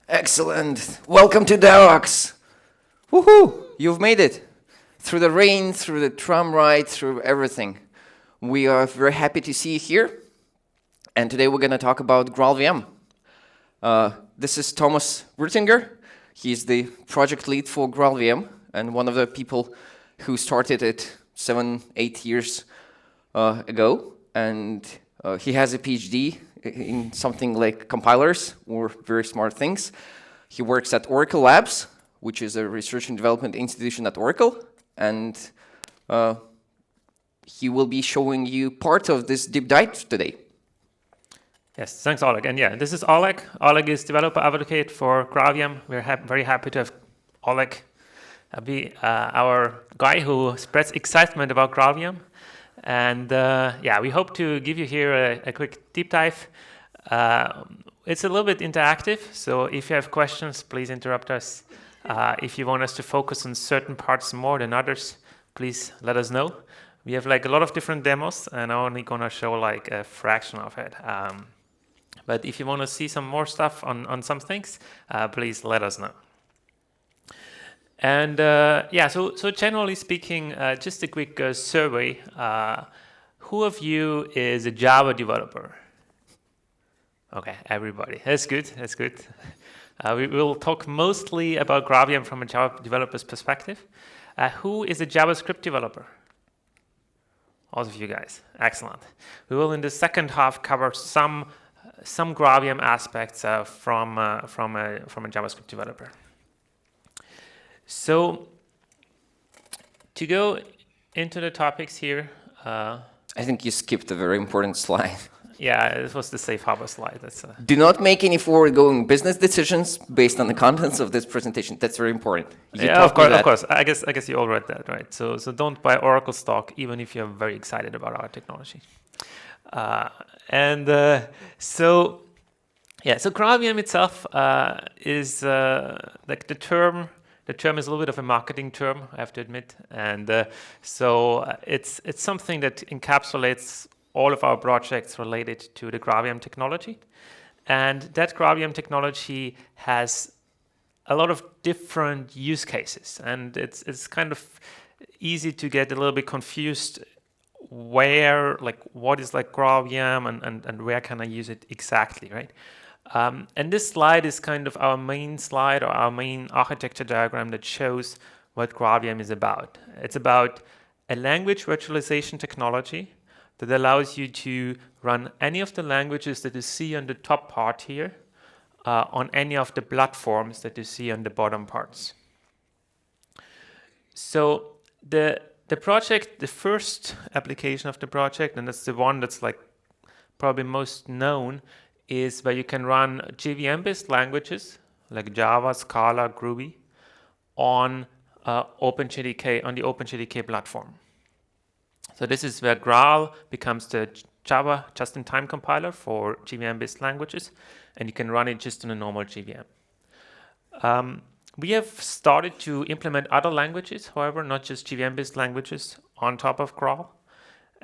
Excellent. Welcome to Devoxx. Woohoo! You've made it. Through the rain, through the tram ride, through everything. We are very happy to see you here. And today we're going to talk about GraalVM. This is Thomas Wuerthinger. He's the project lead for GraalVM and one of the people who started it 7-8 years ago. And he has a PhD in something like compilers or very smart things. He works at Oracle Labs, which is a research and development institution at Oracle, and he will be showing you part of this deep dive today. Yes, thanks, Oleg. And yeah, this is Oleg. Oleg is developer advocate for GraalVM. We're very happy to have Oleg be our guy who spreads excitement about GraalVM. And yeah, we hope to give you here a quick deep dive. It's a little bit interactive, so if you have questions, please interrupt us. If you want us to focus on certain parts more than others, please let us know. We have like a lot of different demos, and I'm only gonna show like a fraction of it. But if you want to see some more stuff on some things, please let us know. And yeah, so generally speaking, just a quick survey. Who of you is a Java developer? Okay, everybody. That's good. That's good. We will talk mostly about GraalVM from a Java developer's perspective. Who is a JavaScript developer? All of you guys. Excellent. We will in the second half cover some GraalVM aspects from a JavaScript developer. So to go into the topics here, I think you skipped a very important slide. Yeah, it was the safe harbor slide. That's Do not make any forward-going business decisions based on the contents of this presentation. That's very important. Yeah, of course. I guess you all read that, right? So don't buy Oracle stock, even if you're very excited about our technology. So GraalVM itself is like the term. The term is a little bit of a marketing term, I have to admit, and so it's something that encapsulates all of our projects related to the GraalVM technology, and that GraalVM technology has a lot of different use cases, and it's kind of easy to get a little bit confused where, like, what is like GraalVM and where can I use it exactly, right? And this slide is kind of our main slide or our main architecture diagram that shows what GraalVM is about. It's about a language virtualization technology that allows you to run any of the languages that you see on the top part here on any of the platforms that you see on the bottom parts. So the project, the first application of the project, and that's the one that's like probably most known, is where you can run JVM-based languages like Java, Scala, Groovy on OpenJDK, on the OpenJDK platform. So this is where Graal becomes the Java just-in-time compiler for JVM-based languages, and you can run it just on a normal JVM. We have started to implement other languages, however, not just JVM-based languages on top of Graal.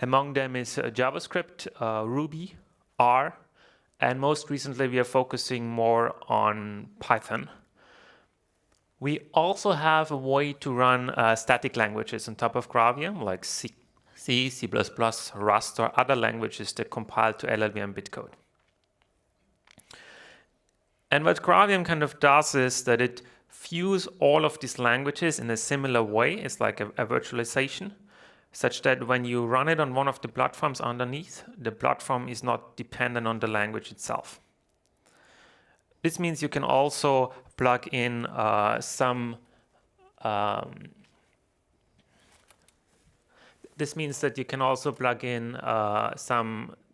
Among them is JavaScript, Ruby, R, and most recently, we are focusing more on Python. We also have a way to run static languages on top of GraalVM, like C, C++, Rust, or other languages that compile to LLVM bitcode. And what GraalVM kind of does is that it views all of these languages in a similar way. It's like a virtualization, such that when you run it on one of the platforms underneath, the platform is not dependent on the language itself. This means you can also plug in some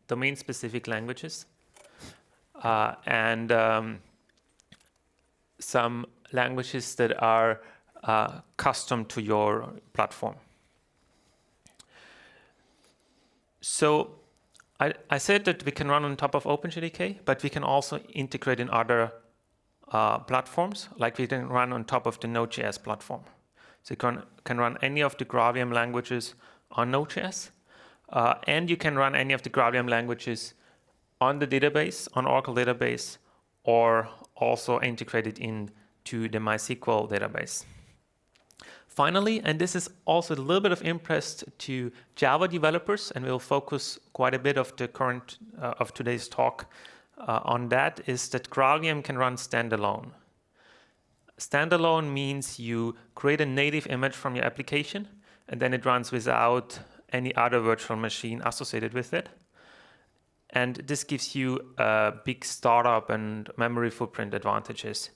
domain-specific languages and some languages that are custom to your platform. So I said that we can run on top of OpenJDK, but we can also integrate in other platforms, like we can run on top of the Node.js platform. So you can run any of the GraalVM languages on Node.js, and you can run any of the GraalVM languages on the database, on Oracle database, or also integrated into the MySQL database. Finally, and this is also a little bit of interest to Java developers, and we'll focus quite a bit of the current of today's talk on that, is that GraalVM can run standalone. Standalone means you create a native image from your application, and then it runs without any other virtual machine associated with it. And this gives you big startup and memory footprint advantages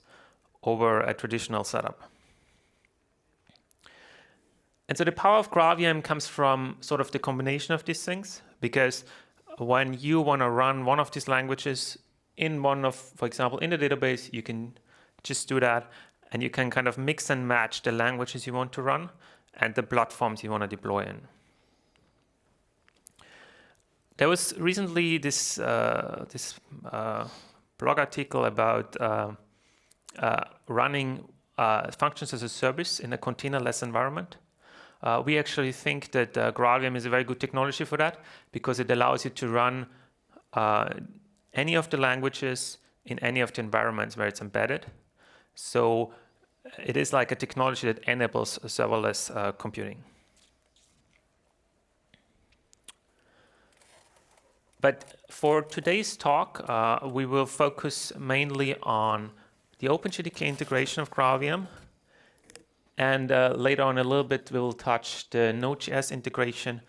over a traditional setup. And so the power of GraalVM comes from sort of the combination of these things, because when you want to run one of these languages in one of, for example, in the database, you can just do that, and you can kind of mix and match the languages you want to run and the platforms you want to deploy in. There was recently this blog article about running functions as a service in a containerless environment. We actually think that GraalVM is a very good technology for that, because it allows you to run any of the languages in any of the environments where it's embedded. So it is like a technology that enables serverless computing. But for today's talk, we will focus mainly on the OpenJDK integration of GraalVM. And later on a little bit, we will touch the Node.js integration,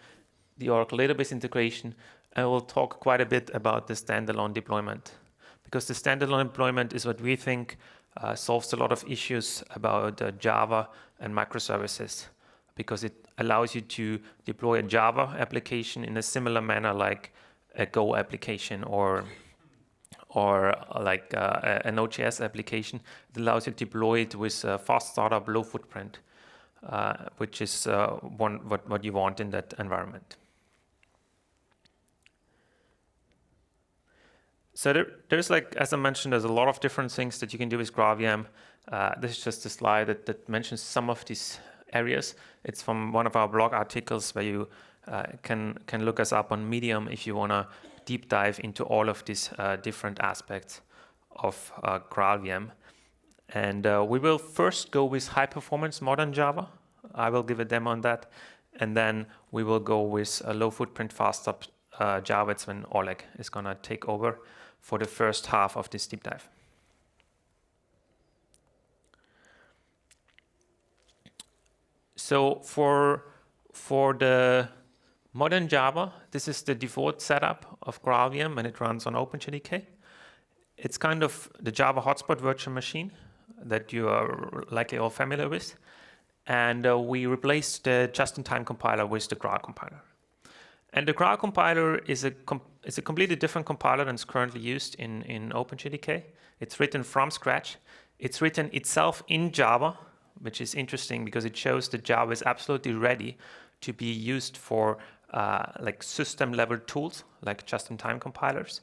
the Oracle database integration, and we'll talk quite a bit about the standalone deployment. Because the standalone deployment is what we think solves a lot of issues about Java and microservices, because it allows you to deploy a Java application in a similar manner like a Go application or like a Node.js application. It allows you to deploy it with fast startup, low footprint, which is what you want in that environment. So there's like, as I mentioned, there's a lot of different things that you can do with GraalVM. This is just a slide that mentions some of these areas. It's from one of our blog articles where you can look us up on Medium if you want to deep dive into all of these different aspects of GraalVM. And we will first go with high performance modern Java. I will give a demo on that. And then we will go with a low footprint fast up Java. It's when Oleg is going to take over for the first half of this deep dive. So for the modern Java, this is the default setup of GraalVM, and it runs on OpenJDK. It's kind of the Java hotspot virtual machine that you are likely all familiar with. And we replaced the just-in-time compiler with the Graal compiler. And the Graal compiler is a completely different compiler than is currently used in OpenJDK. It's written from scratch. It's written itself in Java, which is interesting because it shows that Java is absolutely ready to be used for like system-level tools, like just-in-time compilers.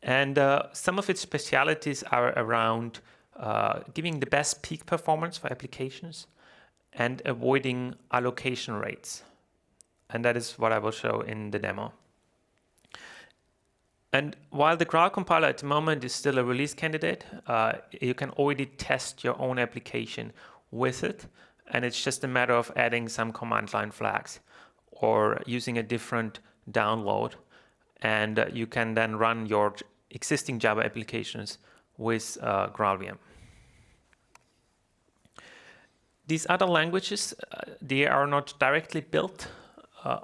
And some of its specialities are around giving the best peak performance for applications and avoiding allocation rates. And that is what I will show in the demo. And while the Graal compiler at the moment is still a release candidate, you can already test your own application with it. And it's just a matter of adding some command line flags or using a different download. And you can then run your existing Java applications with GraalVM. These other languages, they are not directly built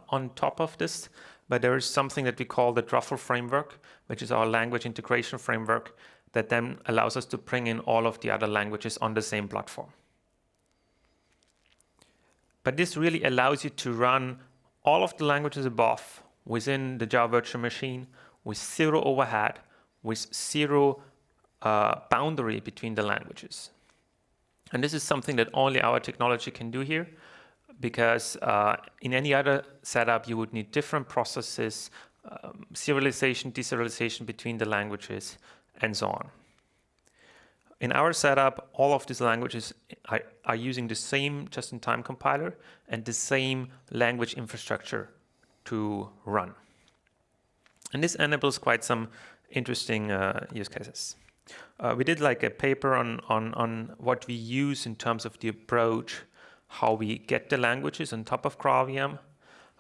on top of this, but there is something that we call the Truffle framework, which is our language integration framework that then allows us to bring in all of the other languages on the same platform. But this really allows you to run all of the languages above within the Java virtual machine with zero overhead, with zero boundary between the languages. And this is something that only our technology can do here, because in any other setup, you would need different processes, serialization, deserialization between the languages, and so on. In our setup, all of these languages are using the same just-in-time compiler and the same language infrastructure to run. And this enables quite some interesting use cases. We did like a paper on what we use in terms of the approach, how we get the languages on top of GraalVM.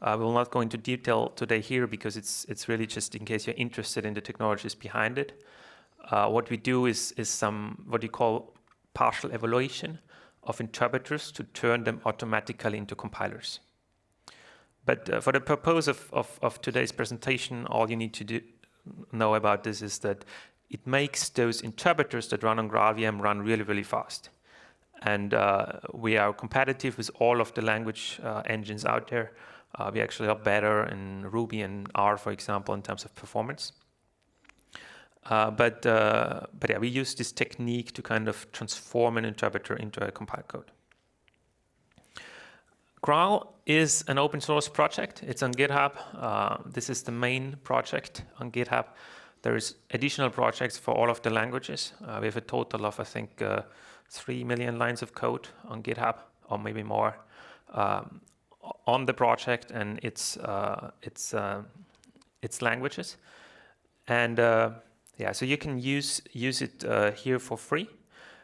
We will not go into detail today here because it's really just in case you're interested in the technologies behind it. What we do is some what you call partial evaluation of interpreters to turn them automatically into compilers. But for the purpose of today's presentation, all you need to know about this is that it makes those interpreters that run on GraalVM run really, really fast. And we are competitive with all of the language engines out there. We actually are better in Ruby and R, for example, in terms of performance. But yeah, we use this technique to kind of transform an interpreter into a compiled code. Graal is an open source project. It's on GitHub. This is the main project on GitHub. There is additional projects for all of the languages. We have a total of, I think, 3 million lines of code on GitHub, or maybe more, on the project and its languages. And yeah, so you can use it here for free.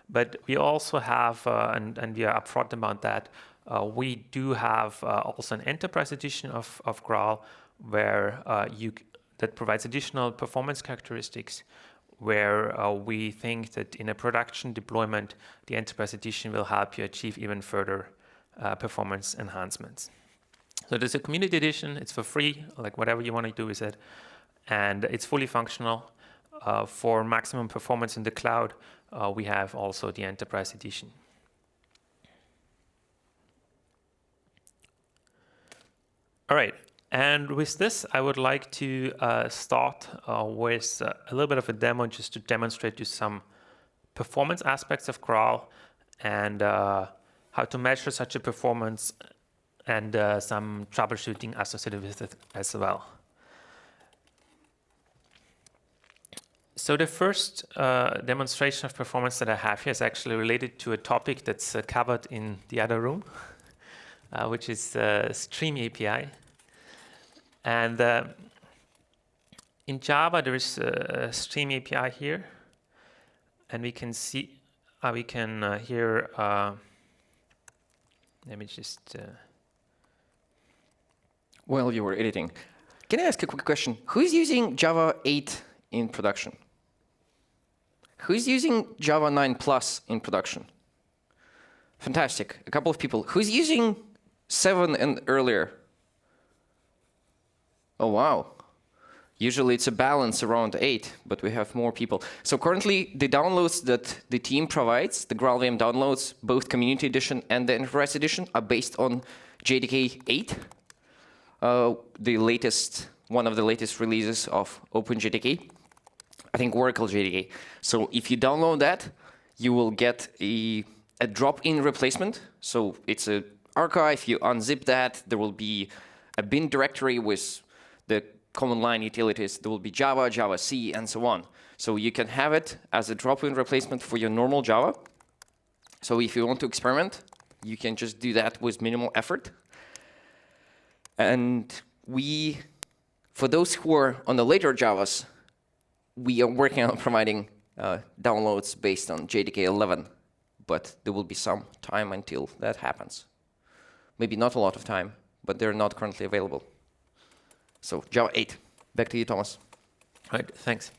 But we also have, and we are upfront about that, we do have also an enterprise edition of Graal where that provides additional performance characteristics, where we think that in a production deployment, the enterprise edition will help you achieve even further performance enhancements. So there's a community edition. It's for free, like whatever you want to do with it. And it's fully functional. For maximum performance in the cloud, we have also the enterprise edition. All right. And with this, I would like to start with a little bit of a demo just to demonstrate you some performance aspects of Graal and how to measure such a performance and some troubleshooting associated with it as well. So the first demonstration of performance that I have here is actually related to a topic that's covered in the other room, which is Stream API. And in Java, there is a Stream API here, and we can see, we can here, let me just... While you were editing, can I ask a quick question? Who's using Java 8 in production? Who's using Java 9 Plus in production? Fantastic. A couple of people. Who's using 7 and earlier? Oh, wow. Usually it's a balance around 8, but we have more people. So currently, the downloads that the team provides, the GraalVM downloads, both Community Edition and the Enterprise Edition, are based on JDK 8, one of the latest releases of OpenJDK. I think Oracle JDK. So if you download that, you will get a drop-in replacement. So it's an archive. You unzip that. There will be a bin directory with the command line utilities. There will be Java, Java C, and so on. So you can have it as a drop-in replacement for your normal Java. So if you want to experiment, you can just do that with minimal effort. And for those who are on the later Javas, we are working on providing downloads based on JDK 11, but there will be some time until that happens. Maybe not a lot of time, but they're not currently available. So Java 8, back to you, Thomas. Right, thanks.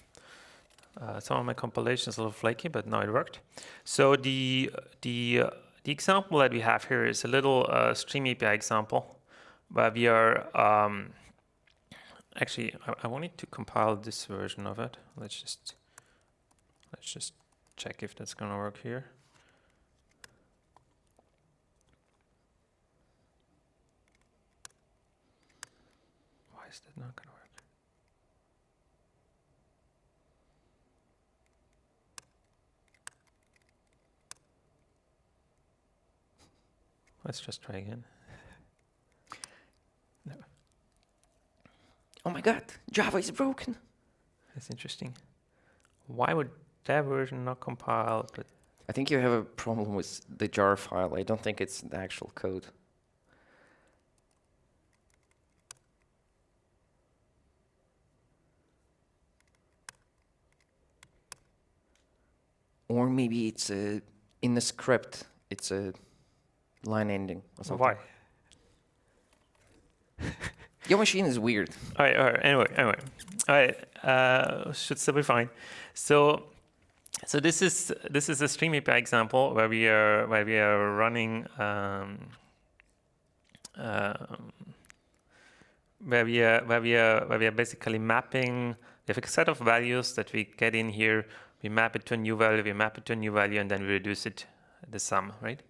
Some of my compilation is a little flaky, but now it worked. So the example that we have here is a little Stream API example, where we are actually, I wanted to compile this version of it. Let's just check if that's going to work here. Why is that not going to work? Let's just try again. No. Oh my God, Java is broken. That's interesting. Why would that version not compile? But I think you have a problem with the jar file. I don't think it's the actual code. Or maybe it's in the script, it's a line ending or something. Why? Your machine is weird. All right. Anyway. All right. Should still be fine. So this is a Stream API example where we are running where we are basically mapping. We have a set of values that we get in here. We map it to a new value. We map it to a new value, and then we reduce it the sum, right?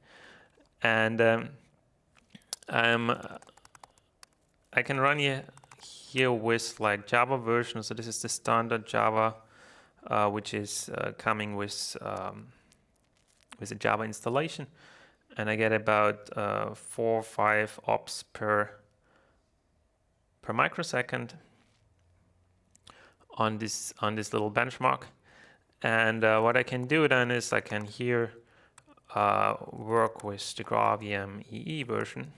And I can run here with like Java version. So this is the standard Java, which is coming with a Java installation, and I get about 4 or 5 ops per microsecond on this little benchmark. And what I can do then is I can here work with the GraalVM EE version.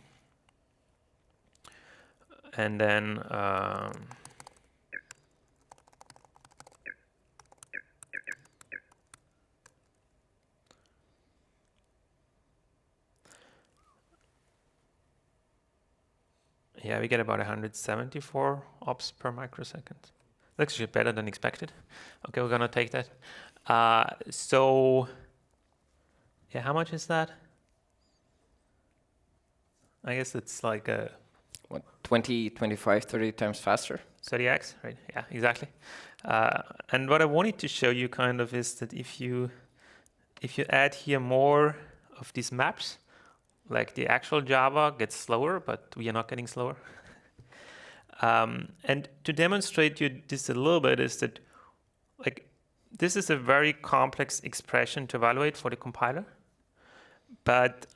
And then yeah, we get about 174 ops per microsecond. That's actually better than expected. Okay, we're gonna take that. So yeah, how much is that? I guess it's like a What, 20, 25, 30 times faster? 30x, right? Yeah, exactly. And what I wanted to show you kind of is that if you add here more of these maps, like the actual Java gets slower, but we are not getting slower. And to demonstrate you this a little bit is that like this is a very complex expression to evaluate for the compiler. But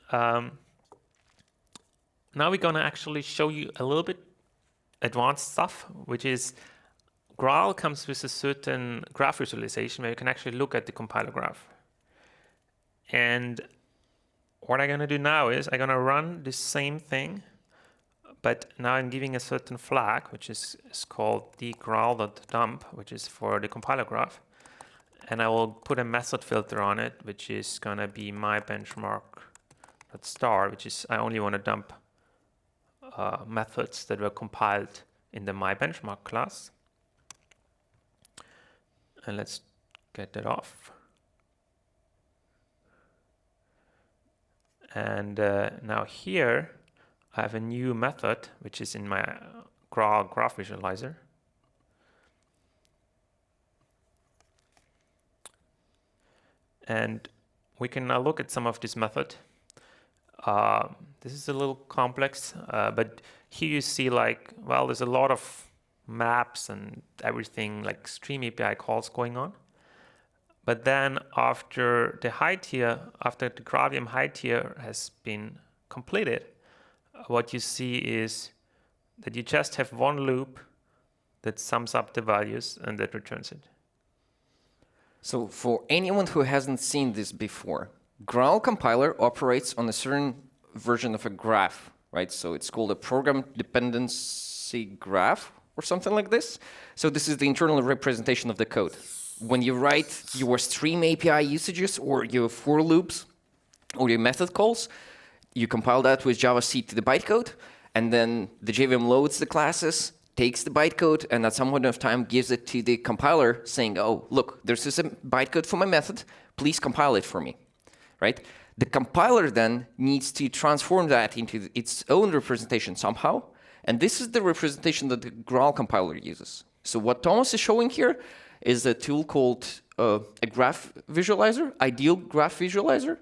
now we're going to actually show you a little bit advanced stuff, which is Graal comes with a certain graph visualization where you can actually look at the compiler graph. And what I'm going to do now is I'm going to run the same thing, but now I'm giving a certain flag, which is called the graal.dump, which is for the compiler graph. And I will put a method filter on it, which is going to be my benchmark.star, which is I only want to dump methods that were compiled in the myBenchmark class. And let's get that off. And now here I have a new method which is in my Graal graph visualizer. And we can now look at some of this method. This is a little complex, but here you see like, well, there's a lot of maps and everything like Stream API calls going on. But then after the height here, after the GraalVM height here has been completed, what you see is that you just have one loop that sums up the values and that returns it. So for anyone who hasn't seen this before, Graal compiler operates on a certain version of a graph, right? So it's called a program dependency graph or something like this. So this is the internal representation of the code. When you write your Stream API usages or your for loops or your method calls, you compile that with JavaC to the bytecode, and then the JVM loads the classes, takes the bytecode, and at some point of time gives it to the compiler saying, oh, look, there's this bytecode for my method, please compile it for me, right? The compiler then needs to transform that into its own representation somehow, and this is the representation that the Graal compiler uses. So what Thomas is showing here is a tool called a graph visualizer, ideal graph visualizer.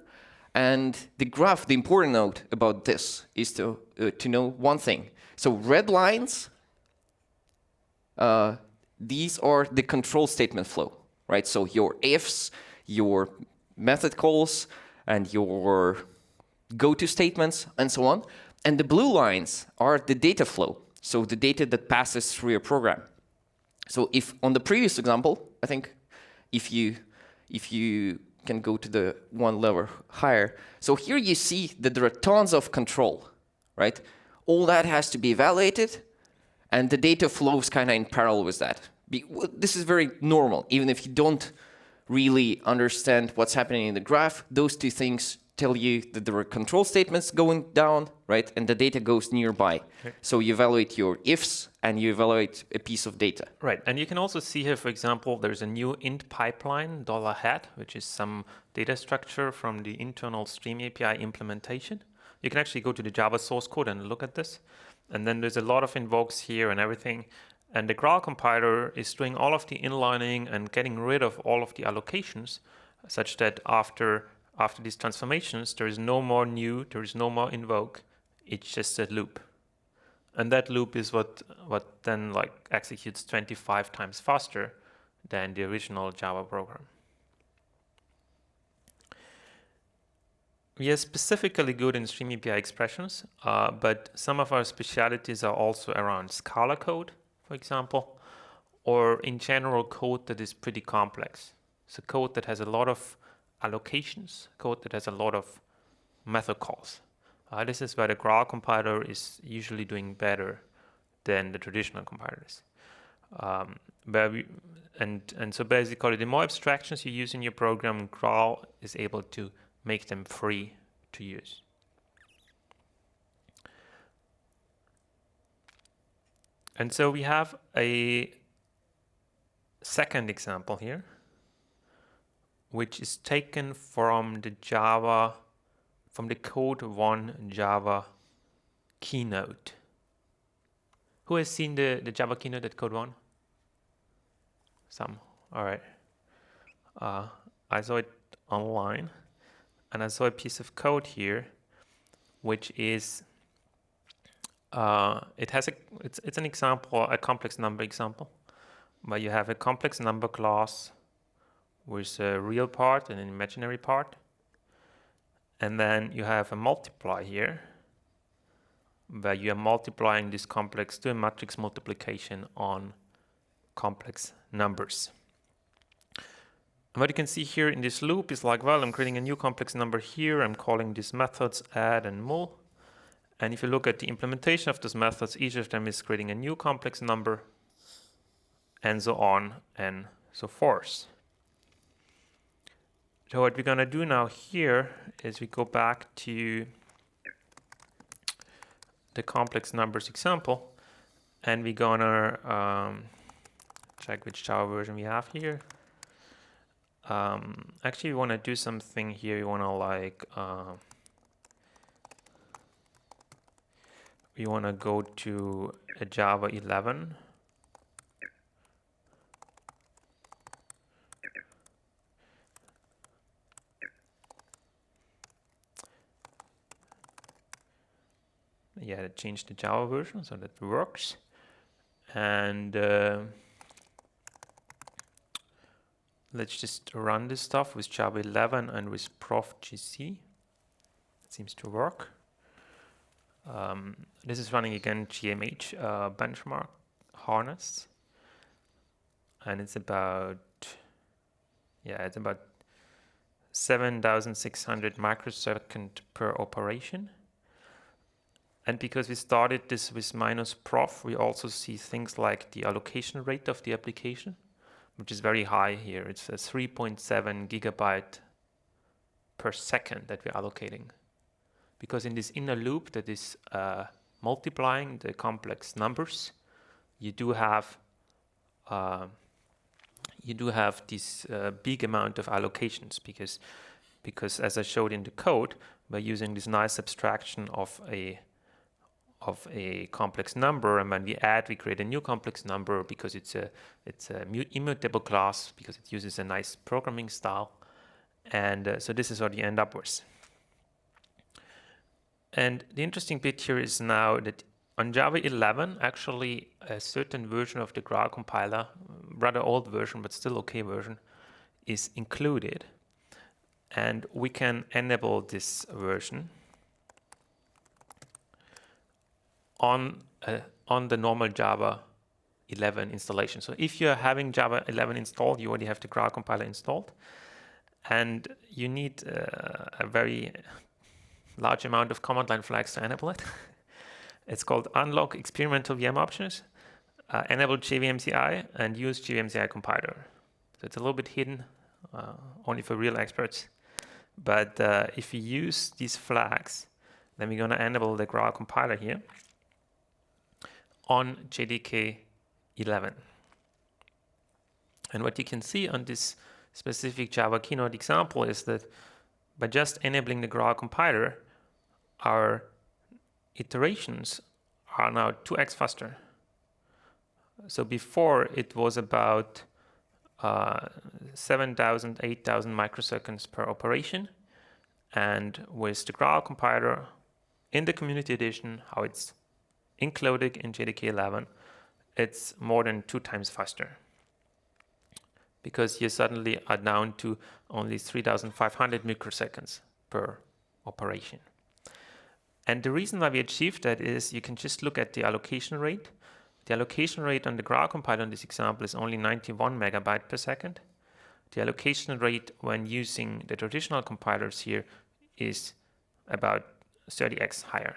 And the graph, the important note about this is to know one thing. So red lines, these are the control statement flow, right? So your ifs, your method calls, and your go-to statements, and so on. And the blue lines are the data flow, so the data that passes through your program. So if on the previous example, I think if you can go to the one level higher. So here you see that there are tons of control, right? All that has to be evaluated, and the data flows kind of in parallel with that. This is very normal, even if you don't really understand what's happening in the graph. Those two things tell you that there are control statements going down, right? And the data goes nearby. Okay. So you evaluate your ifs and you evaluate a piece of data. Right, and you can also see here, for example, there's a new int pipeline, $hat, which is some data structure from the internal Stream API implementation. You can actually go to the Java source code and look at this. And then there's a lot of invokes here and everything. And the Graal compiler is doing all of the inlining and getting rid of all of the allocations, such that after these transformations, there is no more new, there is no more invoke. It's just a loop. And that loop is what then like executes 25 times faster than the original Java program. We are specifically good in Stream API expressions, but some of our specialities are also around Scala code, for example, or in general code that is pretty complex. So code that has a lot of allocations, code that has a lot of method calls. This is where the Graal compiler is usually doing better than the traditional compilers. So basically, the more abstractions you use in your program, Graal is able to make them free to use. And so we have a second example here, which is taken from the Code 1 Java keynote. Who has seen the Java keynote at Code 1? Some. All right. I saw it online, and I saw a piece of code here, which is it's an example, a complex number example, where you have a complex number class with a real part and an imaginary part. And then you have a multiply here, where you are multiplying this complex to a matrix multiplication on complex numbers. And what you can see here in this loop is like, well, I'm creating a new complex number here. I'm calling these methods add and mul. And if you look at the implementation of those methods, each of them is creating a new complex number, and so on and so forth. So what we're going to do now here is we go back to the complex numbers example, and we're going to check which Java version we have here. Actually, we want to do something here. We want to like we want to go to a Java 11. Yeah, change the Java version so that works. And let's just run this stuff with Java 11 and with prof.gc. It seems to work. This is running again GMH benchmark harness, and it's about 7,600 microsecond per operation. And because we started this with -prof, we also see things like the allocation rate of the application, which is very high here. It's a 3.7 gigabyte per second that we're allocating. Because in this inner loop that is multiplying the complex numbers, you do have this big amount of allocations, because as I showed in the code, by using this nice abstraction of a complex number, and when we add, we create a new complex number because it's a immutable class, because it uses a nice programming style, and so this is what you end up with. And the interesting bit here is now that on Java 11, actually a certain version of the Graal compiler, rather old version but still okay version, is included, and we can enable this version on the normal Java 11 installation. So if you're having Java 11 installed, you already have the Graal compiler installed, and you need a very large amount of command line flags to enable it. It's called unlock experimental VM options, enable JVM CI, and use JVM CI compiler. So it's a little bit hidden only for real experts. But if we use these flags, then we're going to enable the Graal compiler here on JDK 11. And what you can see on this specific Java keynote example is that by just enabling the Graal compiler, our iterations are now 2x faster. So before it was about 7,000, 8,000 microseconds per operation. And with the Graal compiler in the community edition, how it's included in JDK 11, it's more than 2 times faster. Because you suddenly are down to only 3,500 microseconds per operation. And the reason why we achieved that is you can just look at the allocation rate. The allocation rate on the Graal compiler in this example is only 91 megabyte per second. The allocation rate when using the traditional compilers here is about 30x higher,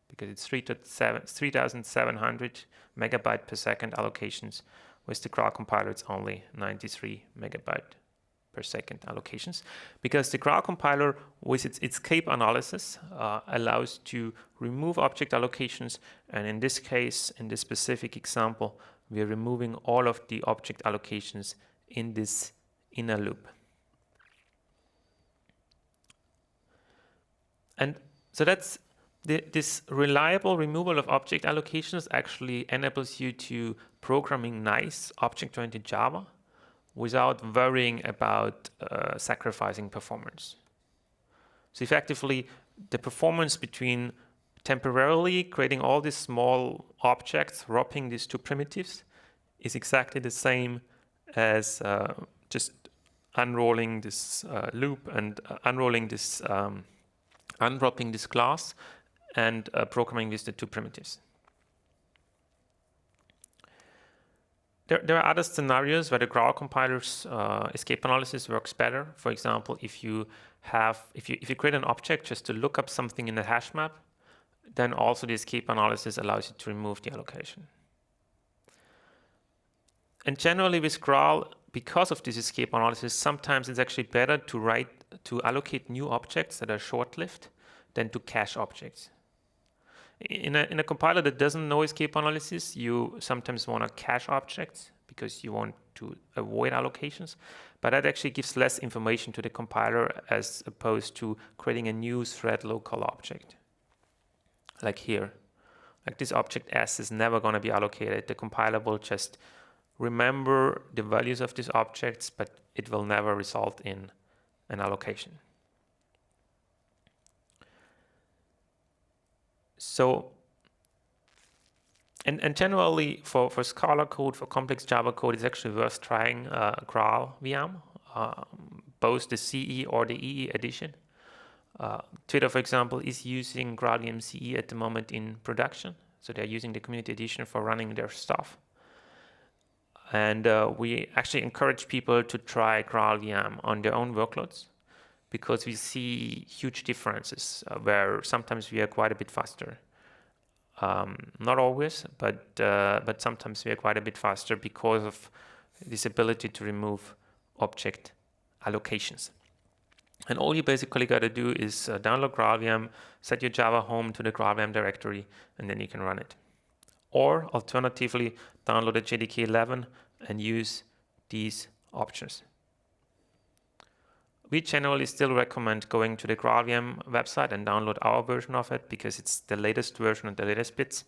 because it's 3,700 megabyte per second allocations. With the Graal compiler, it's only 93 megabyte per second allocations, because the Graal compiler, with its escape analysis, allows to remove object allocations. And in this case, in this specific example, we are removing all of the object allocations in this inner loop. And so that's this reliable removal of object allocations actually enables you to programming nice object-oriented Java without worrying about sacrificing performance. So effectively, the performance between temporarily creating all these small objects, wrapping these 2 primitives, is exactly the same as just unrolling this loop and unrolling this, unwrapping this class and programming with the 2 primitives. There are other scenarios where the Graal compiler's escape analysis works better. For example, if you create an object just to look up something in the hash map, then also the escape analysis allows you to remove the allocation. And generally with Graal, because of this escape analysis, sometimes it's actually better to allocate new objects that are short-lived than to cache objects. In a compiler that doesn't know escape analysis, you sometimes want to cache objects because you want to avoid allocations, but that actually gives less information to the compiler as opposed to creating a new thread local object. Like here, like this object S is never going to be allocated. The compiler will just remember the values of these objects, but it will never result in an allocation. So, and generally for Scala code, for complex Java code, it's actually worth trying GraalVM, both the CE or the EE edition. Twitter, for example, is using GraalVM CE at the moment in production. So they're using the community edition for running their stuff. And we actually encourage people to try GraalVM on their own workloads, because we see huge differences where sometimes we are quite a bit faster. Not always, but sometimes we are quite a bit faster because of this ability to remove object allocations. And all you basically got to do is download GraalVM, set your Java home to the GraalVM directory, and then you can run it. Or alternatively, download a JDK 11 and use these options. We generally still recommend going to the GraalVM website and download our version of it, because it's the latest version and the latest bits.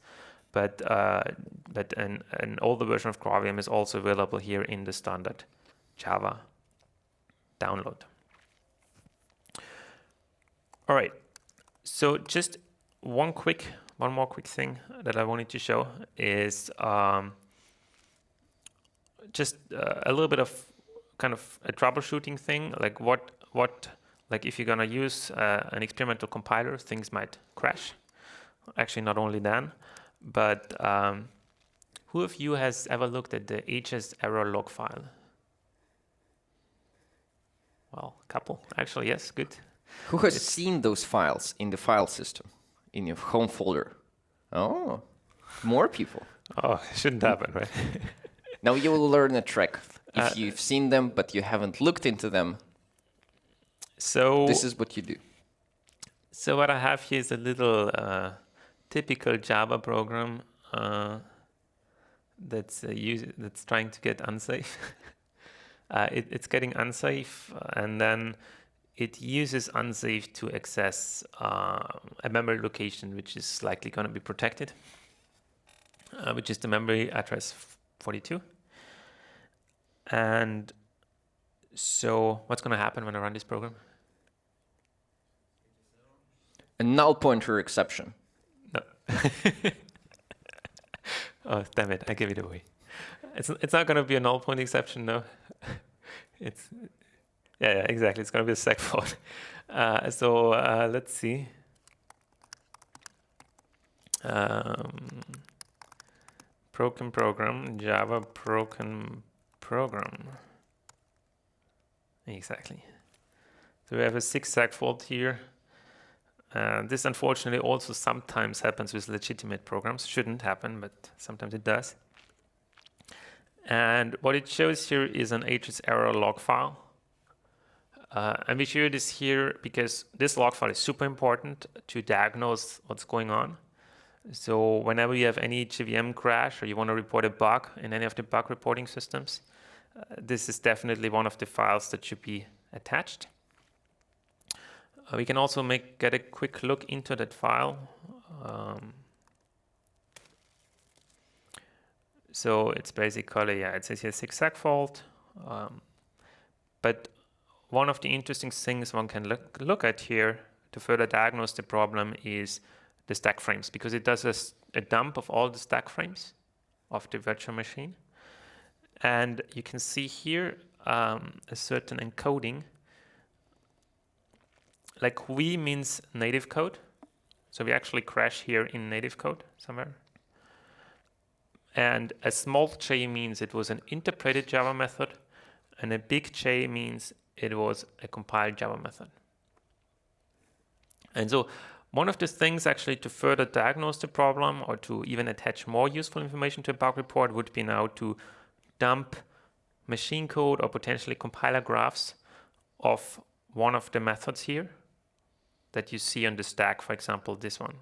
But an older version of GraalVM is also available here in the standard Java download. All right. So just one more quick thing that I wanted to show is just a little bit of kind of a troubleshooting thing, like like if you're gonna use an experimental compiler, things might crash. Actually, not only then, but who of you has ever looked at the HS error log file? Well, a couple. Actually, yes, good. Who has seen those files in the file system, in your home folder? Oh, more people. Oh, it shouldn't happen, right? Now you will learn a trick. If you've seen them, but you haven't looked into them, so this is what you do. So what I have here is a little typical Java program that's trying to get unsafe. It's getting unsafe, and then it uses unsafe to access a memory location which is likely going to be protected, which is the memory address 42. And so what's going to happen when I run this program? A null pointer exception. No. Oh, damn it, I gave it away. It's not going to be a null point exception, no. Yeah, exactly. It's going to be a seg fault. So let's see. Broken program, Java broken program. Exactly. So we have a 6 seg fault here. This unfortunately also sometimes happens with legitimate programs. Shouldn't happen, but sometimes it does. And what it shows here is an HS error log file. And we show this here because this log file is super important to diagnose what's going on. So whenever you have any JVM crash or you want to report a bug in any of the bug reporting systems, this is definitely one of the files that should be attached. We can also get a quick look into that file. So it's basically, it says here 6 seg fault. But one of the interesting things one can look at here to further diagnose the problem is the stack frames, because it does a dump of all the stack frames of the virtual machine. And you can see here a certain encoding. Like V means native code. So we actually crash here in native code somewhere. And a small j means it was an interpreted Java method, and a big J means it was a compiled Java method. And so one of the things actually to further diagnose the problem or to even attach more useful information to a bug report would be now to dump machine code or potentially compiler graphs of one of the methods here that you see on the stack, for example, this one.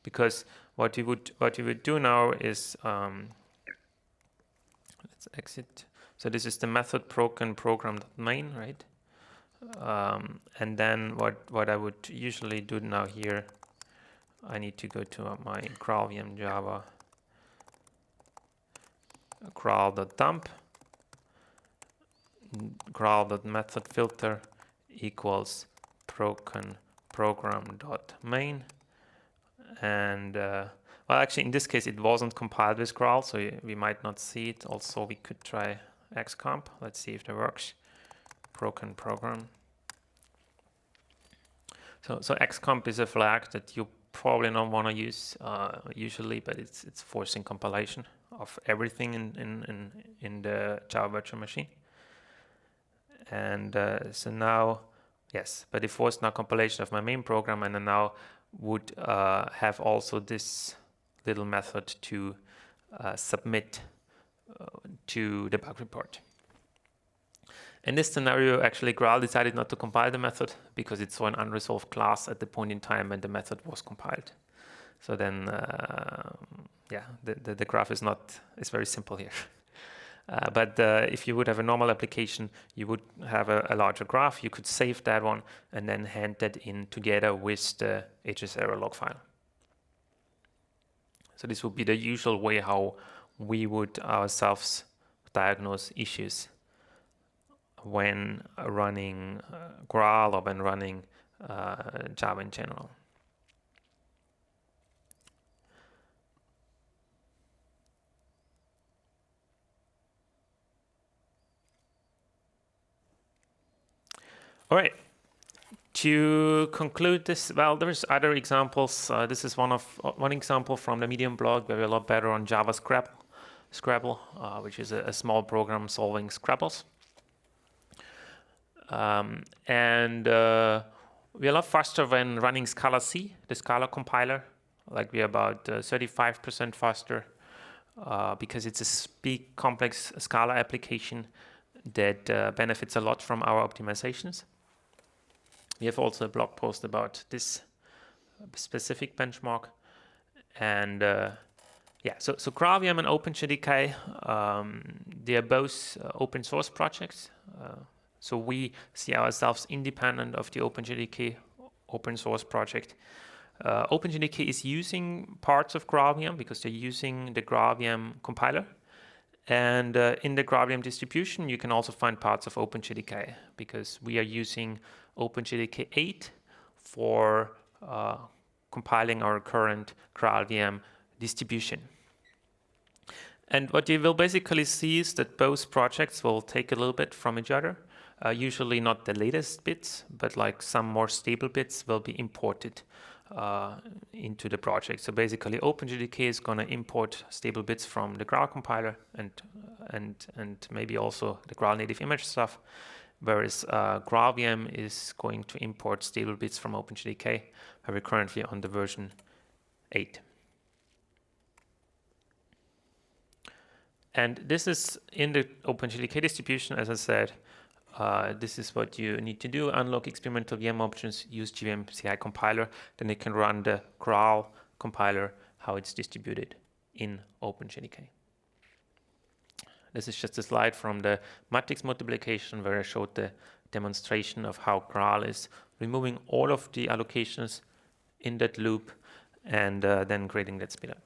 Because what you would do now is, let's exit. So this is the method broken program.main, right? And then what I would usually do now here, I need to go to my GraalVM Java graal.dump graal.method filter equals broken program.main. And well, actually in this case it wasn't compiled with Graal, so we might not see it. Also we could try xcomp. Let's see if that works. Broken program. So xcomp is a flag that you probably don't want to use usually, but it's forcing compilation of everything in the Java virtual machine. And so now, yes, but it forced now compilation of my main program, and I now would have also this little method to submit to the bug report. In this scenario, actually, Graal decided not to compile the method because it saw an unresolved class at the point in time when the method was compiled. So then, yeah, the graph is very simple here. But if you would have a normal application, you would have a larger graph. You could save that one and then hand that in together with the HS error log file. So this would be the usual way how we would ourselves diagnose issues when running Graal or when running Java in general. All right. To conclude this, well, there's other examples. This is one example from the Medium blog where we're a lot better on Java Scrabble, which is a small program solving Scrabbles. And we're a lot faster when running Scala C, the Scala compiler. Like we're about 35% faster because it's a big, complex Scala application that benefits a lot from our optimizations. We have also a blog post about this specific benchmark. And yeah, so GraalVM and OpenJDK, they are both open source projects. So we see ourselves independent of the OpenJDK open source project. OpenJDK is using parts of GraalVM because they're using the GraalVM compiler. And in the GraalVM distribution, you can also find parts of OpenJDK because we are using OpenJDK 8 for compiling our current GraalVM distribution. And what you will basically see is that both projects will take a little bit from each other. Usually not the latest bits, but like some more stable bits will be imported into the project. So basically OpenJDK is going to import stable bits from the Graal compiler and maybe also the Graal native image stuff, whereas GraalVM is going to import stable bits from OpenJDK, where we're currently on the version 8. And this is in the OpenJDK distribution, as I said. This is what you need to do: unlock experimental VM options, use JVM CI compiler, then you can run the Graal compiler, how it's distributed in OpenJDK. This is just a slide from the matrix multiplication where I showed the demonstration of how Graal is removing all of the allocations in that loop and then creating that speedup.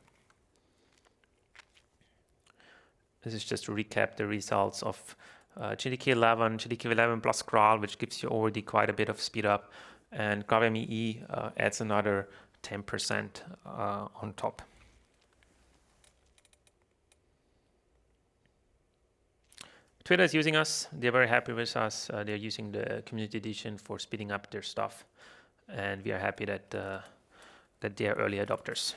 This is just to recap the results of JDK11 plus Graal, which gives you already quite a bit of speed up, and GraalVM EE adds another 10% on top. Twitter is using us. They're very happy with us. They're using the community edition for speeding up their stuff, and we are happy that that they are early adopters.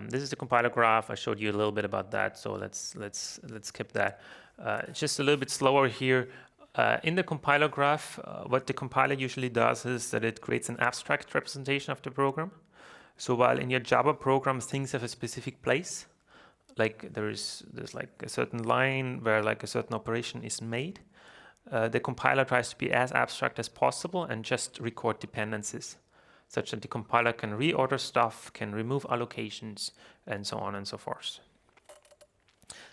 This is the compiler graph. I showed you a little bit about that, so let's skip that. It's just a little bit slower here. In the compiler graph, what the compiler usually does is that it creates an abstract representation of the program. So while in your Java program things have a specific place, like there's like a certain line where like a certain operation is made, the compiler tries to be as abstract as possible and just record dependencies, such that the compiler can reorder stuff, can remove allocations, and so on and so forth.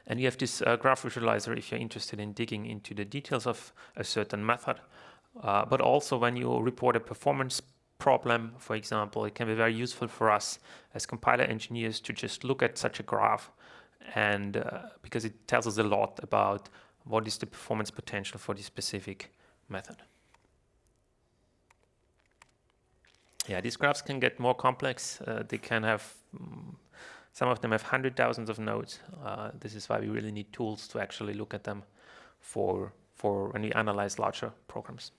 And you have this graph visualizer if you're interested in digging into the details of a certain method. But also when you report a performance problem, for example, it can be very useful for us as compiler engineers to just look at such a graph, and because it tells us a lot about what is the performance potential for this specific method. Yeah, these graphs can get more complex. They can have, some of them have 100,000 of nodes. This is why we really need tools to actually look at them for when we analyze larger programs.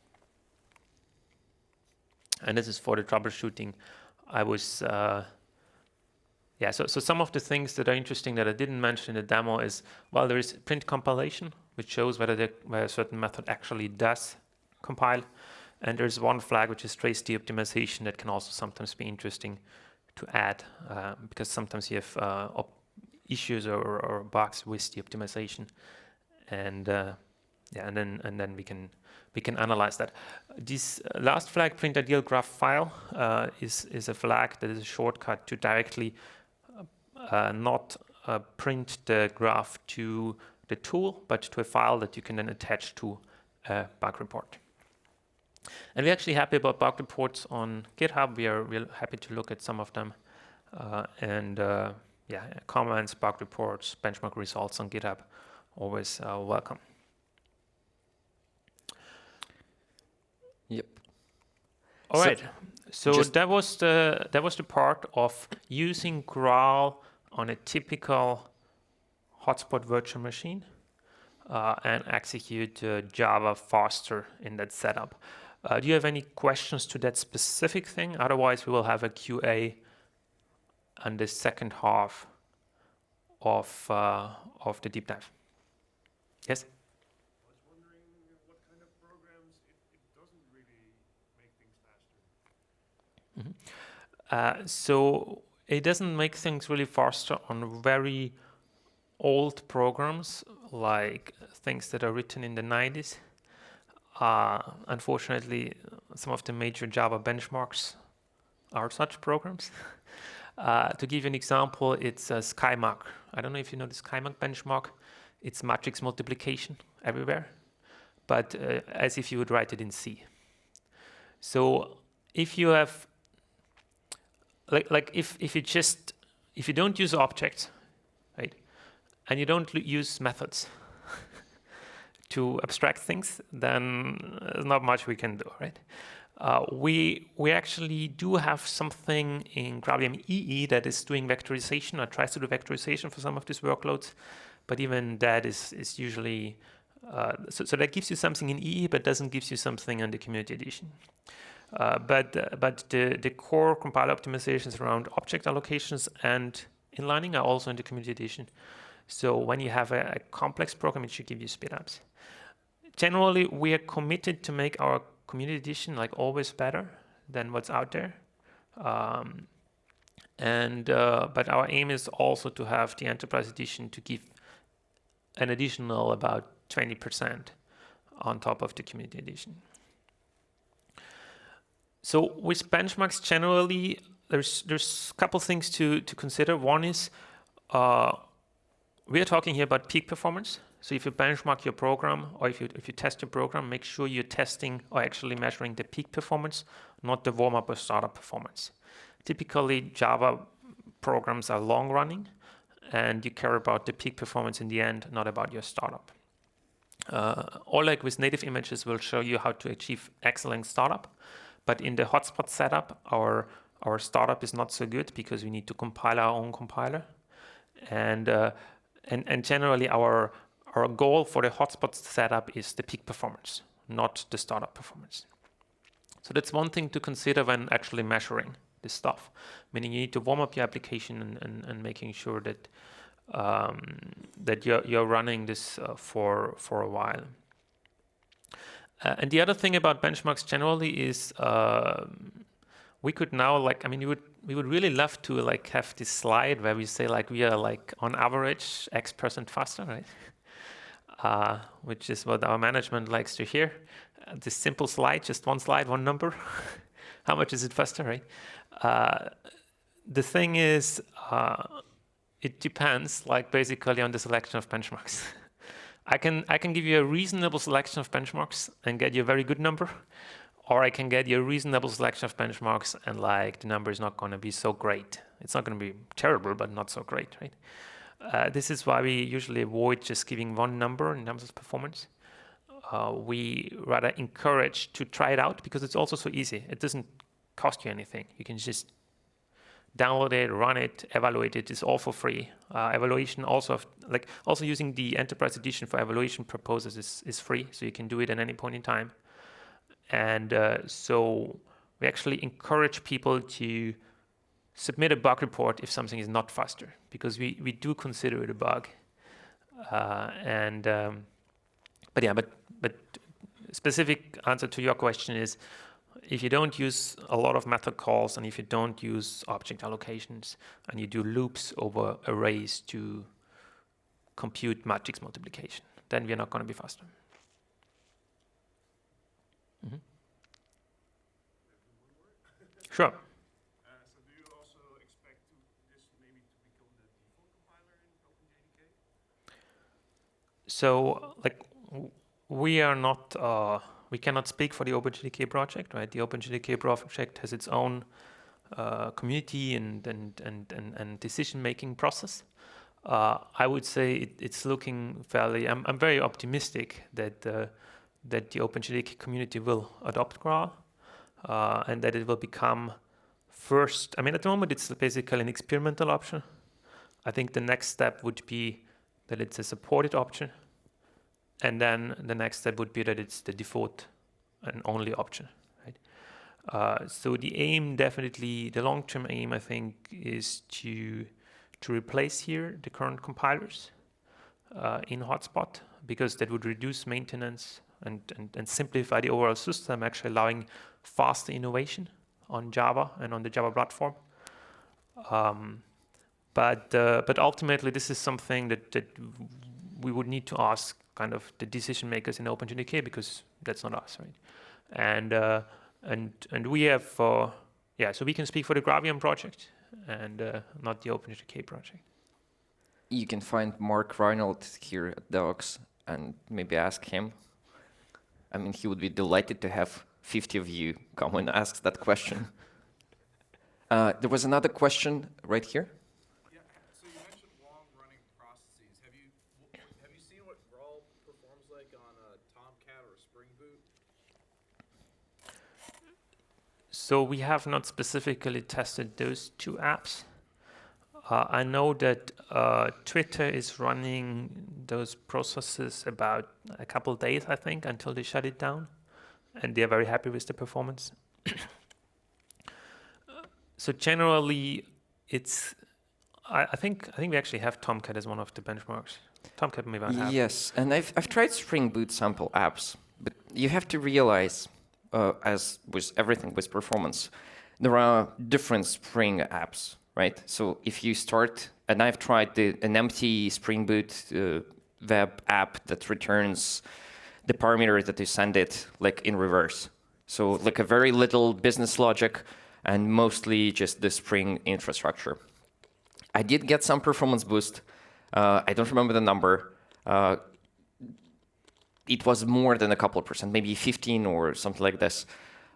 And this is for the troubleshooting. I was, yeah, so some of the things that are interesting that I didn't mention in the demo is, well, there is print compilation, which shows whether a certain method actually does compile. And there's one flag which is trace de-optimization that can also sometimes be interesting to add because sometimes you have issues or bugs with the optimization, and yeah, and then we can analyze that. This last flag, print ideal graph file, is a flag that is a shortcut to directly not print the graph to the tool, but to a file that you can then attach to a bug report. And we're actually happy about bug reports on GitHub. We're happy to look at some of them. Yeah, comments, bug reports, benchmark results on GitHub, always welcome. Yep. All right. So that was the part of using Graal on a typical hotspot virtual machine and execute Java faster in that setup. Do you have any questions to that specific thing? Otherwise, we will have a QA on the second half of the deep dive. Yes? I was wondering what kind of programs it doesn't really make things faster. So It doesn't make things really faster on very old programs, like things that are written in the 90s. Unfortunately, some of the major Java benchmarks are such programs. To give you an example, it's SkyMark. I don't know if you know the SkyMark benchmark. It's matrix multiplication everywhere, but as if you would write it in C. So if you have, if you don't use objects, right, and you don't use methods to abstract things, then there's not much we can do, right? We actually do have something in GraalVM EE that is doing vectorization or tries to do vectorization for some of these workloads, but even that is usually so that gives you something in EE, but doesn't give you something on the community edition. But the core compiler optimizations around object allocations and inlining are also in the community edition. So when you have a complex program, it should give you speedups. Generally, we are committed to make our community edition like always better than what's out there. But our aim is also to have the enterprise edition to give an additional about 20% on top of the community edition. So with benchmarks generally, there's a couple things to consider. One is we are talking here about peak performance. So if you benchmark your program or if you test your program, make sure you're testing or actually measuring the peak performance, not the warm-up or startup performance. Typically, Java programs are long-running, and you care about the peak performance in the end, not about your startup. Oleg with native images will show you how to achieve excellent startup, but in the hotspot setup, our startup is not so good because we need to compile our own compiler, and generally our goal for the hotspot setup is the peak performance, not the startup performance. So that's one thing to consider when actually measuring this stuff. Meaning you need to warm up your application and making sure that that you're running this for a while. And the other thing about benchmarks generally is we could now we would really love to have this slide where we say we are on average X% faster, right? Which is what our management likes to hear. This simple slide, just one slide, one number. How much is it faster, right? The thing is, it depends, basically on the selection of benchmarks. I can give you a reasonable selection of benchmarks and get you a very good number, or I can get you a reasonable selection of benchmarks and the number is not going to be so great. It's not going to be terrible, but not so great, right? This is why we usually avoid just giving one number in terms of performance. We rather encourage to try it out because it's also so easy. It doesn't cost you anything. You can just download it, run it, evaluate it. It's all for free. Evaluation also, also using the enterprise edition for evaluation purposes is free, so you can do it at any point in time. And so we actually encourage people to submit a bug report if something is not faster, because we do consider it a bug. But specific answer to your question is, if you don't use a lot of method calls and if you don't use object allocations and you do loops over arrays to compute matrix multiplication, then we're not going to be faster. Mm-hmm. Sure. So do you also expect this maybe to become the default compiler in OpenJDK? So we are not, we cannot speak for the OpenJDK project, right? The OpenJDK project has its own community and decision-making process. I would say it's looking fairly. I'm very optimistic that the OpenJDK community will adopt Graal and that it will become first. I mean, at the moment it's basically an experimental option. I think the next step would be that it's a supported option. And then the next step would be that it's the default and only option, right? So the aim, definitely, the long-term aim, I think, is to replace here the current compilers in Hotspot, because that would reduce maintenance and simplify the overall system, actually allowing faster innovation on Java and on the Java platform. But ultimately, this is something that we would need to ask kind of the decision makers in OpenJDK, because that's not us, right? And we have so we can speak for the GraalVM project and not the OpenJDK project. You can find Mark Reinhold here at Devoxx and maybe ask him. I mean, he would be delighted to have 50 of you come and ask that question. There was another question right here. Yeah, so you mentioned long-running processes. Have you seen what Graal performs like on a Tomcat or a Spring Boot? So we have not specifically tested those two apps. I know that Twitter is running those processes about a couple of days, I think, until they shut it down, and they're very happy with the performance. So generally, it's I think we actually have Tomcat as one of the benchmarks. Tomcat maybe I have. Yes, and I've tried Spring Boot sample apps, but you have to realize, as with everything with performance, there are different Spring apps, right? So if you start, and I've tried an empty Spring Boot web app that returns the parameters that you send it like in reverse. So like a very little business logic and mostly just the Spring infrastructure. I did get some performance boost. I don't remember the number. It was more than a couple of percent, maybe 15 or something like this.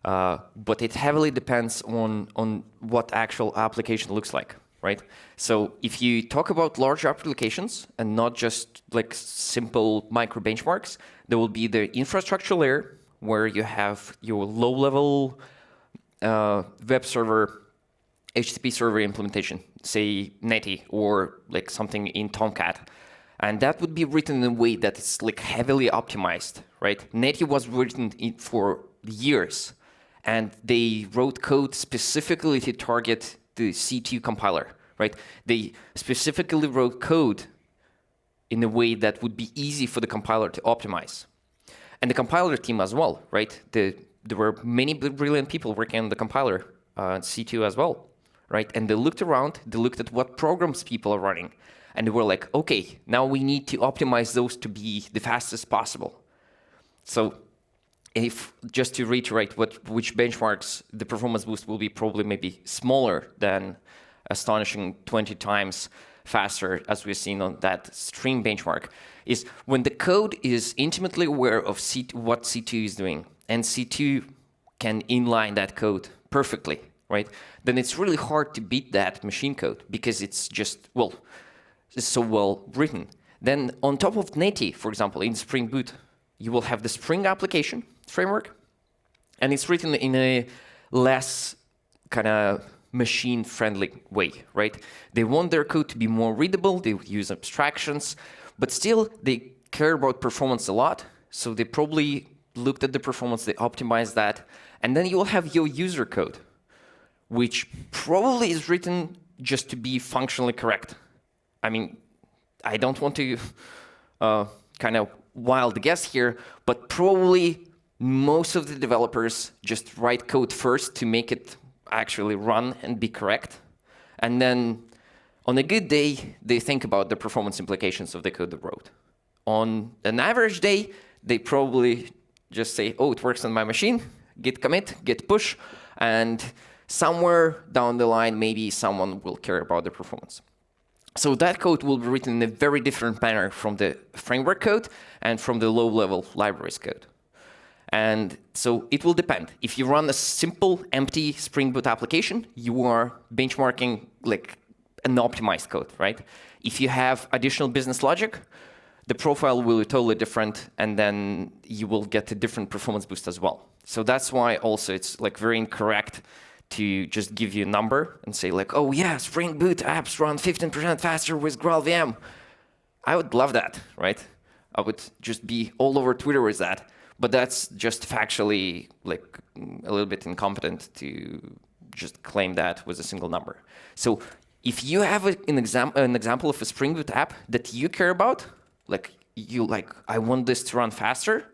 But it heavily depends on what actual application looks like, right? So if you talk about large applications and not just like simple micro benchmarks, there will be the infrastructure layer where you have your low-level web server, HTTP server implementation, say Netty or like something in Tomcat. And that would be written in a way that is like heavily optimized, right? Netty was written for years, and they wrote code specifically to target the C2 compiler, right? They specifically wrote code in a way that would be easy for the compiler to optimize. And the compiler team as well, right? There were many brilliant people working on the compiler, C2 as well, right? And they looked around, they looked at what programs people are running, and they were like, okay, now we need to optimize those to be the fastest possible. So if, just to reiterate which benchmarks, the performance boost will be probably maybe smaller than astonishing 20 times faster, as we've seen on that stream benchmark, is when the code is intimately aware of what C2 is doing, and C2 can inline that code perfectly, right? Then it's really hard to beat that machine code because it's just, well, it's so well written. Then on top of Netty, for example, in Spring Boot, you will have the Spring application framework, and it's written in a less kind of machine-friendly way, right? They want their code to be more readable, they use abstractions, but still they care about performance a lot, so they probably looked at the performance, they optimized that, and then you will have your user code, which probably is written just to be functionally correct. I mean, I don't want to kind of wild guess here, but probably most of the developers just write code first to make it actually run and be correct. And then on a good day, they think about the performance implications of the code they wrote. On an average day, they probably just say, oh, it works on my machine, git commit, git push, and somewhere down the line, maybe someone will care about the performance. So that code will be written in a very different manner from the framework code and from the low-level libraries code. And so it will depend. If you run a simple, empty Spring Boot application, you are benchmarking like an optimized code, right? If you have additional business logic, the profile will be totally different, and then you will get a different performance boost as well. So that's why also it's like very incorrect to just give you a number and say like, oh yeah, Spring Boot apps run 15% faster with GraalVM. I would love that, right? I would just be all over Twitter with that. But that's just factually like a little bit incompetent to just claim that with a single number. So if you have an example of a Spring Boot app that you care about, like I want this to run faster,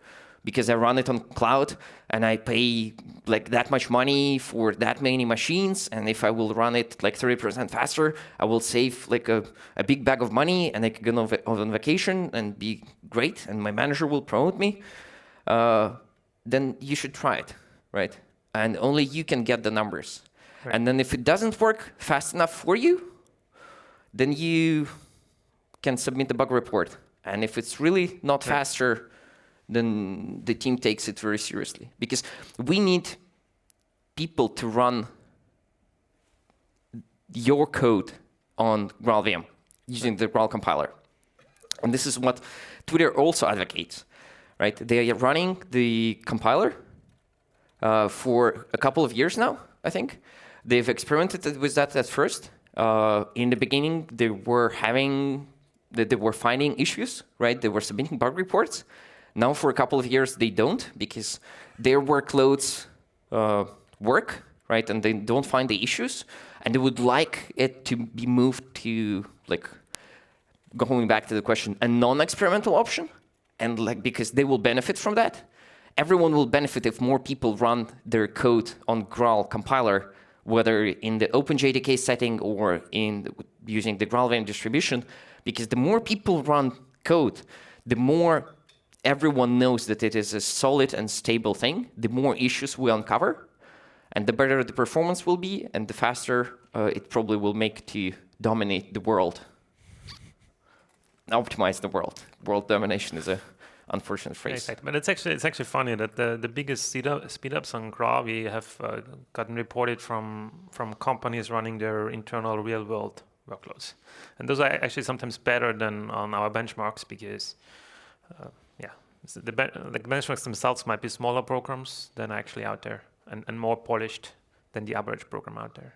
because I run it on cloud and I pay like that much money for that many machines. And if I will run it like 30% faster, I will save like a big bag of money and I can go on vacation and be great. And my manager will promote me. Then you should try it, right? And only you can get the numbers. Right. And then if it doesn't work fast enough for you, then you can submit the bug report. And if it's really not faster, then the team takes it very seriously. Because we need people to run your code on GraalVM using the Graal compiler. And this is what Twitter also advocates, right? They are running the compiler for a couple of years now, I think. They've experimented with that at first. In the beginning, they were finding issues, right? They were submitting bug reports. Now, for a couple of years, they don't, because their workloads work, right? And they don't find the issues. And they would like it to be moved to, like, going back to the question, a non-experimental option. And like, because they will benefit from that. Everyone will benefit if more people run their code on Graal compiler, whether in the OpenJDK setting or using the GraalVM distribution, because the more people run code, the more everyone knows that it is a solid and stable thing, the more issues we uncover, and the better the performance will be, and the faster it probably will make to dominate the world. Optimize the world. World domination is a unfortunate phrase. Exactly. But it's actually funny that the biggest speedups on Graal we have gotten reported from companies running their internal real-world workloads, and those are actually sometimes better than on our benchmarks because, the benchmarks themselves might be smaller programs than actually out there and more polished than the average program out there.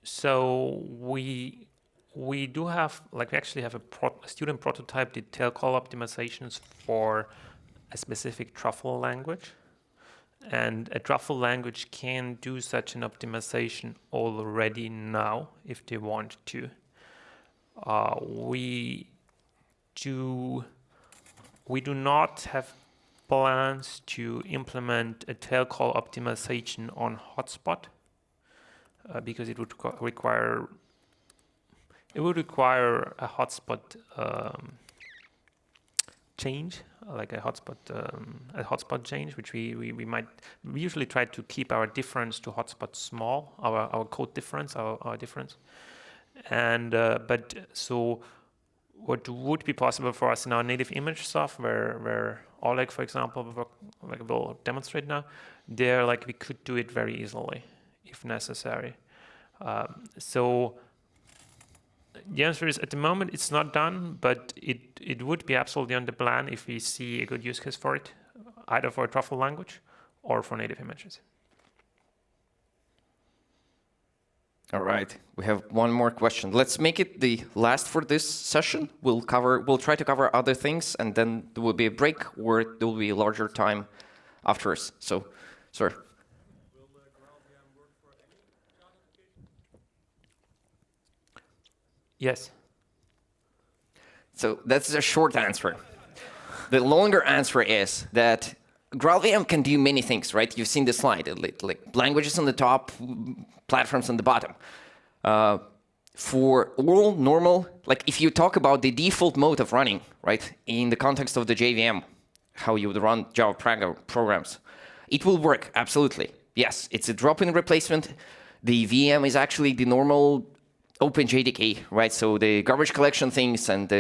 So we do have, like, we actually have a student prototype did tail call optimizations for a specific truffle language, and a truffle language can do such an optimization already now if they want to. We do not have plans to implement a tail call optimization on hotspot. Because it would require a hotspot change, like a hotspot change, which we usually try to keep our difference to hotspot small, our code difference, our difference, and but so what would be possible for us in our native image stuff, where Oleg, for example, will demonstrate now, there we could do it very easily if necessary. So the answer is, at the moment it's not done, but it would be absolutely on the plan if we see a good use case for it, either for a truffle language or for native images. All right, we have one more question. Let's make it the last for this session. We'll try to cover other things, and then there will be a break, or there will be a larger time afterwards. So, sir. Yes. So that's a short answer. The longer answer is that GraalVM can do many things, right? You've seen the slide, like languages on the top, platforms on the bottom. For all normal, like if you talk about the default mode of running, right, in the context of the JVM, how you would run Java programs, it will work, absolutely. Yes, it's a drop-in replacement. The VM is actually the normal OpenJDK, right? So the garbage collection things and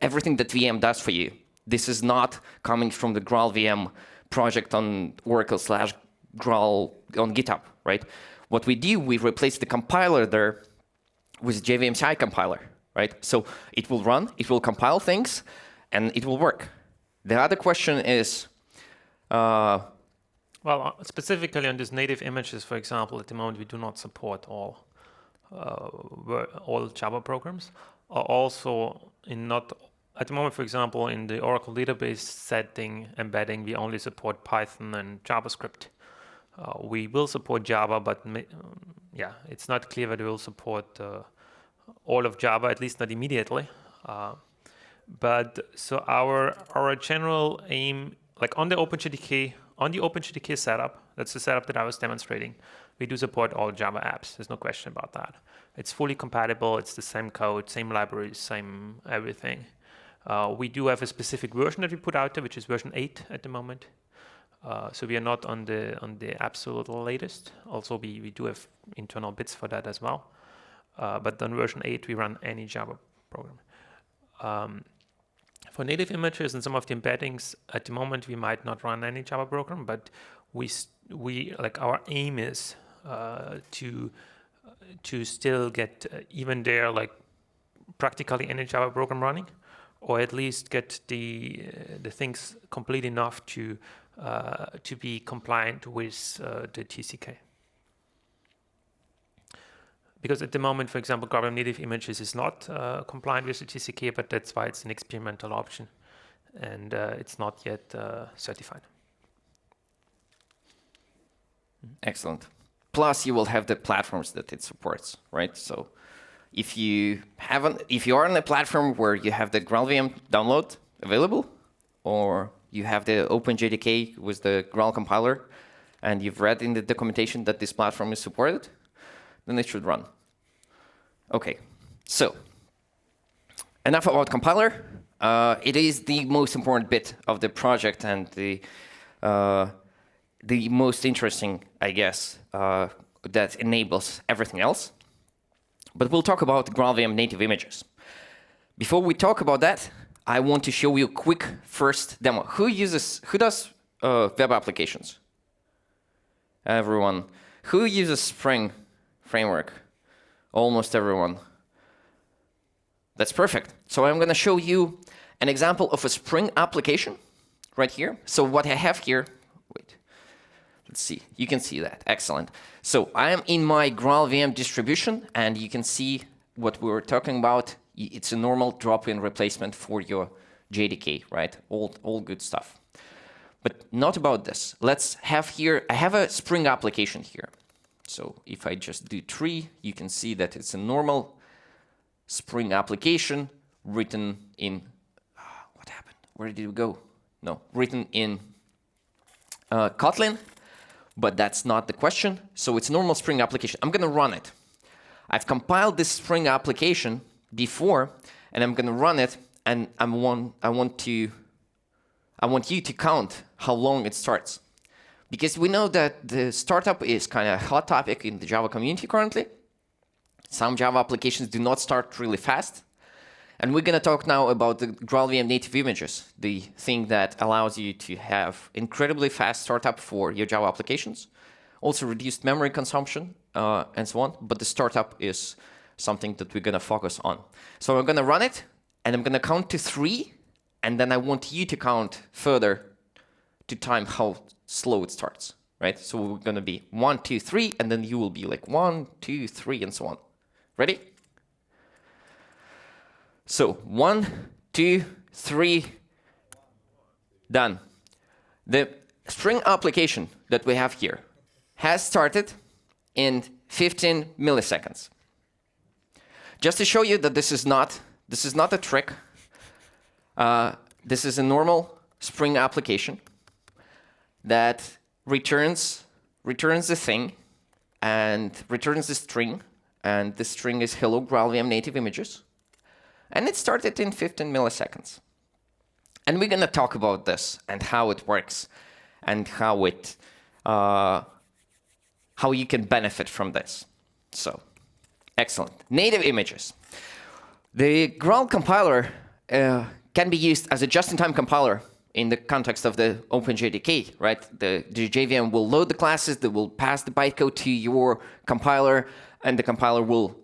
everything that VM does for you. This is not coming from the GraalVM project on Oracle/Graal on GitHub, right? What we do, we replace the compiler there with JVM CI compiler, right? So it will run, it will compile things, and it will work. The other question is, well, specifically on these native images, for example, at the moment we do not support all Java programs. Also, at the moment, for example, in the Oracle database setting embedding, we only support Python and JavaScript. We will support Java, but it's not clear that we will support all of Java, at least not immediately. But so our general aim, like on the OpenJDK setup, that's the setup that I was demonstrating. We do support all Java apps. There's no question about that. It's fully compatible. It's the same code, same libraries, same everything. We do have a specific version that we put out there, which is version 8 at the moment. So we are not on the absolute latest. Also, we do have internal bits for that as well. But on version 8, we run any Java program. For native images and some of the embeddings, at the moment we might not run any Java program, but we like our aim is to still get even there like practically any Java program running, or at least get the things complete enough to be compliant with the TCK. Because at the moment, for example, GraalVM native images is not compliant with the TCK, but that's why it's an experimental option, and it's not yet certified. Excellent. Plus, you will have the platforms that it supports, right? So, if you are on a platform where you have the GraalVM download available, or you have the OpenJDK with the Graal compiler, and you've read in the documentation that this platform is supported, then it should run. Okay, so enough about compiler. It is the most important bit of the project and the most interesting, I guess, that enables everything else. But we'll talk about GraalVM native images. Before we talk about that, I want to show you a quick first demo. Who does web applications? Everyone. Who uses Spring framework? Almost everyone. That's perfect. So I'm going to show you an example of a Spring application right here. So what I have here, wait, let's see. You can see that. Excellent. So I am in my GraalVM distribution, and you can see what we were talking about. It's a normal drop-in replacement for your JDK, right? All good stuff. But not about this. Let's have here, I have a Spring application here. So if I just do tree, you can see that it's a normal Spring application written in, what happened? Where did it go? No, written in Kotlin, but that's not the question. So it's a normal Spring application. I'm going to run it. I've compiled this Spring application before, and I'm going to run it, and I want you to count how long it starts. Because we know that the startup is kind of a hot topic in the Java community currently. Some Java applications do not start really fast. And we're going to talk now about the GraalVM native images, the thing that allows you to have incredibly fast startup for your Java applications, also reduced memory consumption, and so on. But the startup is something that we're going to focus on. So I'm going to run it, and I'm going to count to 3, and then I want you to count further to time how slow it starts, right? So we're going to be 1, 2, 3, and then you will be like 1, 2, 3, and so on. Ready? So 1, 2, 3, done. The Spring application that we have here has started in 15 milliseconds. Just to show you that this is not a trick. This is a normal Spring application that returns the thing and returns the string, and the string is hello GraalVM native images, and it started in 15 milliseconds. And we're gonna talk about this and how it works and how you can benefit from this. So, excellent. Native images. The Graal compiler can be used as a just-in-time compiler in the context of the OpenJDK, right? The JVM will load the classes, that will pass the bytecode to your compiler, and the compiler will,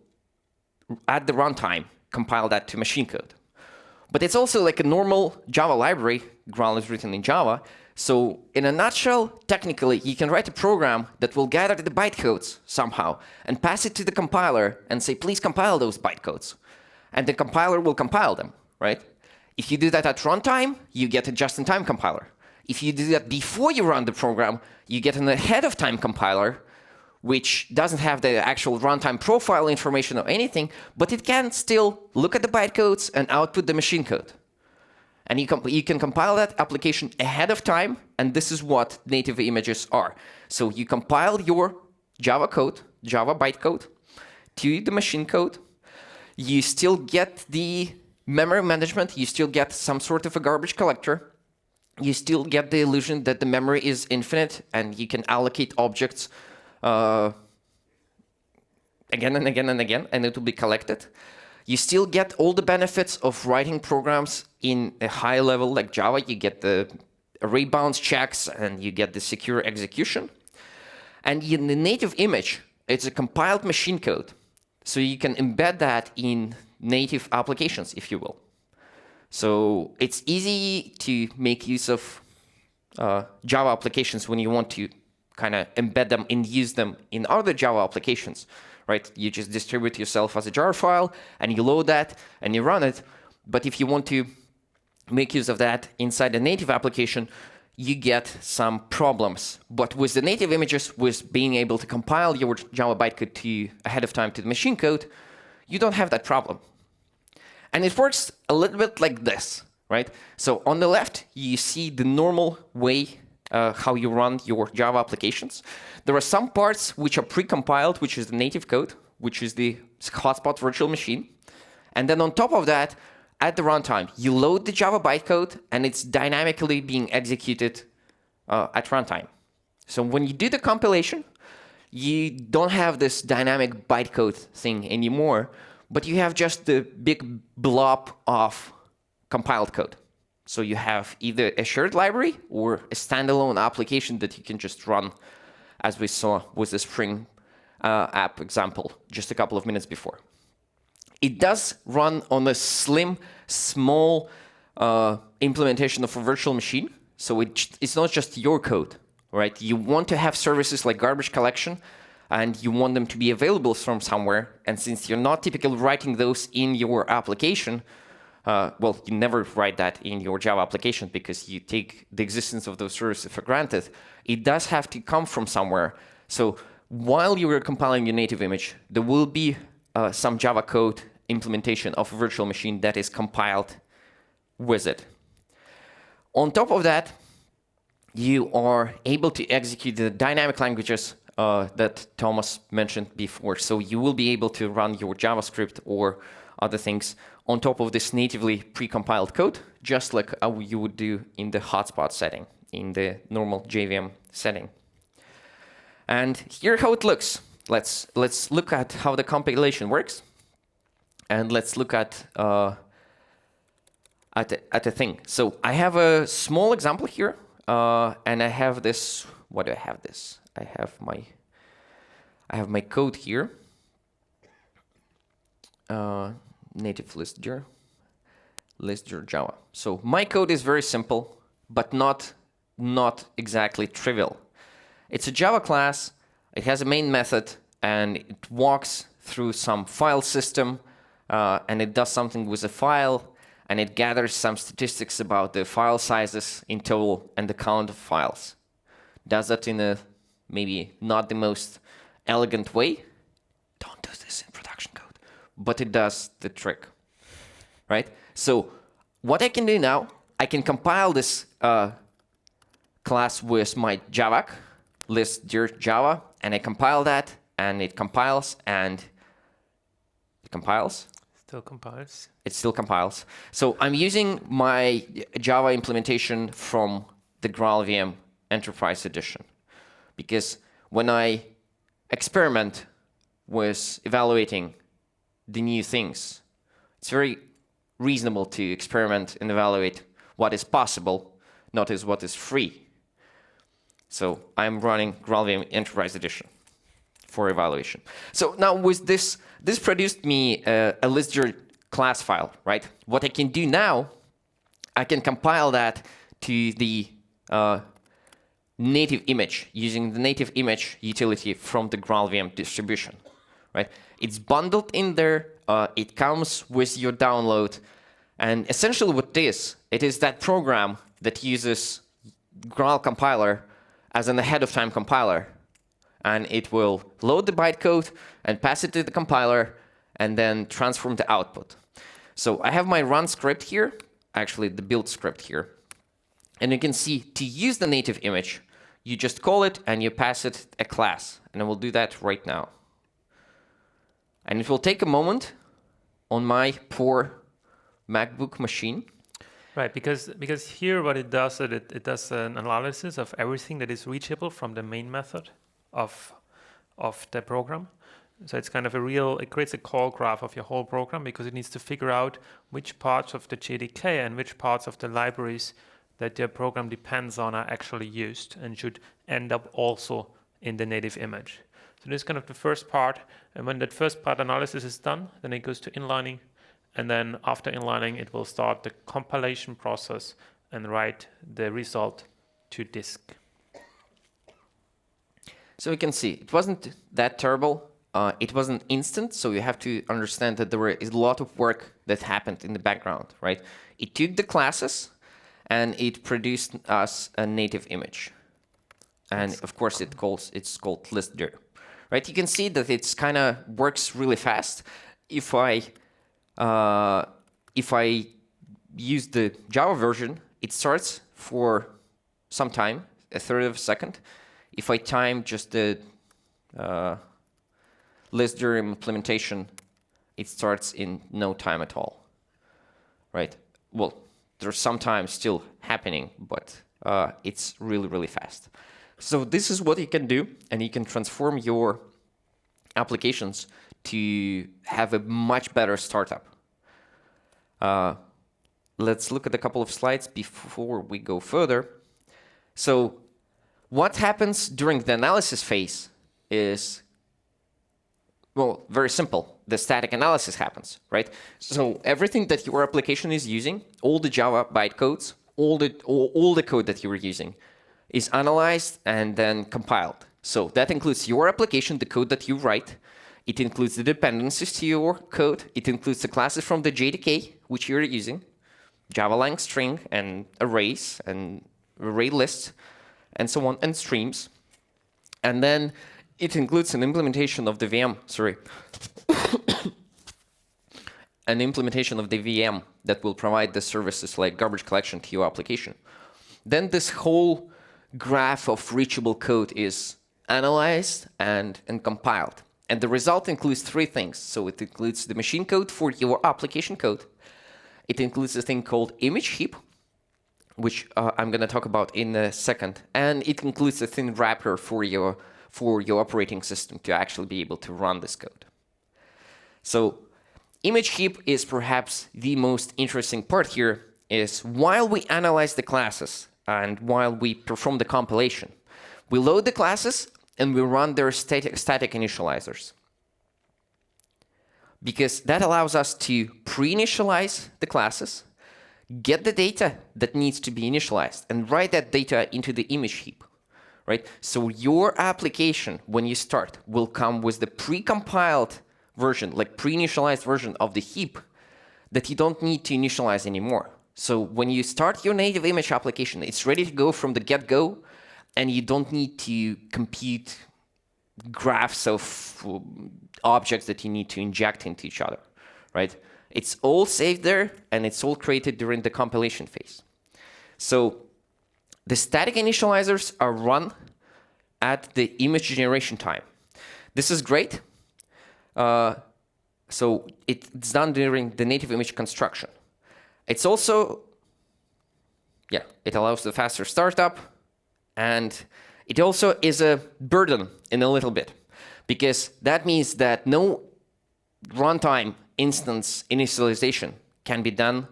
at the runtime, compile that to machine code. But it's also like a normal Java library. Graal is written in Java. So in a nutshell, technically, you can write a program that will gather the bytecodes somehow and pass it to the compiler and say, please compile those bytecodes. And the compiler will compile them, right? If you do that at runtime, you get a just-in-time compiler. If you do that before you run the program, you get an ahead-of-time compiler, which doesn't have the actual runtime profile information or anything, but it can still look at the bytecodes and output the machine code. And you can compile that application ahead of time, and this is what native images are. So you compile your Java code, Java bytecode, to the machine code. You still get the memory management. You still get some sort of a garbage collector. You still get the illusion that the memory is infinite, and you can allocate objects again and again and again, and it will be collected. You still get all the benefits of writing programs in a high level like Java. You get the array bounds checks, and you get the secure execution. And in the native image, it's a compiled machine code. So you can embed that in native applications, if you will. So it's easy to make use of Java applications when you want to kind of embed them and use them in other Java applications, right? You just distribute yourself as a jar file, and you load that, and you run it. But if you want to make use of that inside a native application, you get some problems. But with the native images, with being able to compile your Java bytecode ahead of time to the machine code, you don't have that problem. And it works a little bit like this, right? So on the left, you see the normal way how you run your Java applications. There are some parts which are pre-compiled, which is the native code, which is the hotspot virtual machine. And then on top of that, at the runtime, you load the Java bytecode, and it's dynamically being executed at runtime. So when you do the compilation, you don't have this dynamic bytecode thing anymore, but you have just the big blob of compiled code. So you have either a shared library or a standalone application that you can just run, as we saw with the Spring app example just a couple of minutes before. It does run on a slim, small implementation of a virtual machine. So it's not just your code, right? You want to have services like garbage collection, and you want them to be available from somewhere. And since you're not typically writing those in your application, well, you never write that in your Java application because you take the existence of those services for granted. It does have to come from somewhere. So while you are compiling your native image, there will be some Java code implementation of a virtual machine that is compiled with it. On top of that, you are able to execute the dynamic languages that Thomas mentioned before. So you will be able to run your JavaScript or other things on top of this natively pre-compiled code, just like you would do in the hotspot setting, in the normal JVM setting. And here how it looks. Let's look at how the compilation works, and let's look at a thing. So I have a small example here, and I have this. What do I have this? I have my code here. Native listdir Java. So my code is very simple, but not exactly trivial. It's a Java class. It has a main method, and it walks through some file system, and it does something with a file, and it gathers some statistics about the file sizes in total and the count of files. Does that in a maybe not the most elegant way. Don't do this in production code, but it does the trick, right? So what I can do now, I can compile this class with my Javac, list.dir Java, and I compile that, and it compiles, and it compiles. Still compiles. It still compiles. So I'm using my Java implementation from the GraalVM Enterprise Edition, because when I experiment with evaluating the new things, it's very reasonable to experiment and evaluate what is possible, not as what is free. So I'm running GraalVM Enterprise Edition for evaluation. So now with this produced me a list.dir class file, right? What I can do now, I can compile that to the native image using the native image utility from the GraalVM distribution, right? It's bundled in there. It comes with your download. And essentially what it is that program that uses Graal compiler as an ahead of time compiler. and it will load the bytecode and pass it to the compiler and then transform the output. So I have my run script here, actually the build script here. And you can see to use the native image, you just call it and you pass it a class. And I will do that right now. And it will take a moment on my poor MacBook machine. Right, because here what it does, it does an analysis of everything that is reachable from the main method of the program. So it's kind of it creates a call graph of your whole program because it needs to figure out which parts of the JDK and which parts of the libraries that your program depends on are actually used and should end up also in the native image. So this is kind of the first part, and when that first part analysis is done, then it goes to inlining, and then after inlining, it will start the compilation process and write the result to disk. So you can see, it wasn't that terrible. It wasn't instant, so you have to understand that there is a lot of work that happened in the background, right? It took the classes, and it produced us a native image. And of course, it's called listdir, right? You can see that it's kind of works really fast. If I use the Java version, it starts for some time, a third of a second. If I time just the listdir implementation, it starts in no time at all, right? Well, there's some time still happening, but it's really, really fast. So this is what you can do, and you can transform your applications to have a much better startup. Let's look at a couple of slides before we go further. So what happens during the analysis phase is, well, very simple. The static analysis happens, right? So everything that your application is using, all the Java bytecodes, all the code that you are using, is analyzed and then compiled. So that includes your application, the code that you write. It includes the dependencies to your code. It includes the classes from the JDK, which you're using, Java lang string and arrays and array lists, and so on, and streams. And then it includes an implementation of the VM, an implementation of the VM that will provide the services like garbage collection to your application. Then this whole graph of reachable code is analyzed and compiled. And the result includes three things. So it includes the machine code for your application code. It includes a thing called image heap, which I'm going to talk about in a second. And it includes a thin wrapper for your operating system to actually be able to run this code. So image heap is perhaps the most interesting part here, is while we analyze the classes and while we perform the compilation, we load the classes and we run their static initializers. Because that allows us to pre-initialize the classes, get the data that needs to be initialized, and write that data into the image heap. Right? So your application, when you start, will come with the pre-compiled version, like pre-initialized version of the heap that you don't need to initialize anymore. So when you start your native image application, it's ready to go from the get-go, and you don't need to compute graphs of objects that you need to inject into each other, right? It's all saved there, and it's all created during the compilation phase. So the static initializers are run at the image generation time. This is great. So it's done during the native image construction. It's also, it allows the faster startup, and it also is a burden in a little bit, because that means that no runtime instance initialization can be done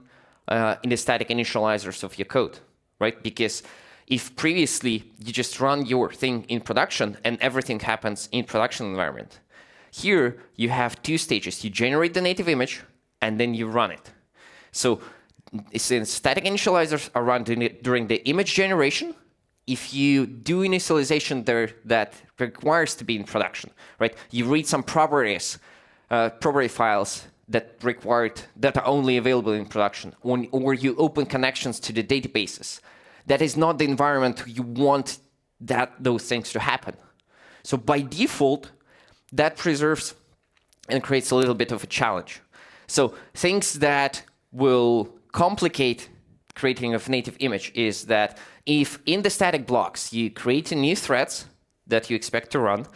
in the static initializers of your code, right? Because if previously you just run your thing in production and everything happens in production environment, here you have two stages. You generate the native image and then you run it. So since static initializers are run during the image generation, if you do initialization there that requires to be in production, right? You read some properties, property files that are only available in production, or you open connections to the databases. That is not the environment you want those things to happen. So by default, that preserves and creates a little bit of a challenge. So things that will complicate creating of native image is that if in the static blocks you create new threads that you expect to run,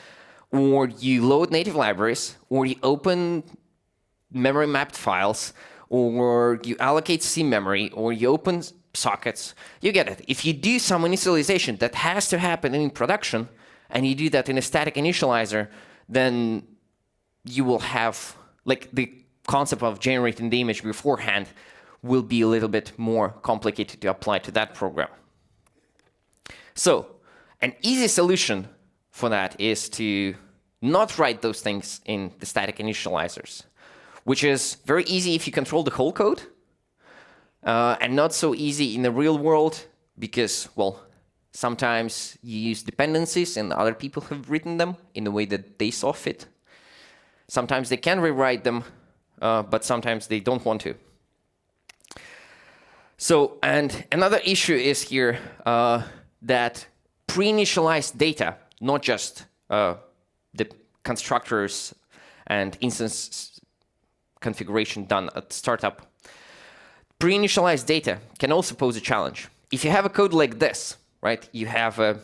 or you load native libraries, or you open memory mapped files, or you allocate C memory, or you open sockets, you get it. If you do some initialization that has to happen in production, and you do that in a static initializer, then you will have, like, the concept of generating the image beforehand will be a little bit more complicated to apply to that program. So an easy solution for that is to not write those things in the static initializers, which is very easy if you control the whole code, and not so easy in the real world because, well, sometimes you use dependencies and other people have written them in the way that they saw fit. Sometimes they can rewrite them, but sometimes they don't want to. So, and another issue is here that pre-initialized data, not just the constructors and instance configuration done at startup, pre-initialized data can also pose a challenge. If you have a code like this, right, you have a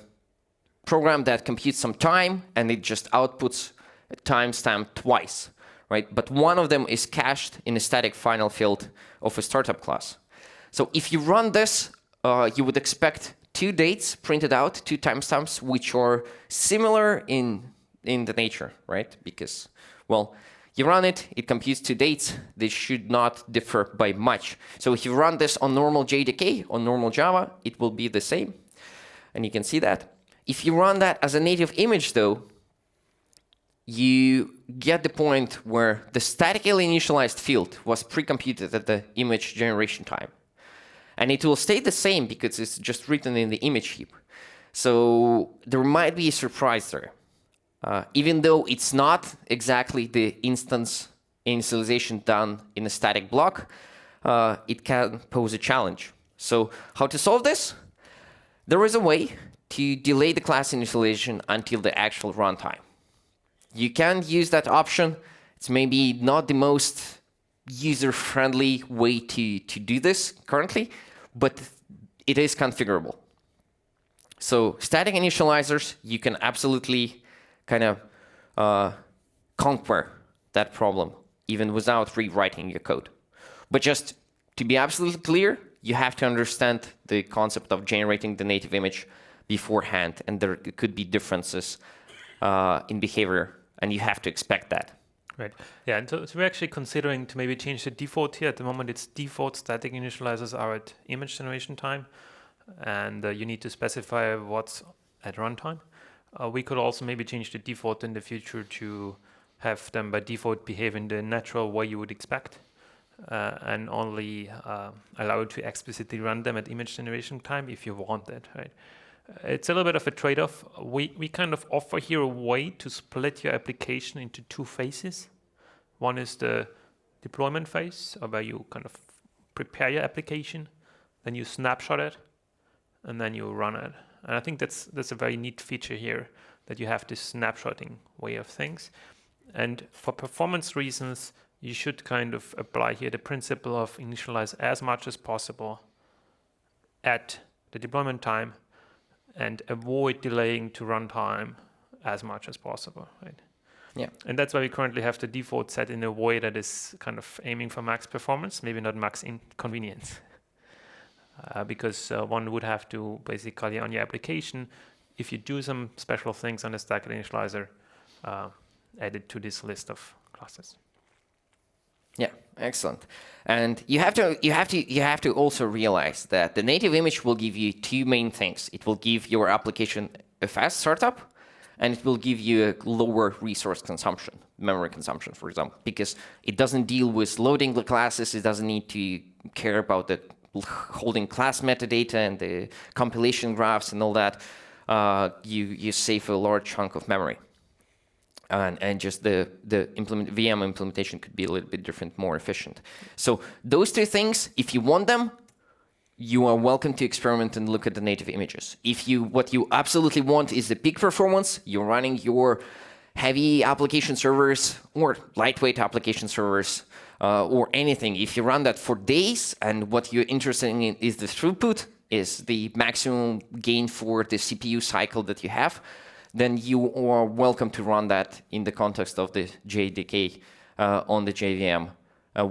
program that computes some time and it just outputs a timestamp twice, right? But one of them is cached in a static final field of a startup class. So if you run this, you would expect two dates printed out, two timestamps, which are similar in the nature, right? Because, well, you run it, it computes two dates, they should not differ by much. So if you run this on normal JDK, on normal Java, it will be the same. And you can see that. If you run that as a native image, though, you get the point where the statically initialized field was pre-computed at the image generation time. And it will stay the same because it's just written in the image heap. So there might be a surprise there. Even though it's not exactly the instance initialization done in a static block, it can pose a challenge. So how to solve this? There is a way to delay the class initialization until the actual runtime. You can use that option. It's maybe not the most user-friendly way to do this currently, but it is configurable. So static initializers, you can absolutely kind of conquer that problem even without rewriting your code. But just to be absolutely clear, you have to understand the concept of generating the native image beforehand, and there could be differences in behavior, and you have to expect that. Right. Yeah, and so we're actually considering to maybe change the default here. At the moment, it's default static initializers are at image generation time, and you need to specify what's at runtime. We could also maybe change the default in the future to have them by default behave in the natural way you would expect, and only allow you to explicitly run them at image generation time if you want it, right? It's a little bit of a trade-off. We kind of offer here a way to split your application into two phases. One is the deployment phase, where you kind of prepare your application, then you snapshot it, and then you run it. And I think that's a very neat feature here, that you have this snapshotting way of things. And for performance reasons, you should kind of apply here the principle of initialize as much as possible at the deployment time and avoid delaying to runtime as much as possible, right? Yeah. And that's why we currently have the default set in a way that is kind of aiming for max performance, maybe not max inconvenience. Because one would have to basically on your application, if you do some special things on the static initializer, add it to this list of classes. Yeah, excellent. And you have to also realize that the native image will give you two main things. It will give your application a fast startup, and it will give you a lower resource consumption, memory consumption, for example, because it doesn't deal with loading the classes. It doesn't need to care about the holding class metadata and the compilation graphs and all that. You save a large chunk of memory. And just the VM implementation could be a little bit different, more efficient. So those two things, if you want them, you are welcome to experiment and look at the native images. What you absolutely want is the peak performance, you're running your heavy application servers or lightweight application servers or anything. If you run that for days and what you're interested in is the throughput, is the maximum gain for the CPU cycle that you have, then you are welcome to run that in the context of the JDK on the JVM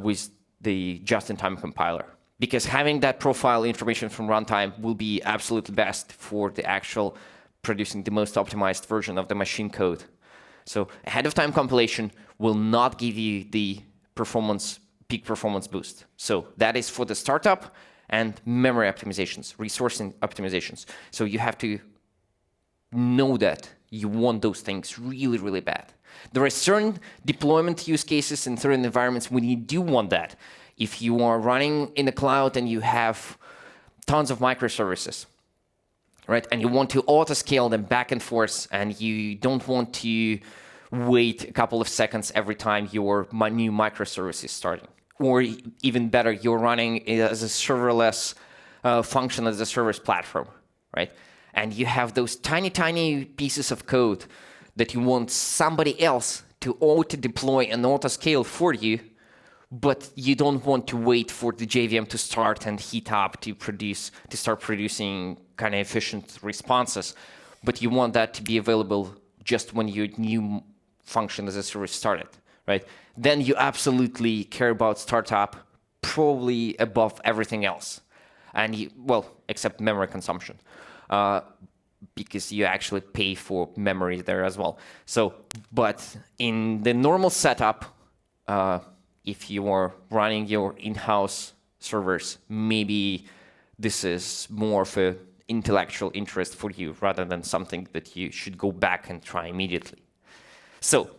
with the just-in-time compiler. Because having that profile information from runtime will be absolutely best for the actual producing the most optimized version of the machine code. So ahead-of-time compilation will not give you the peak performance boost. So that is for the startup and memory optimizations, resourcing optimizations. So you have to know that you want those things really, really bad. There are certain deployment use cases in certain environments when you do want that. If you are running in the cloud and you have tons of microservices, right, and you want to auto-scale them back and forth, and you don't want to wait a couple of seconds every time your new microservice is starting. Or even better, you're running as a serverless function as a service platform, right? And you have those tiny, tiny pieces of code that you want somebody else to auto-deploy and auto-scale for you, but you don't want to wait for the JVM to start and heat up to start producing kind of efficient responses. But you want that to be available just when your new function as a service started, right? Then you absolutely care about startup probably above everything else. And except memory consumption, because you actually pay for memory there as well. So, but in the normal setup, if you are running your in-house servers, maybe this is more of an intellectual interest for you rather than something that you should go back and try immediately. So,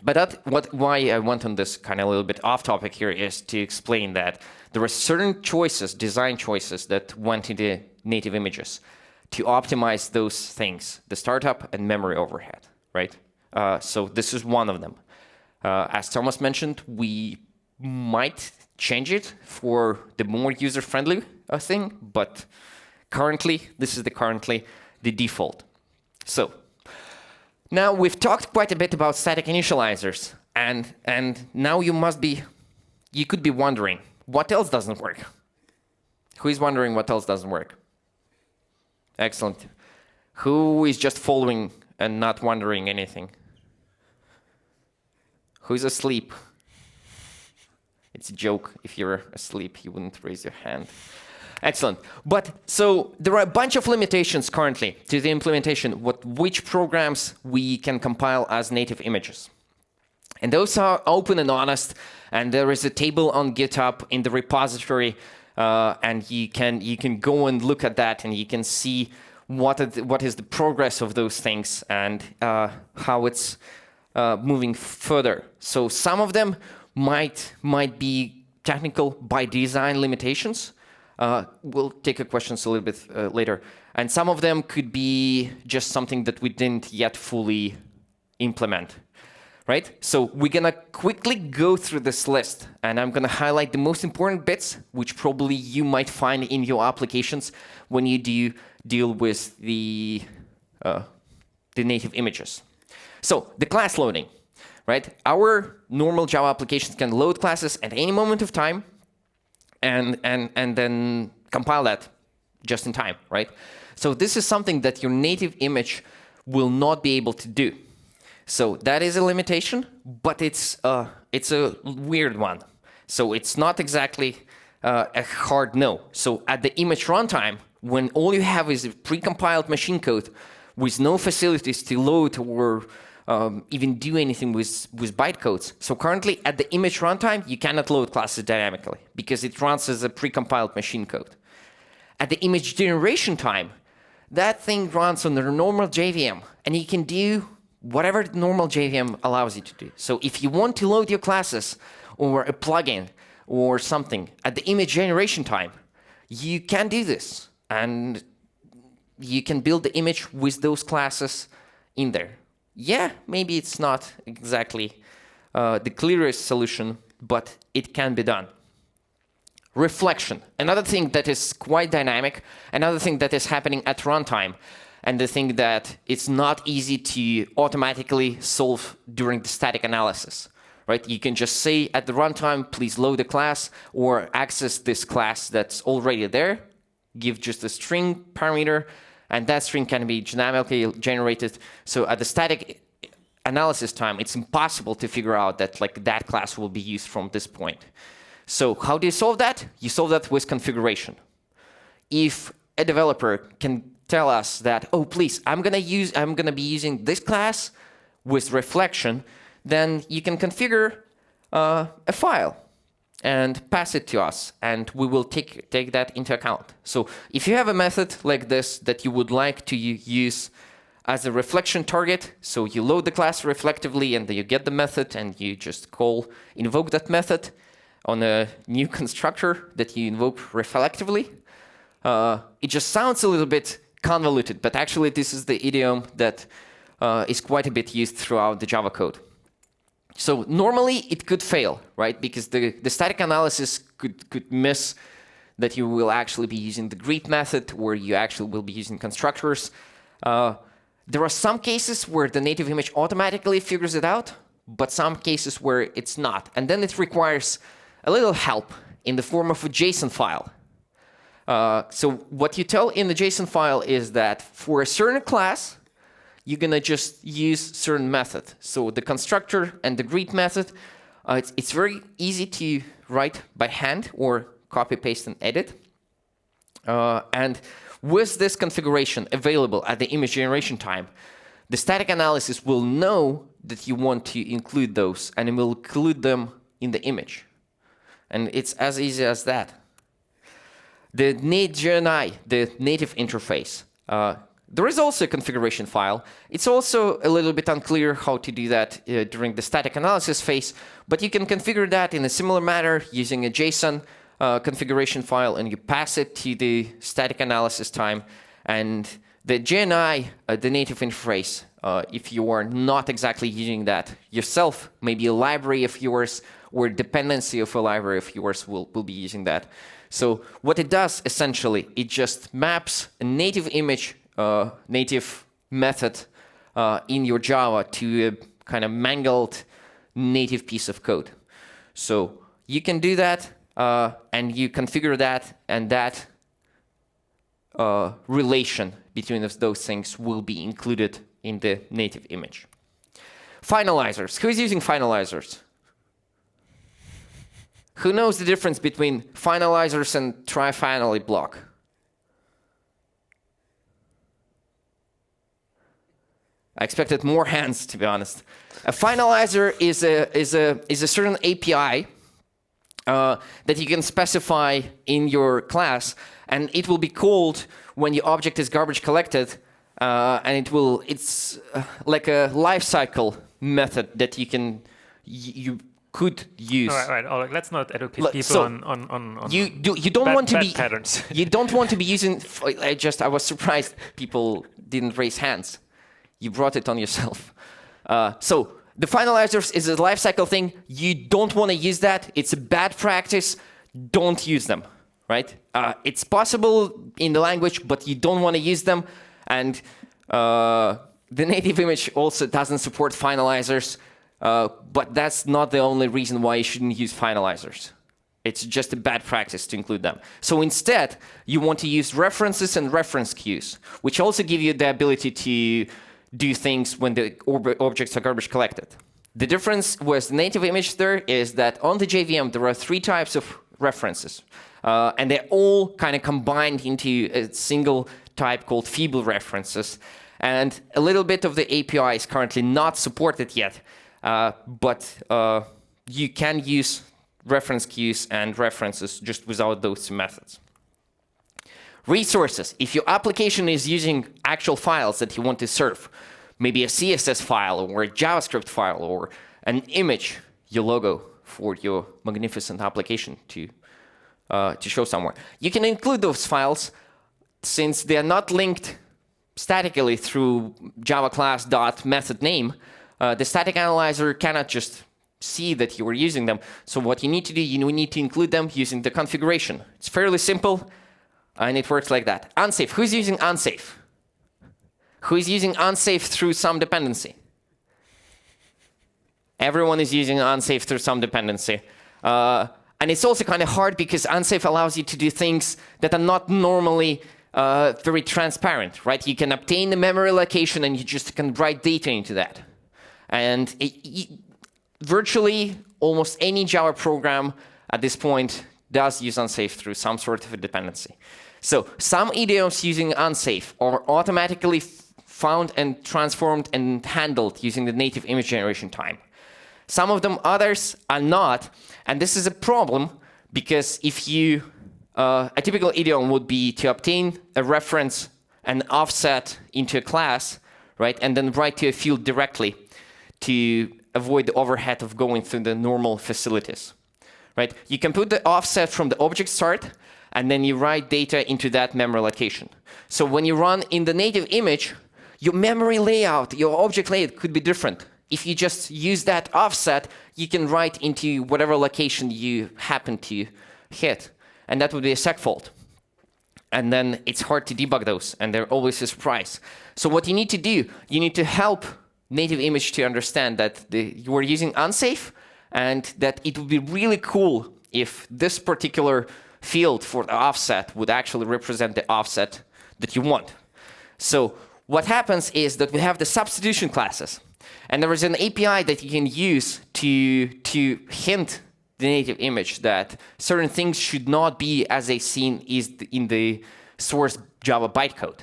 but why I went on this kind of a little bit off topic here is to explain that there are certain choices, design choices that went into native images to optimize those things, the startup and memory overhead, right? So this is one of them. As Thomas mentioned, we might change it for the more user-friendly thing, but this is currently the default. So now we've talked quite a bit about static initializers, and now you could be wondering, what else doesn't work? Who is wondering what else doesn't work? Excellent. Who is just following and not wondering anything? Who's asleep? It's a joke. If you're asleep, you wouldn't raise your hand. Excellent. So there are a bunch of limitations currently to the implementation, which programs we can compile as native images. And those are open and honest, and there is a table on GitHub in the repository, and you can go and look at that, and you can see what is the progress of those things and how it's moving further. So some of them might be technical by design limitations. We'll take a questions a little bit later. And some of them could be just something that we didn't yet fully implement, right? So we're going to quickly go through this list, and I'm going to highlight the most important bits, which probably you might find in your applications when you deal with the native images. So the class loading, right? Our normal Java applications can load classes at any moment of time, and then compile that just in time, right? So this is something that your native image will not be able to do. So that is a limitation, but it's a weird one. So it's not exactly a hard no. So at the image runtime, when all you have is a precompiled machine code with no facilities to load or even do anything with bytecodes. So currently at the image runtime, you cannot load classes dynamically because it runs as a precompiled machine code. At the image generation time, that thing runs on the normal JVM, and you can do whatever the normal JVM allows you to do. So if you want to load your classes or a plugin or something at the image generation time, you can do this, and you can build the image with those classes in there. Yeah, maybe it's not exactly the clearest solution, but it can be done. reflection. Another thing that is quite dynamic, another thing that is happening at runtime, and the thing that it's not easy to automatically solve during the static analysis, right? You can just say at the runtime, please load a class or access this class that's already there, give just a string parameter, and that string can be dynamically generated. So at the static analysis time, it's impossible to figure out that like that class will be used from this point. So how do you solve that? You solve that with configuration. If a developer can tell us that, oh, please, I'm gonna be using this class with reflection, then you can configure a file and pass it to us, and we will take that into account. So if you have a method like this that you would like to use as a reflection target, so you load the class reflectively and then you get the method and you just invoke that method on a new constructor that you invoke reflectively. It just sounds a little bit convoluted, but actually this is the idiom that is quite a bit used throughout the Java code. So normally it could fail, right? Because the static analysis could miss that you will actually be using the greet method, or you actually will be using constructors. There are some cases where the native image automatically figures it out, but some cases where it's not. And then it requires a little help in the form of a JSON file. So what you tell in the JSON file is that for a certain class, you're gonna just use certain method. So the constructor and the greet method, it's very easy to write by hand or copy, paste, and edit. And with this configuration available at the image generation time, the static analysis will know that you want to include those, and it will include them in the image. And it's as easy as that. The GNI, the native interface, there is also a configuration file. It's also a little bit unclear how to do that during the static analysis phase, but you can configure that in a similar manner using a JSON configuration file, and you pass it to the static analysis time. And the GNI, the native interface, if you are not exactly using that yourself, maybe a library of yours or dependency of a library of yours will be using that. So what it does, essentially, it just maps a native image, native method in your Java to a kind of mangled native piece of code. So you can do that, and you configure that, and that relation between those things will be included in the native image. Finalizers. Who is using finalizers? Who knows the difference between finalizers and try-finally block? I expected more hands, to be honest. A finalizer is a certain API that you can specify in your class, and it will be called when your object is garbage collected, and it's like a lifecycle method that you could use. All right. Oleg, let's not educate people so on you don't want to be patterns. You don't want to be using. I was surprised people didn't raise hands. You brought it on yourself. So the finalizers is a lifecycle thing. You don't want to use that. It's a bad practice. Don't use them. Right? It's possible in the language, but you don't want to use them. And the native image also doesn't support finalizers. But that's not the only reason why you shouldn't use finalizers. It's just a bad practice to include them. So instead, you want to use references and reference queues, which also give you the ability to do things when the objects are garbage collected. The difference with the native image there is that on the JVM, there are 3 types of references. And they're all kind of combined into a single type called feeble references. And a little bit of the API is currently not supported yet. But you can use reference queues and references just without those methods. Resources. If your application is using actual files that you want to serve, maybe a CSS file or a JavaScript file or an image, your logo for your magnificent application to show somewhere, you can include those files since they are not linked statically through Java class dot method name. The static analyzer cannot just see that you are using them. So what you need to do, you need to include them using the configuration. It's fairly simple, and it works like that. Unsafe. Who's using unsafe? Who is using unsafe through some dependency? Everyone is using unsafe through some dependency. And it's also kind of hard because unsafe allows you to do things that are not normally very transparent, right? You can obtain the memory location and you just can write data into that. And virtually almost any Java program at this point does use unsafe through some sort of a dependency. So some idioms using unsafe are automatically found and transformed and handled using the native image generation time. Some of them, others, are not. And this is a problem because if you, a typical idiom would be to obtain a reference and offset into a class, right, and then write to a field directly to avoid the overhead of going through the normal facilities, right? You can put the offset from the object start, and then you write data into that memory location. So when you run in the native image, your memory layout, your object layout could be different. If you just use that offset, you can write into whatever location you happen to hit, and that would be a seg fault. And then it's hard to debug those, and they're always a surprise. So what you need to do, you need to help native image to understand that you are using unsafe, and that it would be really cool if this particular field for the offset would actually represent the offset that you want. So what happens is that we have the substitution classes. And there is an API that you can use to hint the native image that certain things should not be as they seen is in the source Java bytecode.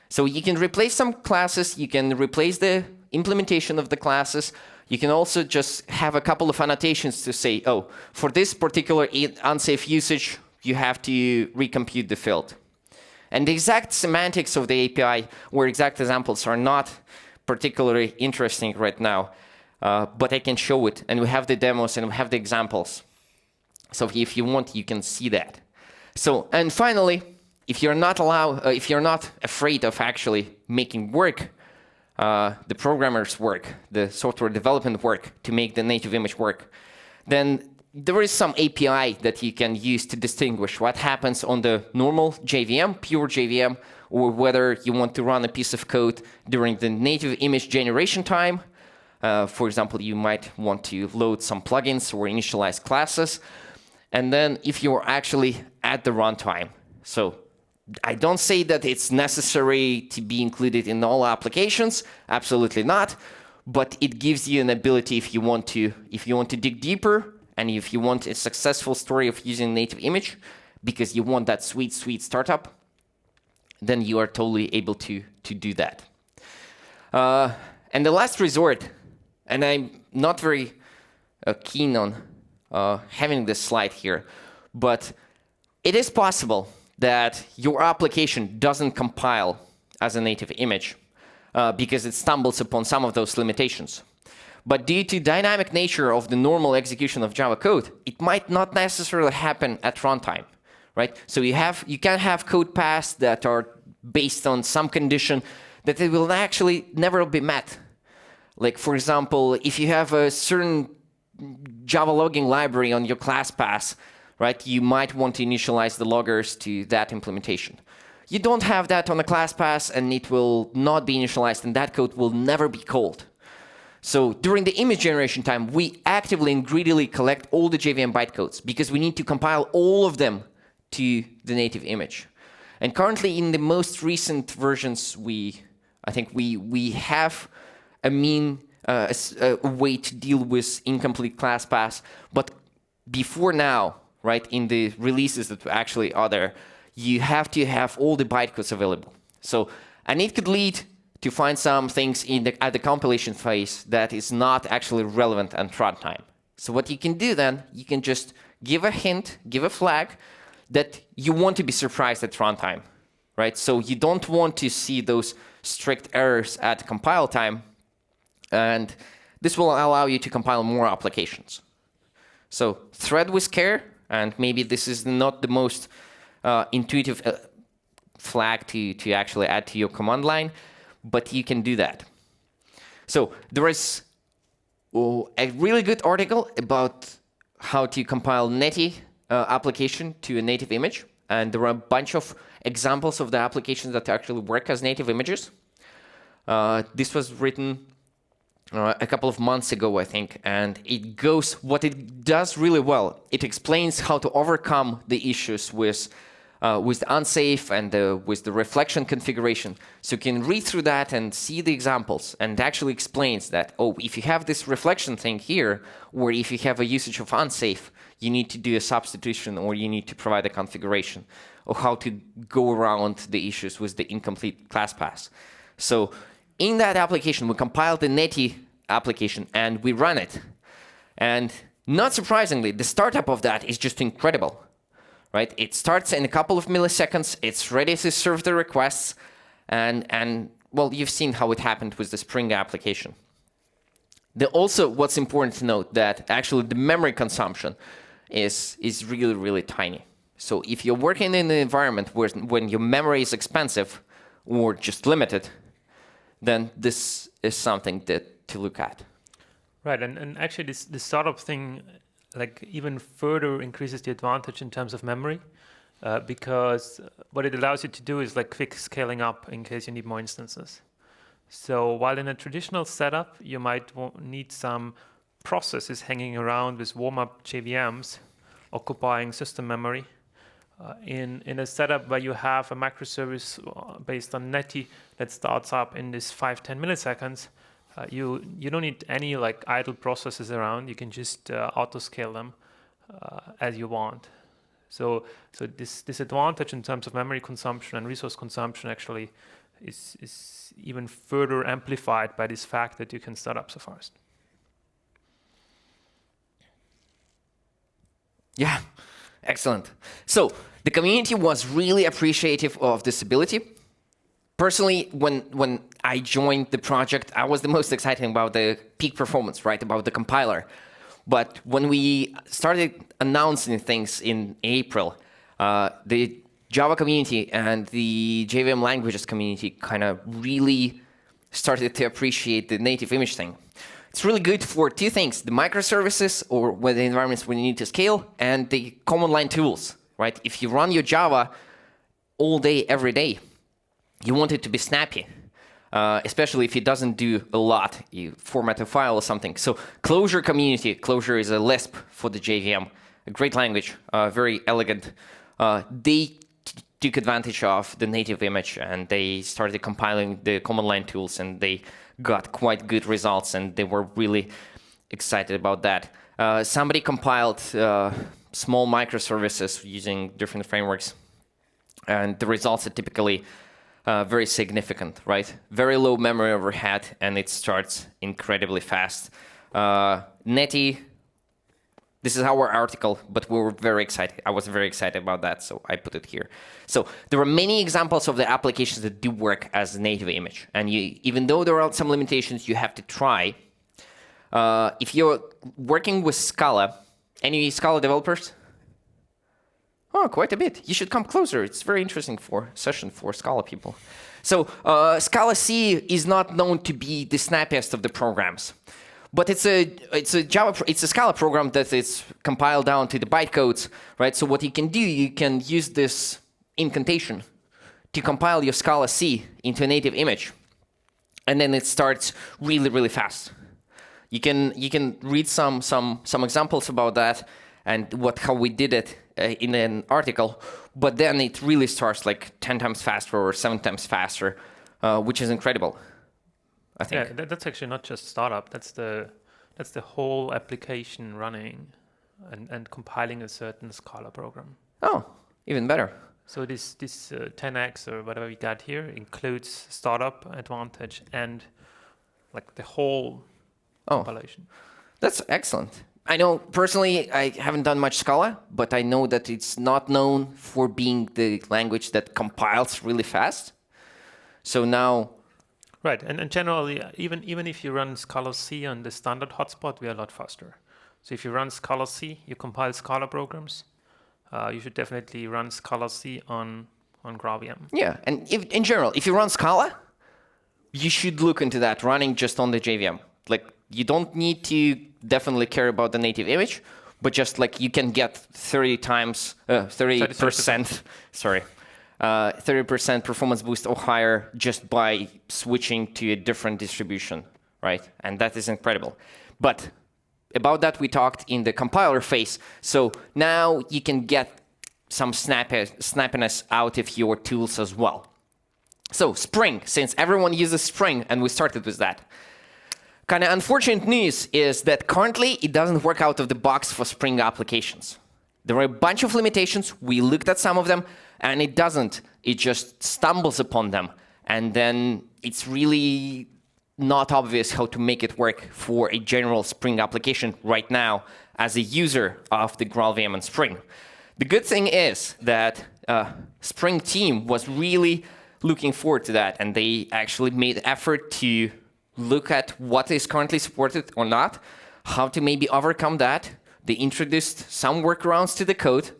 So you can replace some classes, you can replace the implementation of the classes. You can also just have a couple of annotations to say, oh, for this particular unsafe usage, you have to recompute the field. And the exact semantics of the API or exact examples are not particularly interesting right now, but I can show it, and we have the demos and we have the examples. So if you want, you can see that. So, and finally, if you're not afraid of actually making work, the programmer's work, the software development work to make the native image work, then there is some API that you can use to distinguish what happens on the normal JVM, pure JVM, or whether you want to run a piece of code during the native image generation time. For example, you might want to load some plugins or initialize classes. And then if you're actually at the runtime. So I don't say that it's necessary to be included in all applications, absolutely not. But it gives you an ability if you want to dig deeper, and if you want a successful story of using native image, because you want that sweet, sweet startup, then you are totally able to do that. And the last resort, and I'm not very keen on having this slide here, but it is possible that your application doesn't compile as a native image because it stumbles upon some of those limitations. But due to dynamic nature of the normal execution of Java code, it might not necessarily happen at runtime, right? So you can have code paths that are based on some condition that it will actually never be met. Like, for example, if you have a certain Java logging library on your class path, right, you might want to initialize the loggers to that implementation. You don't have that on the class path, and it will not be initialized, and that code will never be called. So during the image generation time, we actively and greedily collect all the JVM bytecodes because we need to compile all of them to the native image. And currently, in the most recent versions, I think we have a way to deal with incomplete class paths. But before now, right, in the releases that actually are there, you have to have all the bytecodes available. So, and it could lead to find some things at the compilation phase that is not actually relevant at runtime. So what you can do then, you can just give a hint, give a flag that you want to be surprised at runtime, right? So you don't want to see those strict errors at compile time, and this will allow you to compile more applications. So thread with care, and maybe this is not the most intuitive flag to actually add to your command line, but you can do that. So there is a really good article about how to compile Netty application to a native image. And there are a bunch of examples of the applications that actually work as native images. This was written a couple of months ago, I think, and what it does really well, it explains how to overcome the issues with the unsafe and with the reflection configuration. So you can read through that and see the examples, and it actually explains that, oh, if you have this reflection thing here, or if you have a usage of unsafe, you need to do a substitution, or you need to provide a configuration, or how to go around the issues with the incomplete class path. So in that application, we compile the Netty application and we run it. And not surprisingly, the startup of that is just incredible. Right? It starts in a couple of milliseconds, it's ready to serve the requests, and well, you've seen how it happened with the Spring application. Also, what's important to note that actually the memory consumption is really, really tiny. So if you're working in an environment when your memory is expensive or just limited, then this is something to look at. Right, and actually this startup thing like even further increases the advantage in terms of memory, because what it allows you to do is like quick scaling up in case you need more instances. So while in a traditional setup, you might need some processes hanging around with warm-up JVMs occupying system memory. In a setup where you have a microservice based on Netty that starts up in this 5-10 milliseconds, you don't need any like idle processes around. You can just auto scale them as you want. So this advantage in terms of memory consumption and resource consumption actually is even further amplified by this fact that you can start up so fast. Yeah, excellent. So the community was really appreciative of this ability. Personally, when I joined the project, I was the most excited about the peak performance, right, about the compiler. But when we started announcing things in April, the Java community and the JVM languages community kind of really started to appreciate the native image thing. It's really good for two things: the microservices, or when the environments when you need to scale, and the command line tools, right? If you run your Java all day, every day, you want it to be snappy, especially if it doesn't do a lot. You format a file or something. So Clojure community, Clojure is a Lisp for the JVM, a great language, very elegant. They took advantage of the native image and they started compiling the command line tools, and they got quite good results, and they were really excited about that. Somebody compiled small microservices using different frameworks, and the results are typically very significant, right? Very low memory overhead, and it starts incredibly fast. Netty, this is our article, but we were very excited. I was very excited about that, so I put it here. So there are many examples of the applications that do work as a native image, and even though there are some limitations, you have to try. If you're working with Scala, any Scala developers? Oh, quite a bit. You should come closer. It's very interesting session for Scala people. So Scala C is not known to be the snappiest of the programs, but it's a Scala program that is compiled down to the bytecodes, right? So what you can do, you can use this incantation to compile your Scala C into a native image, and then it starts really, really fast. You can read some examples about that and how we did it in an article, but then it really starts like 10 times faster or 7 times faster, which is incredible, I think. Yeah, that's actually not just startup. That's the whole application running and compiling a certain Scala program. Oh, even better. So this 10x or whatever we got here includes startup advantage and like the whole compilation. That's excellent. I know personally I haven't done much Scala, but I know that it's not known for being the language that compiles really fast. So now... Right, and generally, even if you run Scala C on the standard hotspot, we are a lot faster. So if you run Scala C, you compile Scala programs, you should definitely run Scala C on GraalVM. Yeah, and in general, if you run Scala, you should look into that running just on the JVM. Like You don't need to definitely care about the native image, but just like you can get 30%, sorry, 30% performance boost or higher just by switching to a different distribution, right? And that is incredible. But about that we talked in the compiler phase. So now you can get some snappiness out of your tools as well. So Spring, since everyone uses Spring, and we started with that. Kind of unfortunate news is that currently it doesn't work out of the box for Spring applications. There are a bunch of limitations. We looked at some of them, and it doesn't. It just stumbles upon them. And then it's really not obvious how to make it work for a general Spring application right now as a user of the GraalVM and Spring. The good thing is that Spring team was really looking forward to that, and they actually made effort to look at what is currently supported or not, how to maybe overcome that. They introduced some workarounds to the code.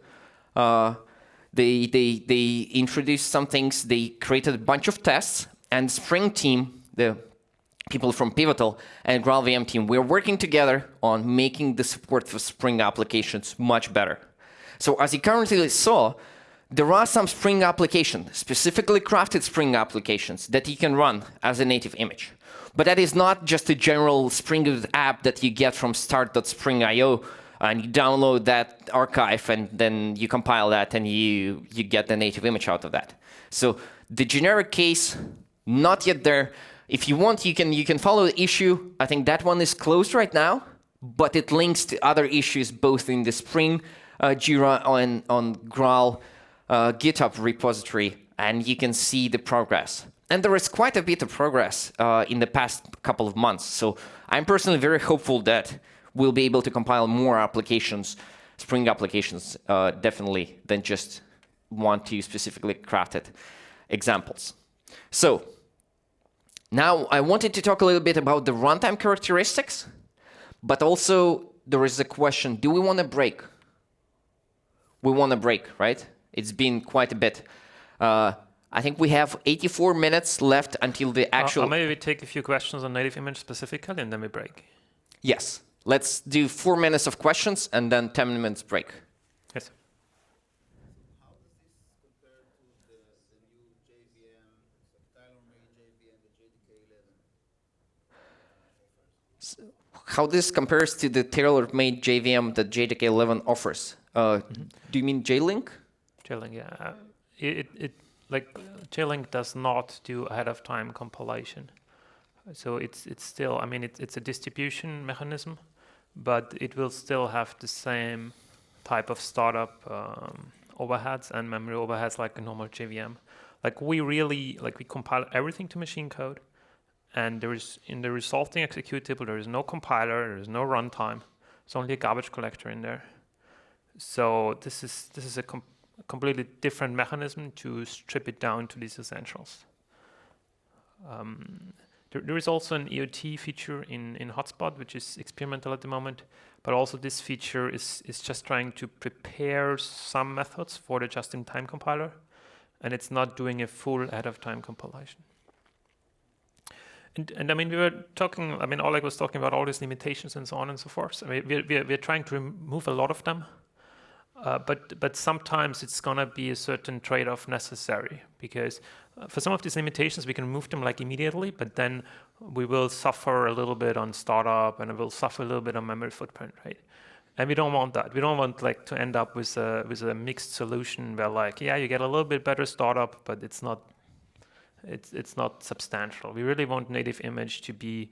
They introduced some things. They created a bunch of tests, and Spring team, the people from Pivotal and GraalVM team, we're working together on making the support for Spring applications much better. So as you currently saw, there are some Spring applications, specifically crafted Spring applications that you can run as a native image. But that is not just a general Spring app that you get from start.spring.io and you download that archive and then you compile that and you get the native image out of that. So the generic case, not yet there. If you want, you can follow the issue. I think that one is closed right now, but it links to other issues both in the Spring Jira on Graal GitHub repository, and you can see the progress. And there is quite a bit of progress in the past couple of months. So I'm personally very hopeful that we'll be able to compile more applications, Spring applications, definitely, than just one, two specifically crafted examples. So now I wanted to talk a little bit about the runtime characteristics, but also there is a question, do we want to break? We want to break, right? It's been quite a bit. I think we have 84 minutes left until the actual... maybe we take a few questions on native image specifically and then we break. Yes. Let's do 4 minutes of questions and then 10 minutes break. Yes. How does this compare to the new JVM, tailor-made JVM, the JDK 11 offers? How this compares to the tailor-made JVM that JDK 11 offers? Do you mean JLink? JLink, yeah. JLink does not do ahead of time compilation. So it's still, I mean, it's a distribution mechanism, but it will still have the same type of startup overheads and memory overheads like a normal JVM. We compile everything to machine code, and there is, in the resulting executable, there is no compiler, there is no runtime. It's only a garbage collector in there. So this is a completely different mechanism to strip it down to these essentials. There is also an EOT feature in Hotspot, which is experimental at the moment, but also this feature is just trying to prepare some methods for the just-in-time compiler, and it's not doing a full ahead-of-time compilation. And I mean, we were talking, I mean, Oleg was talking about all these limitations and so on and so forth. I mean, we're trying to remove a lot of them, but sometimes it's gonna be a certain trade-off necessary, because for some of these limitations we can remove them like immediately, but then we will suffer a little bit on startup and we'll suffer a little bit on memory footprint, right? And we don't want that. We don't want like to end up with a mixed solution where like, yeah, you get a little bit better startup, but it's not substantial. We really want native image to be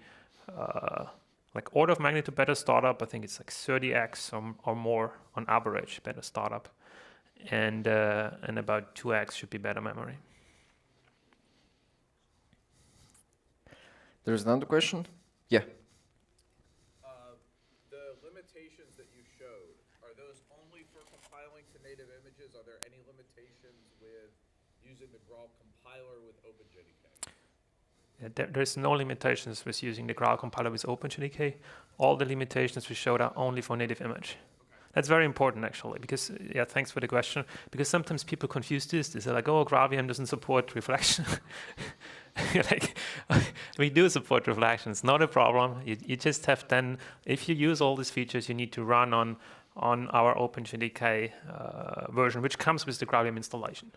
like order of magnitude better startup. I think it's like 30x or more on average better startup, and about 2x should be better memory. There's another question? Yeah. The limitations that you showed, are those only for compiling to native images? Are there any limitations with using the Graal compiler with OpenJDK? Yeah, there's no limitations with using the Graal compiler with OpenJDK. All the limitations we showed are only for native image. Okay. That's very important actually, because, yeah, thanks for the question, because sometimes people confuse this. They're like, oh, GraalVM doesn't support reflection. We do support reflections, not a problem. You just have then, if you use all these features, you need to run on our OpenJDK version, which comes with the GraalVM installation.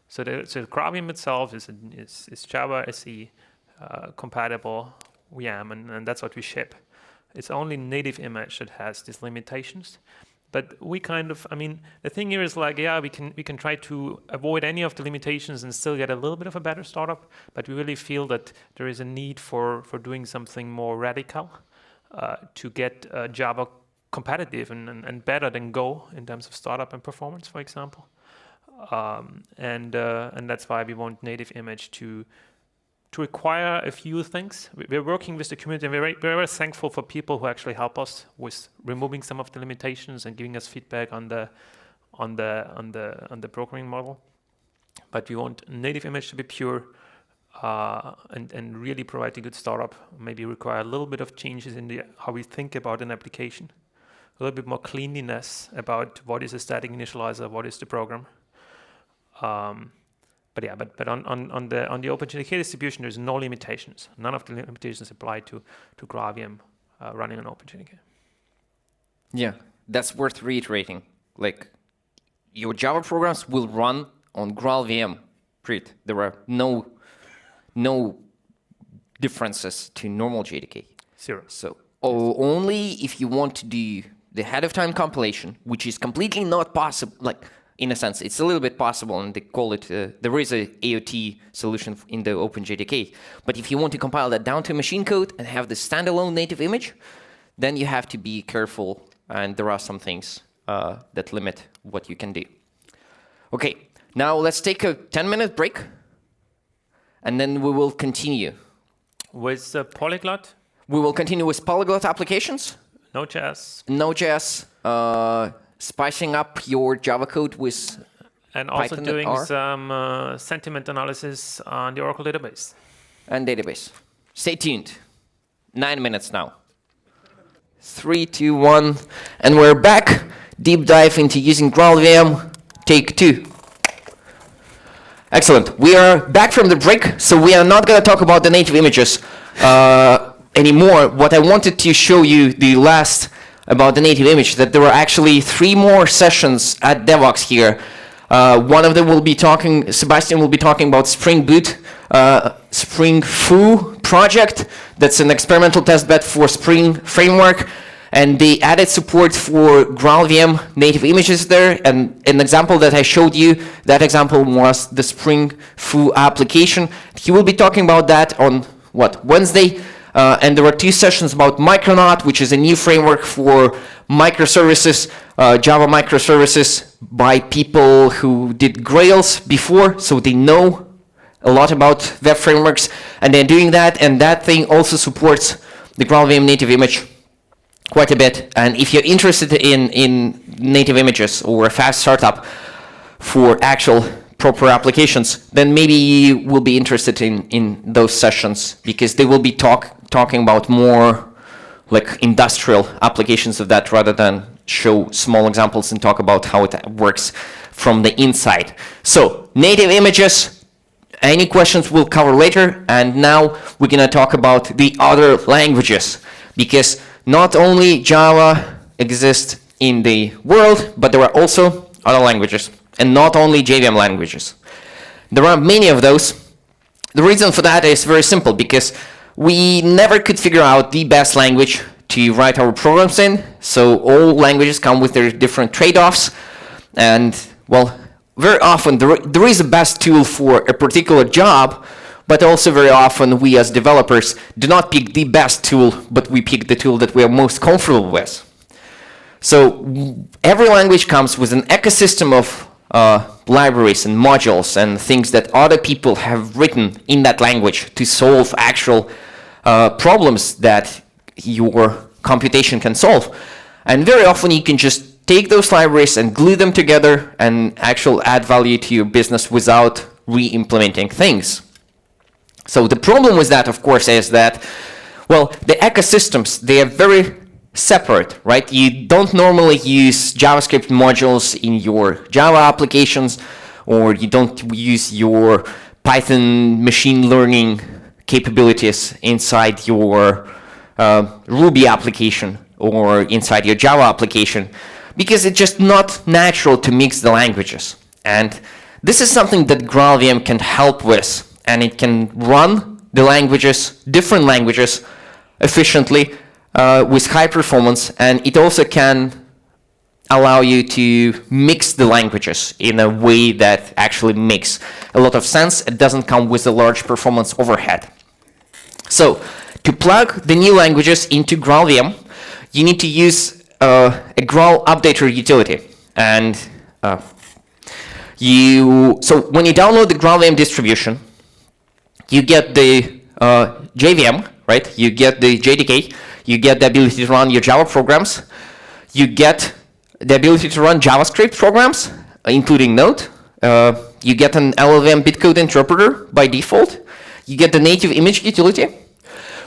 So the GraalVM itself is Java SE compatible VM, and that's what we ship. It's only native image that has these limitations. But we kind of, I mean, the thing here is like, yeah, we can try to avoid any of the limitations and still get a little bit of a better startup. But we really feel that there is a need for doing something more radical to get Java competitive and better than Go in terms of startup and performance, for example. And that's why we want native image to require a few things. We're working with the community, and we're very thankful for people who actually help us with removing some of the limitations and giving us feedback on the programming model. But we want native image to be pure and really provide a good startup. Maybe require a little bit of changes in how we think about an application, a little bit more cleanliness about what is a static initializer, what is the program. But on the OpenJDK distribution, there's no limitations. None of the limitations apply to GraalVM running on OpenJDK. Yeah, that's worth reiterating. Like, your Java programs will run on GraalVM. Period. There are no differences to normal JDK. Zero. So only if you want to do the ahead-of-time compilation, which is completely not possible. Like, in a sense, it's a little bit possible, and they call it, there is a AOT solution in the OpenJDK. But if you want to compile that down to machine code and have the standalone native image, then you have to be careful, and there are some things that limit what you can do. Okay, now let's take a 10-minute break, and then we will continue. With Polyglot? We will continue with polyglot applications. Node.js, spicing up your Java code with and also Python doing R. some sentiment analysis on the Oracle database. And database. Stay tuned. 9 minutes now. 3, 2, 1, and we're back. Deep dive into using GraalVM. Take 2. Excellent. We are back from the break, so we are not going to talk about the native images anymore. What I wanted to show you the last about the native image, that there are actually 3 more sessions at Devoxx here. One of them will be talking, Sebastian will be talking about Spring Boot, Spring Foo project. That's an experimental testbed for Spring framework. And they added support for GraalVM native images there. And an example that I showed you, that example was the Spring Foo application. He will be talking about that on, Wednesday? And there are 2 sessions about Micronaut, which is a new framework for microservices, Java microservices by people who did Grails before, so they know a lot about web frameworks, and they're doing that, and that thing also supports the GraalVM native image quite a bit. And if you're interested in native images or a fast startup for actual proper applications, then maybe you will be interested in those sessions, because they will be talking about more like industrial applications of that, rather than show small examples and talk about how it works from the inside. So native images, any questions we'll cover later. And now we're going to talk about the other languages, because not only Java exists in the world, but there are also other languages, and not only JVM languages. There are many of those. The reason for that is very simple, because we never could figure out the best language to write our programs in. So all languages come with their different trade-offs. And, well, very often there is a best tool for a particular job, but also very often we as developers do not pick the best tool, but we pick the tool that we are most comfortable with. So every language comes with an ecosystem of libraries and modules and things that other people have written in that language to solve actual problems that your computation can solve. And very often you can just take those libraries and glue them together and actually add value to your business without re-implementing things. So the problem with that, of course, is that, well, the ecosystems, they are very separate, right? You don't normally use JavaScript modules in your Java applications, or you don't use your Python machine learning capabilities inside your Ruby application or inside your Java application, because it's just not natural to mix the languages. And this is something that GraalVM can help with, and it can run the languages, different languages, efficiently with high performance, and it also can allow you to mix the languages in a way that actually makes a lot of sense. It doesn't come with a large performance overhead. So to plug the new languages into GraalVM, you need to use a Graal updater utility. And so when you download the GraalVM distribution, you get the JVM, right? You get the JDK, you get the ability to run your Java programs, you get the ability to run JavaScript programs, including Node. You get an LLVM bitcode interpreter by default. You get the native image utility.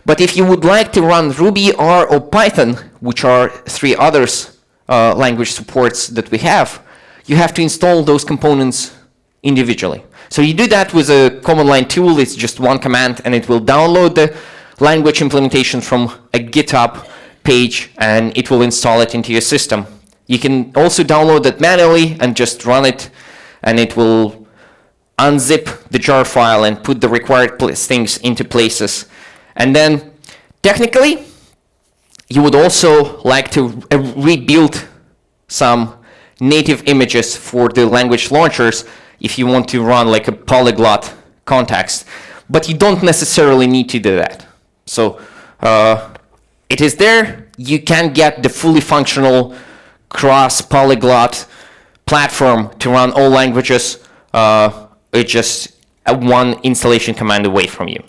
But if you would like to run Ruby, R, or Python, which are 3 others language supports that we have, you have to install those components individually. So you do that with a command line tool. It's just one command, and it will download the language implementation from a GitHub page, and it will install it into your system. You can also download it manually and just run it, and it will unzip the jar file and put the required things into places. And then, technically, you would also like to rebuild some native images for the language launchers if you want to run like a polyglot context. But you don't necessarily need to do that. So it is there. You can get the fully functional cross-polyglot platform to run all languages. It's just one installation command away from you,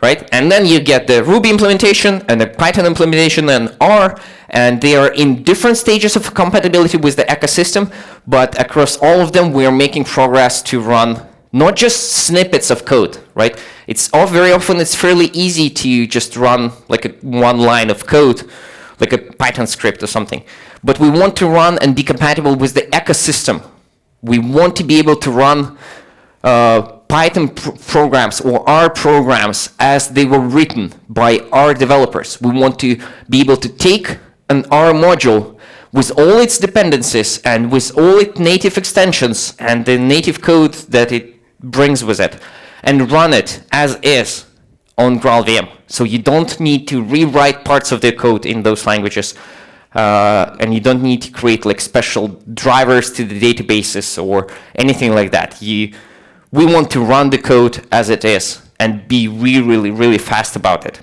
right? And then you get the Ruby implementation and the Python implementation and R, and they are in different stages of compatibility with the ecosystem, but across all of them, we are making progress to run not just snippets of code, right? Very often it's fairly easy to just run like one line of code, like a Python script or something. But we want to run and be compatible with the ecosystem. We want to be able to run Python programs or R programs as they were written by R developers. We want to be able to take an R module with all its dependencies and with all its native extensions and the native code that it brings with it, and run it as is on GraalVM. So you don't need to rewrite parts of the code in those languages, and you don't need to create like special drivers to the databases or anything like that. We want to run the code as it is and be really, really fast about it.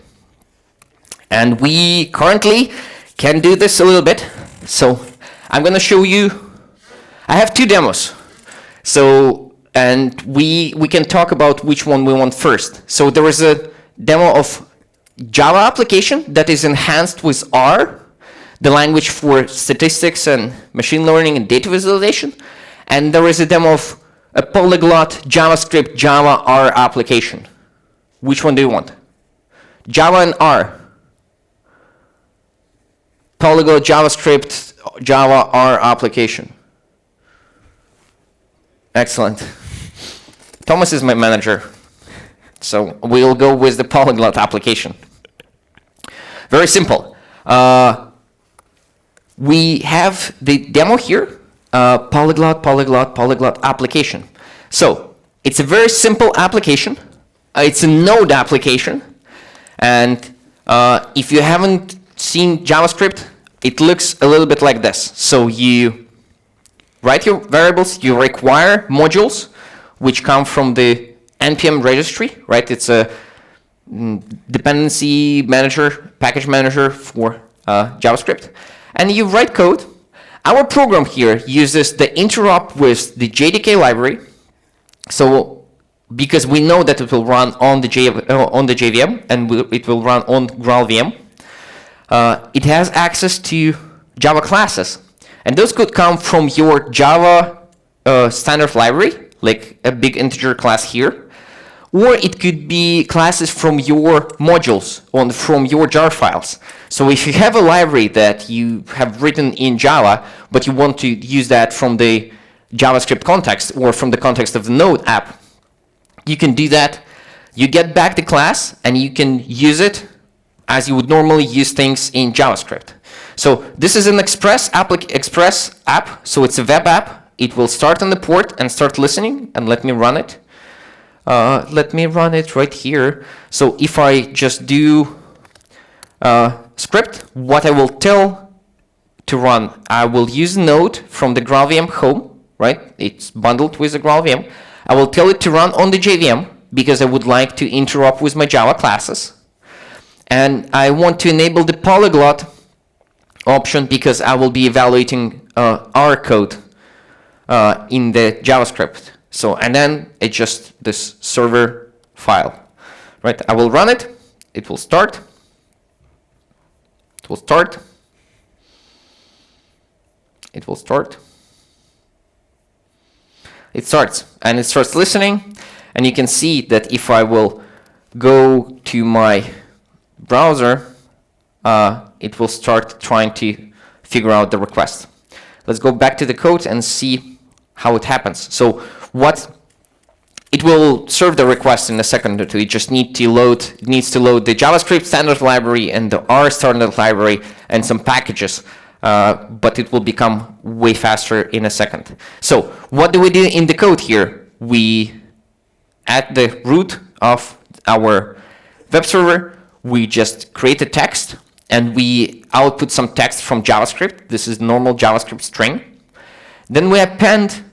And we currently can do this a little bit. So I'm going to show you. I have 2 demos. And we can talk about which one we want first. So there is a demo of Java application that is enhanced with R, the language for statistics and machine learning and data visualization. And there is a demo of a polyglot JavaScript Java R application. Which one do you want? Java and R. Polyglot JavaScript Java R application. Excellent. Thomas is my manager, so we'll go with the polyglot application. Very simple. We have the demo here, polyglot application. So it's a very simple application. It's a Node application, and if you haven't seen JavaScript, it looks a little bit like this. So you write your variables, you require modules, which come from the NPM registry, right? It's a dependency manager, package manager for JavaScript. And you write code. Our program here uses the interop with the JDK library. So because we know that it will run on the JVM and it will run on GraalVM, it has access to Java classes. And those could come from your Java standard library, like a big integer class here, or it could be classes from your modules from your jar files. So if you have a library that you have written in Java, but you want to use that from the JavaScript context or from the context of the Node app, you can do that you get back the class and you can use it as you would normally use things in JavaScript. So this is an Express app, so it's a web app. It will start on the port and start listening, and let me run it. Let me run it right here. So if I just do script, what I will tell to run, I will use a node from the GraalVM home, right? It's bundled with the GraalVM. I will tell it to run on the JVM because I would like to interrupt with my Java classes. And I want to enable the polyglot option because I will be evaluating our code in the JavaScript. So, and then it's just this server file, right? I will run it. It will start. It will start. It will start. It starts, and it starts listening. And you can see that if I will go to my browser, it will start trying to figure out the request. Let's go back to the code and see how it happens. So what it will serve the request in a second or two. It just needs to load the JavaScript standard library and the R standard library and some packages, but it will become way faster in a second. So what do we do in the code here? We, at the root of our web server, we just create a text and we output some text from JavaScript. This is normal JavaScript string. Then we append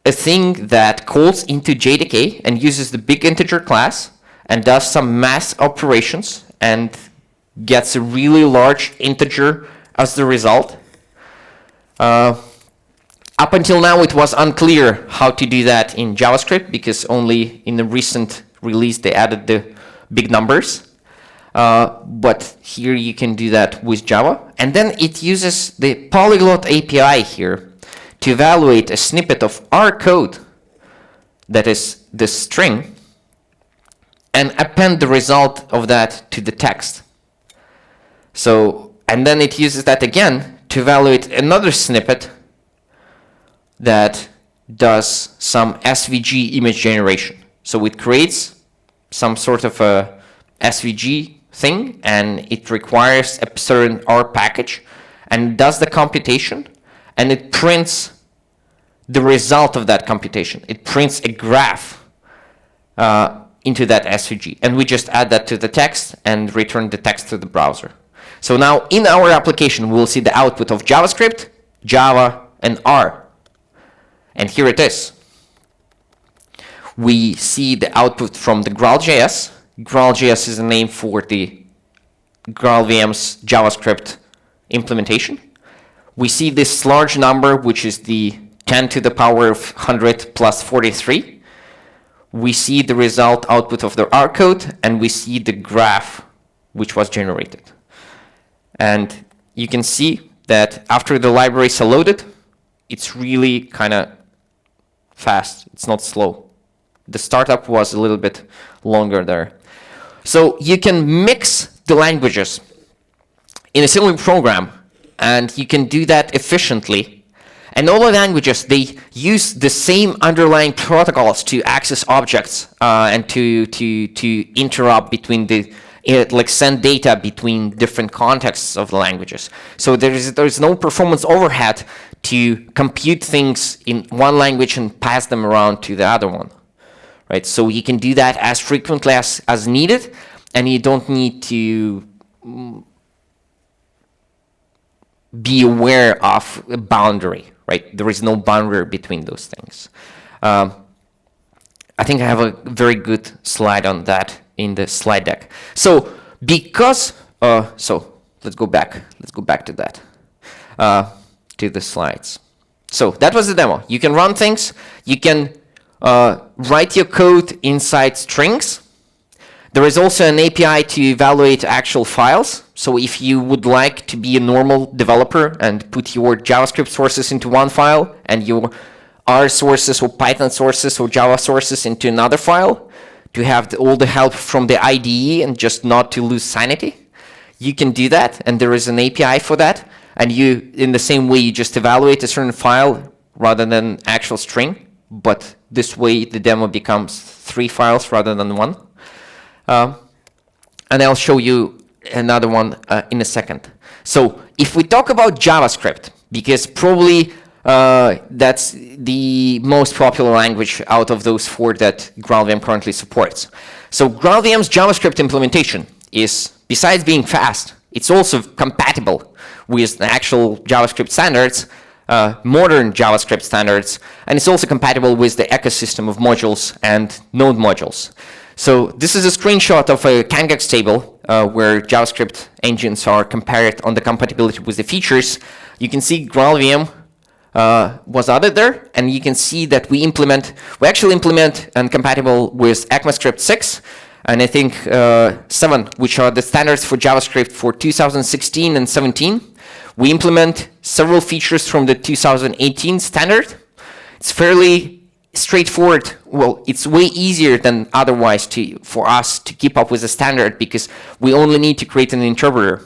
a thing that calls into JDK and uses the big integer class and does some math operations and gets a really large integer as the result. Up until now, it was unclear how to do that in JavaScript because only in the recent release they added the big numbers. But here you can do that with Java. And then it uses the polyglot API here to evaluate a snippet of our code, that is the string, and append the result of that to the text. So, and then it uses that again to evaluate another snippet that does some SVG image generation. So it creates some sort of a SVG thing, and it requires a certain R package, and does the computation, and it prints the result of that computation. It prints a graph into that SVG, and we just add that to the text and return the text to the browser. So now in our application, we'll see the output of JavaScript, Java, and R. And here it is. We see the output from the GraalJS. GraalJS is a name for the GraalVM's JavaScript implementation. We see this large number, which is the 10 to the power of 100 plus 43. We see the result output of the R code, and we see the graph which was generated. And you can see that after the libraries are loaded, it's really kind of fast. It's not slow. The startup was a little bit longer there. So you can mix the languages in a single program, and you can do that efficiently. And all the languages, they use the same underlying protocols to access objects and to interrupt between the like send data between different contexts of the languages. So there's no performance overhead to compute things in one language and pass them around to the other one, right? So you can do that as frequently as needed, and you don't need to be aware of a boundary, right? There is no boundary between those things. I think I have a very good slide on that in the slide deck. So because, so let's go back to that, to the slides. So that was the demo. You can run things. You can write your code inside strings. There is also an API to evaluate actual files. So if you would like to be a normal developer and put your JavaScript sources into one file and your R sources or Python sources or Java sources into another file, to have all the help from the IDE and just not to lose sanity, you can do that, and there is an API for that. And you, in the same way, you just evaluate a certain file rather than actual string, but this way the demo becomes 3 files rather than 1. And I'll show you another one in a second. So if we talk about JavaScript, because probably that's the most popular language out of those 4 that GraalVM currently supports. So GraalVM's JavaScript implementation is, besides being fast, it's also compatible with the actual JavaScript standards, modern JavaScript standards, and it's also compatible with the ecosystem of modules and node modules. So this is a screenshot of a Kangax table where JavaScript engines are compared on the compatibility with the features. You can see GraalVM was added there, and you can see that we actually implement and compatible with ECMAScript 6, and I think 7, which are the standards for JavaScript for 2016 and 17. We implement several features from the 2018 standard. It's fairly straightforward. Well, it's way easier than otherwise for us to keep up with the standard, because we only need to create an interpreter.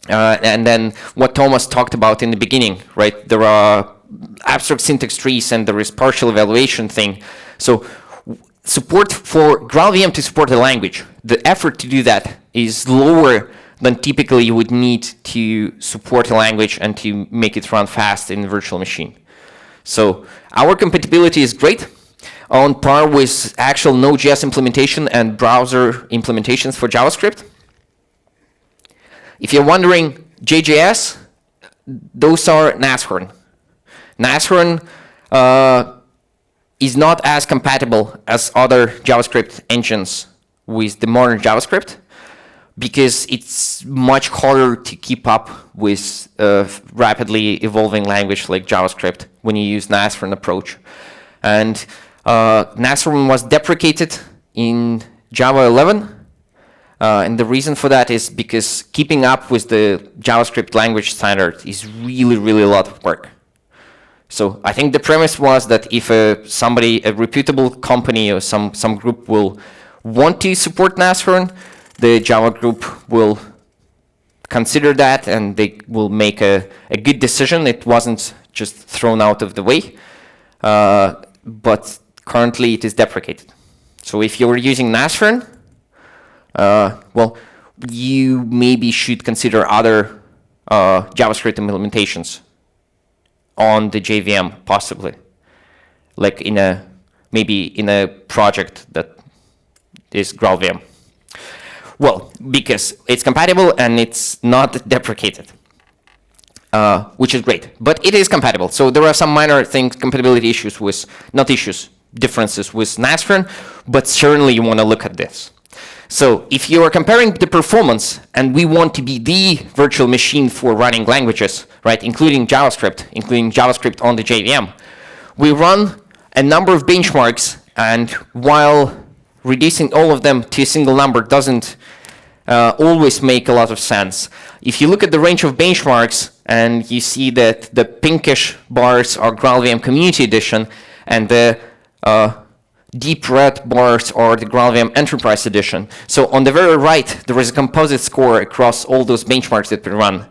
And then what Thomas talked about in the beginning, right? There are abstract syntax trees and there is partial evaluation thing. So support for GraalVM to support the language, the effort to do that is lower than typically you would need to support a language and to make it run fast in a virtual machine. So our compatibility is great, on par with actual Node.js implementation and browser implementations for JavaScript. If you're wondering, JJS, those are Nashorn. Nashorn is not as compatible as other JavaScript engines with the modern JavaScript, because it's much harder to keep up with a rapidly evolving language like JavaScript when you use Nashorn approach. And Nashorn was deprecated in Java 11. And the reason for that is because keeping up with the JavaScript language standard is really, really a lot of work. So I think the premise was that if a reputable company or some group will want to support Nashorn, the Java group will consider that and they will make a good decision. It wasn't just thrown out of the way, but currently it is deprecated. So if you're using Nashorn, well, you maybe should consider other JavaScript implementations on the JVM, possibly, like maybe in a project that is GraalVM. Well, because it's compatible and it's not deprecated, which is great, but it is compatible. So there are some minor compatibility issues with, not issues, differences with Nashorn, but certainly you want to look at this. So if you are comparing the performance, and we want to be the virtual machine for running languages, right, including JavaScript on the JVM, we run a number of benchmarks, and while reducing all of them to a single number doesn't always make a lot of sense. If you look at the range of benchmarks, and you see that the pinkish bars are GraalVM Community Edition, and the deep red bars are the GraalVM Enterprise Edition. So on the very right, there is a composite score across all those benchmarks that we run.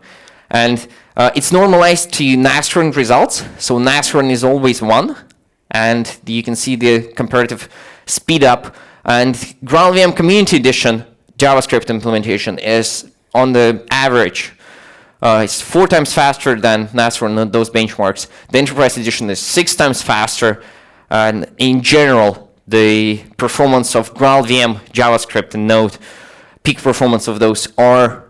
And it's normalized to Nashorn results. So Nashorn is always 1. And you can see the comparative speed up. And GraalVM Community Edition JavaScript implementation is on the average. It's 4 times faster than Nashorn on those benchmarks. The Enterprise Edition is 6 times faster. And in general, the performance of GraalVM, JavaScript, and Node, peak performance of those are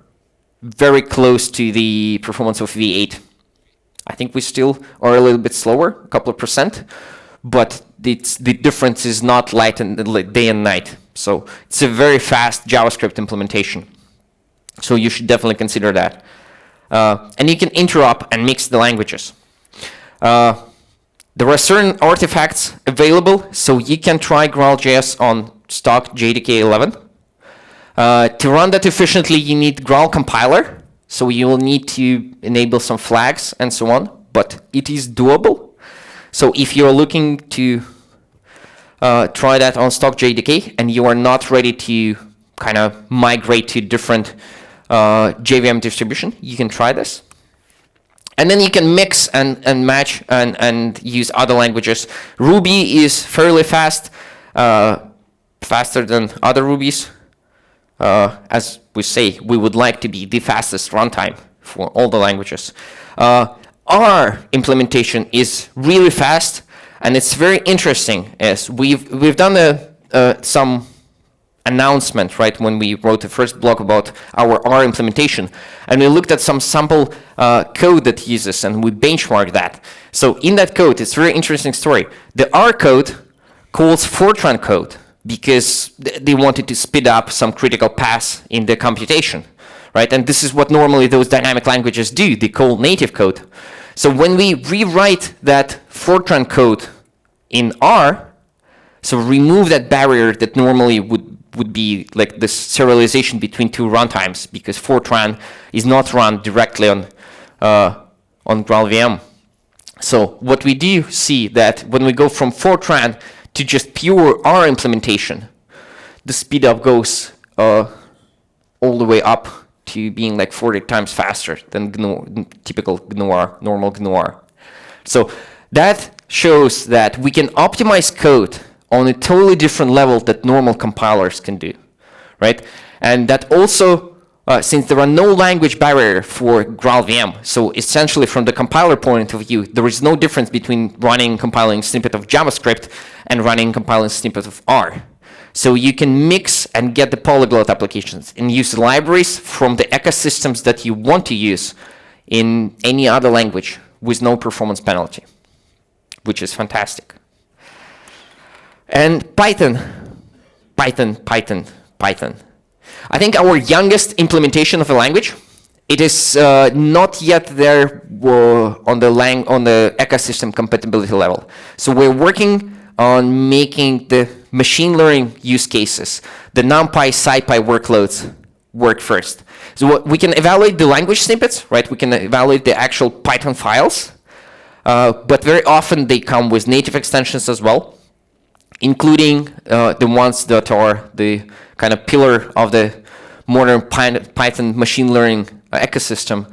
very close to the performance of V8. I think we still are a little bit slower, a couple of %, but the difference is not light and day and night. So it's a very fast JavaScript implementation. So you should definitely consider that. And you can interop and mix the languages. There are certain artifacts available, so you can try GraalJS on stock JDK 11. To run that efficiently, you need Graal compiler, so you will need to enable some flags and so on, but it is doable. So if you're looking to try that on stock JDK and you are not ready to kind of migrate to different JVM distribution, you can try this. And then you can mix and match and use other languages. Ruby is fairly fast, faster than other Rubies. As we say, we would like to be the fastest runtime for all the languages. R implementation is really fast, and it's very interesting. As we've done some announcement, right, when we wrote the first blog about our R implementation, and we looked at some sample code that uses, and we benchmarked that. So in that code, it's a very interesting story. The R code calls Fortran code because they wanted to speed up some critical paths in the computation, right? And this is what normally those dynamic languages do. They call native code. So when we rewrite that Fortran code in R, so remove that barrier that normally would be like this serialization between two runtimes, because Fortran is not run directly on GraalVM. So what we do see that when we go from Fortran to just pure R implementation, the speed up goes all the way up to being like 40 times faster than typical GNU-R, normal GNU-R. So that shows that we can optimize code on a totally different level that normal compilers can do, right? And that also, since there are no language barrier for GraalVM, so essentially from the compiler point of view, there is no difference between running compiling snippet of JavaScript and running compiling snippet of R. So you can mix and get the polyglot applications and use libraries from the ecosystems that you want to use in any other language with no performance penalty, which is fantastic. And Python. I think our youngest implementation of a language, it is not yet there on the ecosystem compatibility level. So we're working on making the machine learning use cases, the NumPy, SciPy workloads work first. So we can evaluate the language snippets, right? We can evaluate the actual Python files, but very often they come with native extensions as well, including the ones that are the kind of pillar of the modern Python machine learning ecosystem,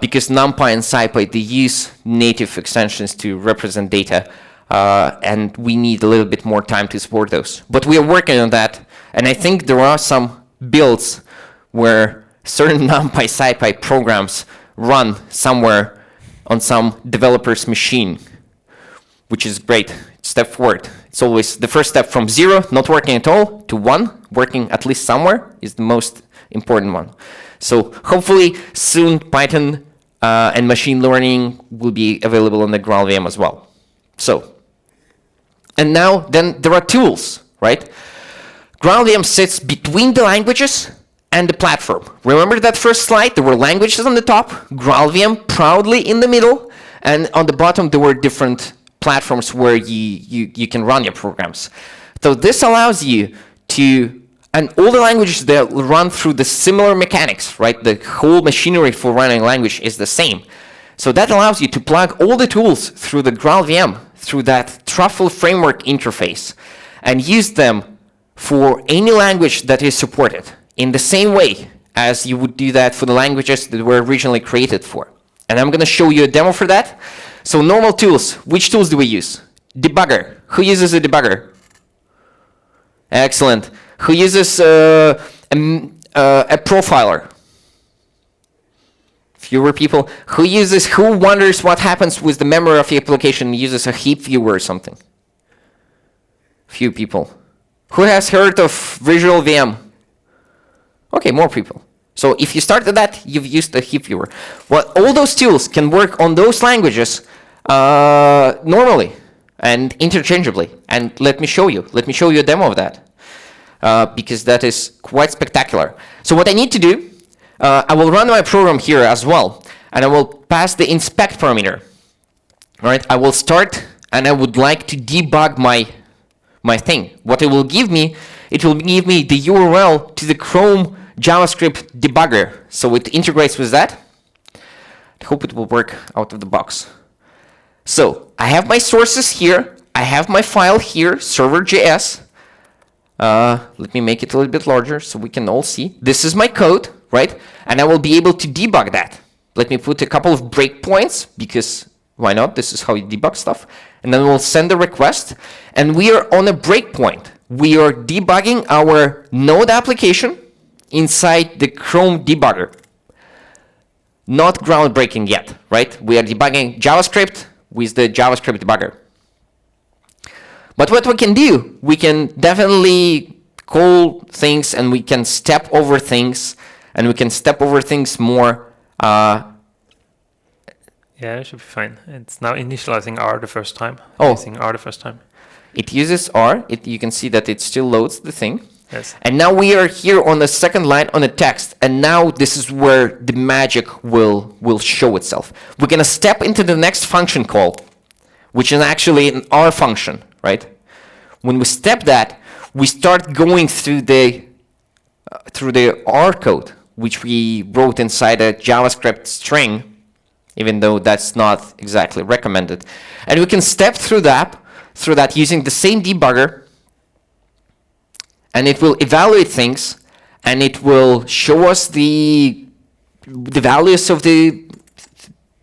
because NumPy and SciPy, they use native extensions to represent data, and we need a little bit more time to support those. But we are working on that, and I think there are some builds where certain NumPy, SciPy programs run somewhere on some developer's machine, which is great. Step forward. It's always the first step from 0, not working at all, to 1, working at least somewhere, is the most important one. So hopefully soon Python and machine learning will be available on the GraalVM as well. So, and now then there are tools, right? GraalVM sits between the languages and the platform. Remember that first slide? There were languages on the top, GraalVM proudly in the middle, and on the bottom there were different platforms where you can run your programs. So this allows you to, and all the languages that run through the similar mechanics, right? The whole machinery for running a language is the same. So that allows you to plug all the tools through the GraalVM, through that Truffle framework interface, and use them for any language that is supported in the same way as you would do that for the languages that were originally created for. And I'm going to show you a demo for that. So normal tools, which tools do we use? Debugger. Who uses a debugger? Excellent. Who uses a profiler? Fewer people. Who wonders what happens with the memory of the application and uses a heap viewer or something? Few people. Who has heard of VisualVM? Okay, more people. So if you started that, you've used a heap viewer. Well, all those tools can work on those languages normally and interchangeably. And let me show you a demo of that, because that is quite spectacular. So what I need to do, I will run my program here as well, and I will pass the inspect parameter. All right, I will start, and I would like to debug my thing. What it will give me the URL to the Chrome JavaScript debugger. So it integrates with that. I hope it will work out of the box. So I have my sources here. I have my file here, server.js. Let me make it a little bit larger so we can all see. This is my code, right? And I will be able to debug that. let me put a couple of breakpoints, because why not? This is how you debug stuff. And then we'll send a request, and we are on a breakpoint. We are debugging our Node application inside the Chrome debugger. Not groundbreaking yet, right? We are debugging JavaScript with the JavaScript debugger. But what we can do, we can definitely call things, and we can step over things, and we can step over things more. Yeah, it should be fine. It's now initializing R the first time. Oh. Using R the first time. It uses R. You can see that it still loads the thing. Yes. And now we are here on the second line on the text. And now this is where the magic will show itself. We're going to step into the next function call, which is actually an R function, right? When we step that, we start going through the R code, which we wrote inside a JavaScript string, even though that's not exactly recommended. And we can step through that using the same debugger, and it will evaluate things, and it will show us the values of the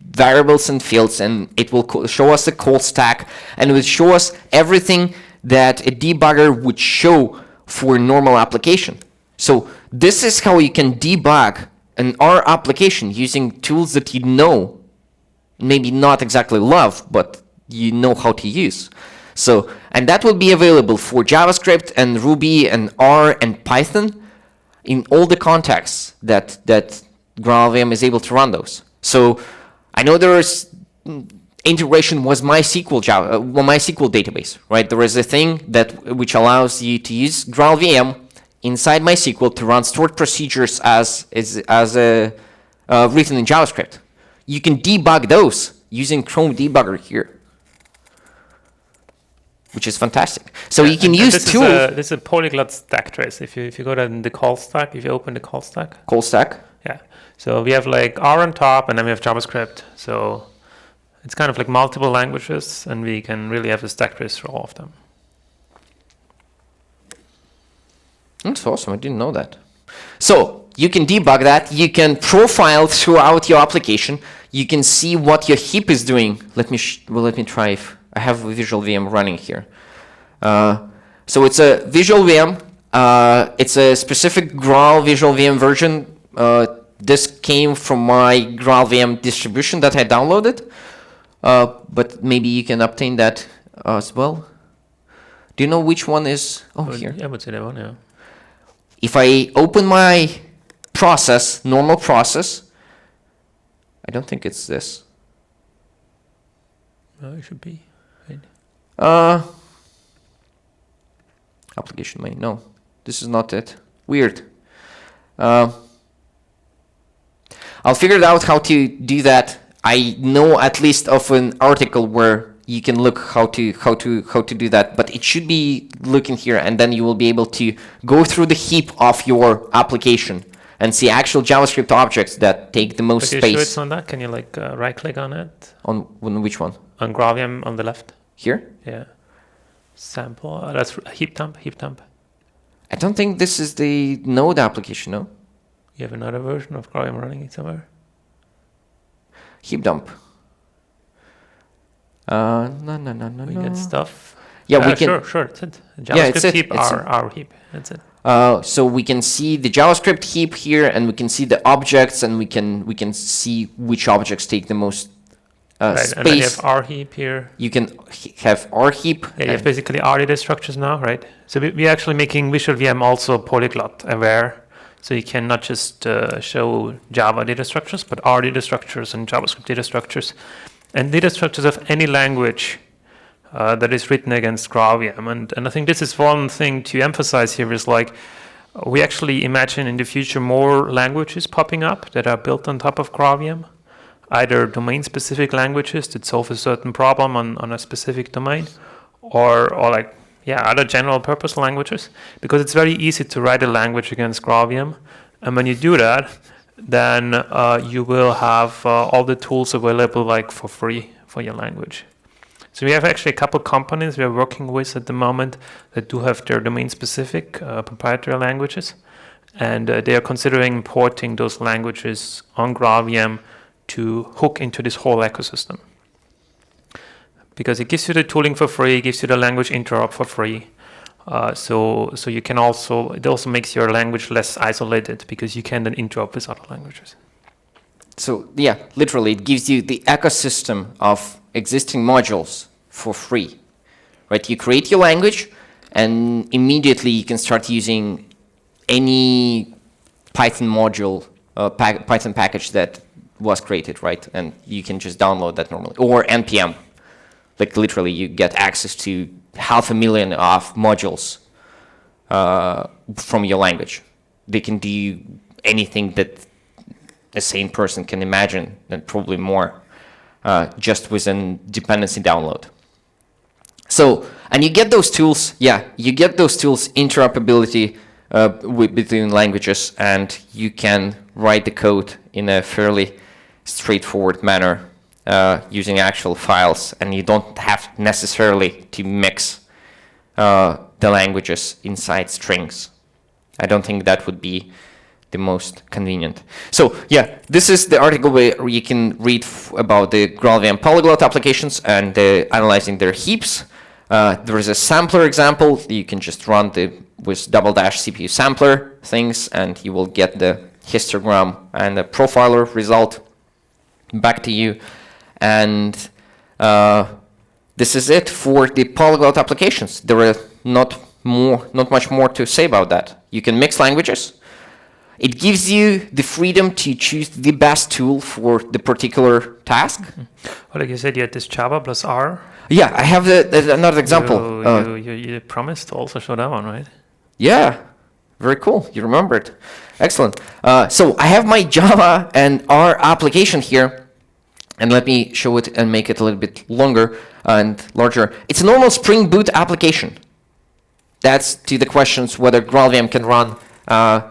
variables and fields, and it will show us the call stack, and it will show us everything that a debugger would show for a normal application. So this is how you can debug an R application using tools that you know, maybe not exactly love, but you know how to use. So, and that will be available for JavaScript and Ruby and R and Python in all the contexts that GraalVM is able to run those. So I know there is integration with MySQL MySQL database, right? There is a thing which allows you to use GraalVM inside MySQL to run stored procedures as written in JavaScript. You can debug those using Chrome debugger here, which is fantastic. So you can use tools. This is a polyglot stack trace. If you go to the call stack, if you open the call stack. Call stack. Yeah. So we have like R on top, and then we have JavaScript. So it's kind of like multiple languages, and we can really have a stack trace for all of them. That's awesome. I didn't know that. So you can debug that. You can profile throughout your application. You can see what your heap is doing. Let me try if I have VisualVM running here. So it's a VisualVM. It's a specific Graal VisualVM version. This came from my GraalVM distribution that I downloaded. But maybe you can obtain that as well. Do you know which one is? Oh, here. Yeah, I would say that one, yeah. If I open my process, normal process, I don't think it's this. No, it should be. Right. Application main. No, this is not it. Weird. I'll figure it out how to do that. I know at least of an article where you can look how to do that, but it should be looking here, and then you will be able to go through the heap of your application and see actual JavaScript objects that take the most space. space. Sure it's on that? Can you like right click on it? On which one? On GraalVM on the left. Here? Yeah. Sample. That's heap dump. I don't think this is the Node application, no? You have another version of GraalVM running somewhere? Heap dump. No. We get stuff. Yeah, we can. Sure, it's it. JavaScript Yeah, it's heap, our heap. That's it. So we can see the JavaScript heap here, and we can see the objects, and we can see which objects take the most space. And then you have R heap here. You can have R heap. Yeah, you have basically R data structures now, right? So we're actually making VisualVM also polyglot aware. So you can not just show Java data structures, but R data structures and JavaScript data structures. And data structures of any language that is written against GraalVM. And I think this is one thing to emphasize here is like, we actually imagine in the future more languages popping up that are built on top of GraalVM, either domain-specific languages that solve a certain problem on a specific domain, or like, yeah, other general purpose languages, because it's very easy to write a language against GraalVM. And when you do that, then you will have all the tools available like for free for your language. So we have actually a couple companies we are working with at the moment that do have their domain-specific proprietary languages, and they are considering importing those languages on GraalVM to hook into this whole ecosystem. Because it gives you the tooling for free, it gives you the language interop for free. So you can also, it also makes your language less isolated because you can then interop with other languages. So yeah, literally it gives you the ecosystem of existing modules for free, right? You create your language and immediately you can start using any Python module, Python package that was created, right? And you can just download that normally, or NPM. Like literally you get access to 500,000 of modules from your language. They can do anything that a sane person can imagine, and probably more, just with a dependency download. So, and you get those tools, you get those tools, interoperability between languages, and you can write the code in a fairly straightforward manner using actual files, and you don't have necessarily to mix the languages inside strings. I don't think that would be the most convenient. So yeah, this is the article where you can read about the GraalVM polyglot applications and analyzing their heaps. There is a sampler example. You can just run with -- CPU sampler things, and you will get the histogram and the profiler result back to you. And this is it for the polyglot applications. There are not much more to say about that. You can mix languages. It gives you the freedom to choose the best tool for the particular task. Well, like you said, you had this Java plus R. Yeah, I have another example. You promised to also show that one, right? Yeah, very cool. You remembered. Excellent. So I have my Java and R application here. And let me show it and make it a little bit longer and larger. It's a normal Spring Boot application. That's to the questions whether GraalVM can run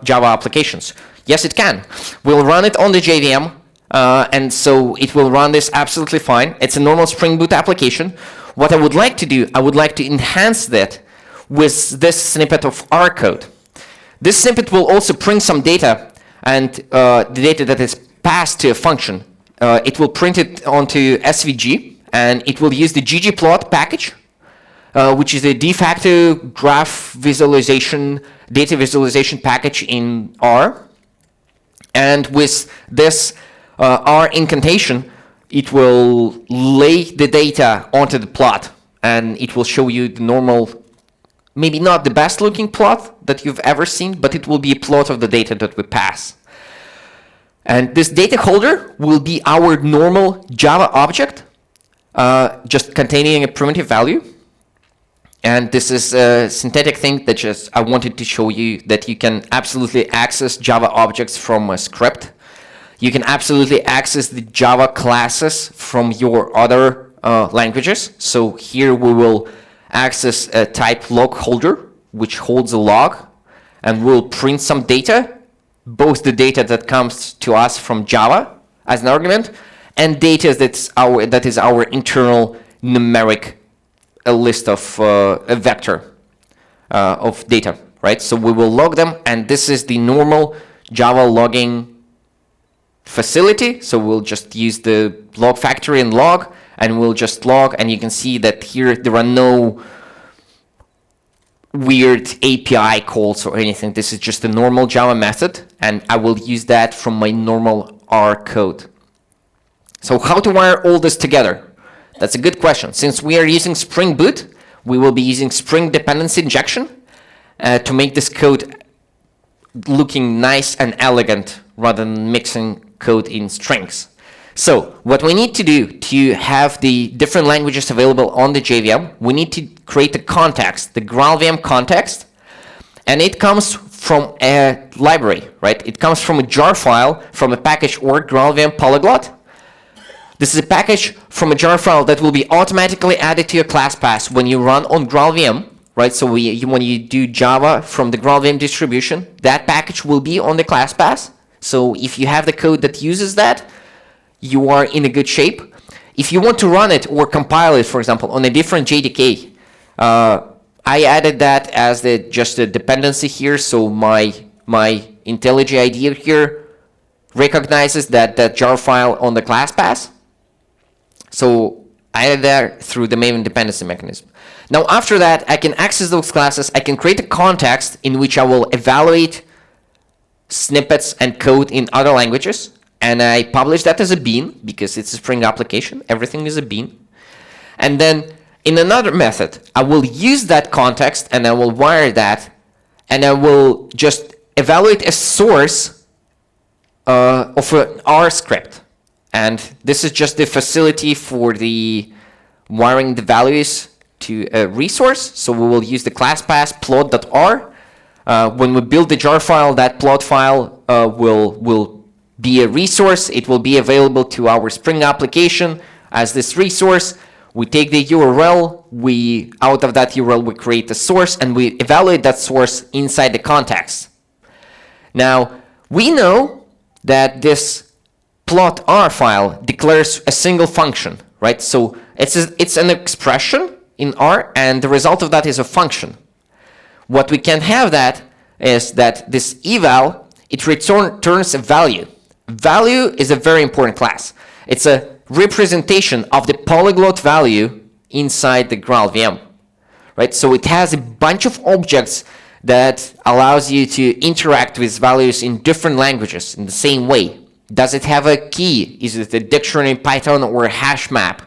Java applications. Yes, it can. We'll run it on the JVM, and so it will run this absolutely fine. It's a normal Spring Boot application. What I would like to do, I would like to enhance that with this snippet of R code. This snippet will also print some data, and the data that is passed to a function. It will print it onto SVG, and it will use the ggplot package, which is a de facto graph visualization, data visualization package in R. And with this R incantation, it will lay the data onto the plot, and it will show you the normal, maybe not the best looking plot that you've ever seen, but it will be a plot of the data that we pass. And this data holder will be our normal Java object, just containing a primitive value. And this is a synthetic thing that just I wanted to show you that you can absolutely access Java objects from a script. You can absolutely access the Java classes from your other languages. So here we will access a type log holder, which holds a log, and we'll print some data, both the data that comes to us from Java as an argument, and data that is our internal numeric list of a vector of data, right? So we will log them, and this is the normal Java logging facility. So we'll just use the log factory and log, and we'll just log, and you can see that here there are no weird API calls or anything. This is just a normal Java method, and I will use that from my normal R code. So how to wire all this together? That's a good question. Since we are using Spring Boot, we will be using Spring Dependency Injection to make this code looking nice and elegant rather than mixing code in strings. So what we need to do to have the different languages available on the JVM, we need to create a context, the GraalVM context, and it comes from a library, right? It comes from a jar file from a package or GraalVM polyglot. This is a package from a jar file that will be automatically added to your class path when you run on GraalVM, right? So when you do Java from the GraalVM distribution, that package will be on the class path. So if you have the code that uses that, you are in a good shape. If you want to run it or compile it, for example, on a different JDK, I added that as just a dependency here. So my IntelliJ IDE here recognizes that jar file on the class path. So I added that through the Maven dependency mechanism. Now after that, I can access those classes. I can create a context in which I will evaluate snippets and code in other languages. And I publish that as a bean because it's a Spring application. Everything is a bean. And then in another method, I will use that context and I will wire that. And I will just evaluate a source of an R script. And this is just the facility for the wiring the values to a resource. So we will use the class path plot.r. When we build the jar file, that plot file will be a resource. It will be available to our Spring application as this resource. We take the URL, out of that URL we create a source, and we evaluate that source inside the context. Now, we know that this plot R file declares a single function, right? So it's an expression in R, and the result of that is a function. What we can have that is that this eval, it returns a value. Value is a very important class. It's a representation of the polyglot value inside the GraalVM, right? So it has a bunch of objects that allows you to interact with values in different languages in the same way. Does it have a key? Is it a dictionary in Python or a hash map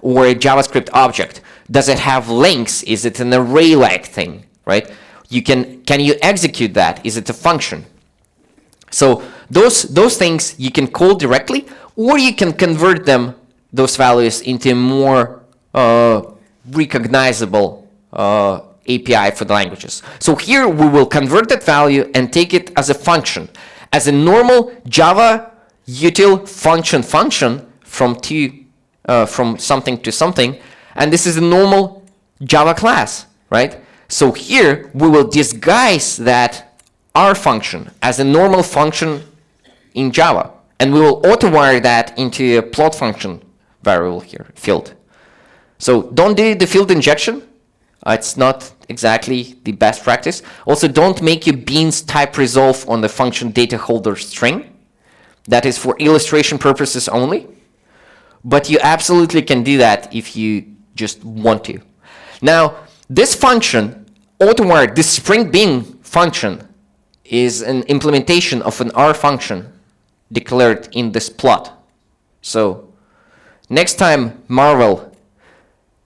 or a JavaScript object? Does it have links? Is it an array-like thing, right? Can you execute that? Is it a function? So those things you can call directly, or you can convert them, those values, into more recognizable API for the languages. So here we will convert that value and take it as a function, as a normal Java util function from something to something, and this is a normal Java class, right? So here we will disguise that R function as a normal function in Java, and we will auto-wire that into a plot function variable here, field. So don't do the field injection. It's not exactly the best practice. Also, don't make your beans type resolve on the function data holder string. That is for illustration purposes only. But you absolutely can do that if you just want to. Now, this function, auto-wire, this Spring Bean function, is an implementation of an R function declared in this plot. So next time Marvel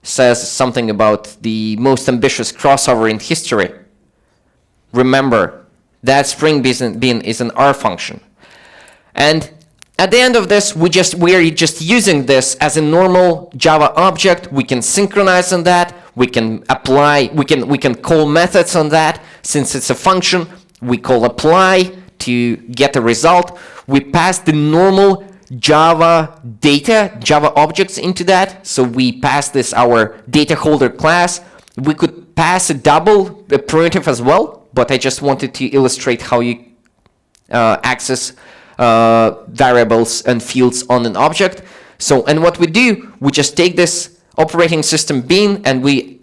says something about the most ambitious crossover in history, remember that Spring Bean is an R function. And at the end of this, we are just using this as a normal Java object. We can synchronize on that. We can apply. We can call methods on that. Since it's a function, we call apply to get a result. We pass the normal Java data, Java objects into that. So we pass this our data holder class. We could pass a primitive as well, but I just wanted to illustrate how you access variables and fields on an object. So, and what we do, we just take this operating system bean and we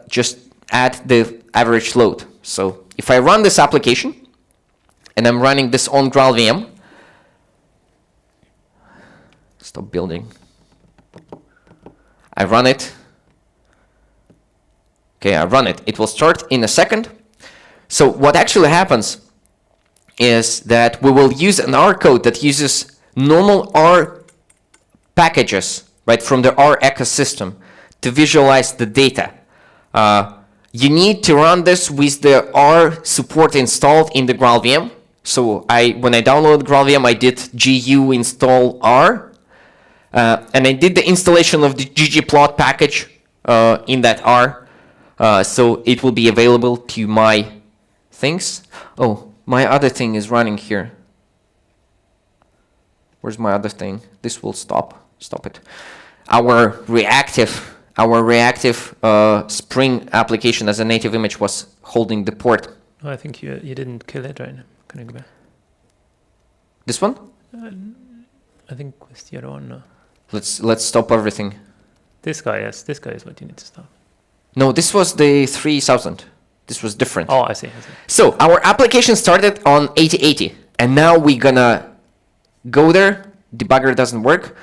just add the average load. So if I run this application, and I'm running this on GraalVM, stop building. I run it. Okay, I run it. It will start in a second. So what actually happens is that we will use an R code that uses normal R packages, right, from the R ecosystem to visualize the data. You need to run this with the R support installed in the GraalVM. So when I downloaded GraalVM, I did gu install R, and I did the installation of the ggplot package in that R, so it will be available to my things. Oh, my other thing is running here. Where's my other thing? This will stop it. Our reactive Spring application as a native image was holding the port. Oh, I think you didn't kill it right now. Can I go back? This one? I think it's the other one. No. Let's stop everything. This guy, yes. This guy is what you need to stop. No, this was the 3000. This was different. Oh, I see. So our application started on 8080, and now we're gonna go there, debugger doesn't work,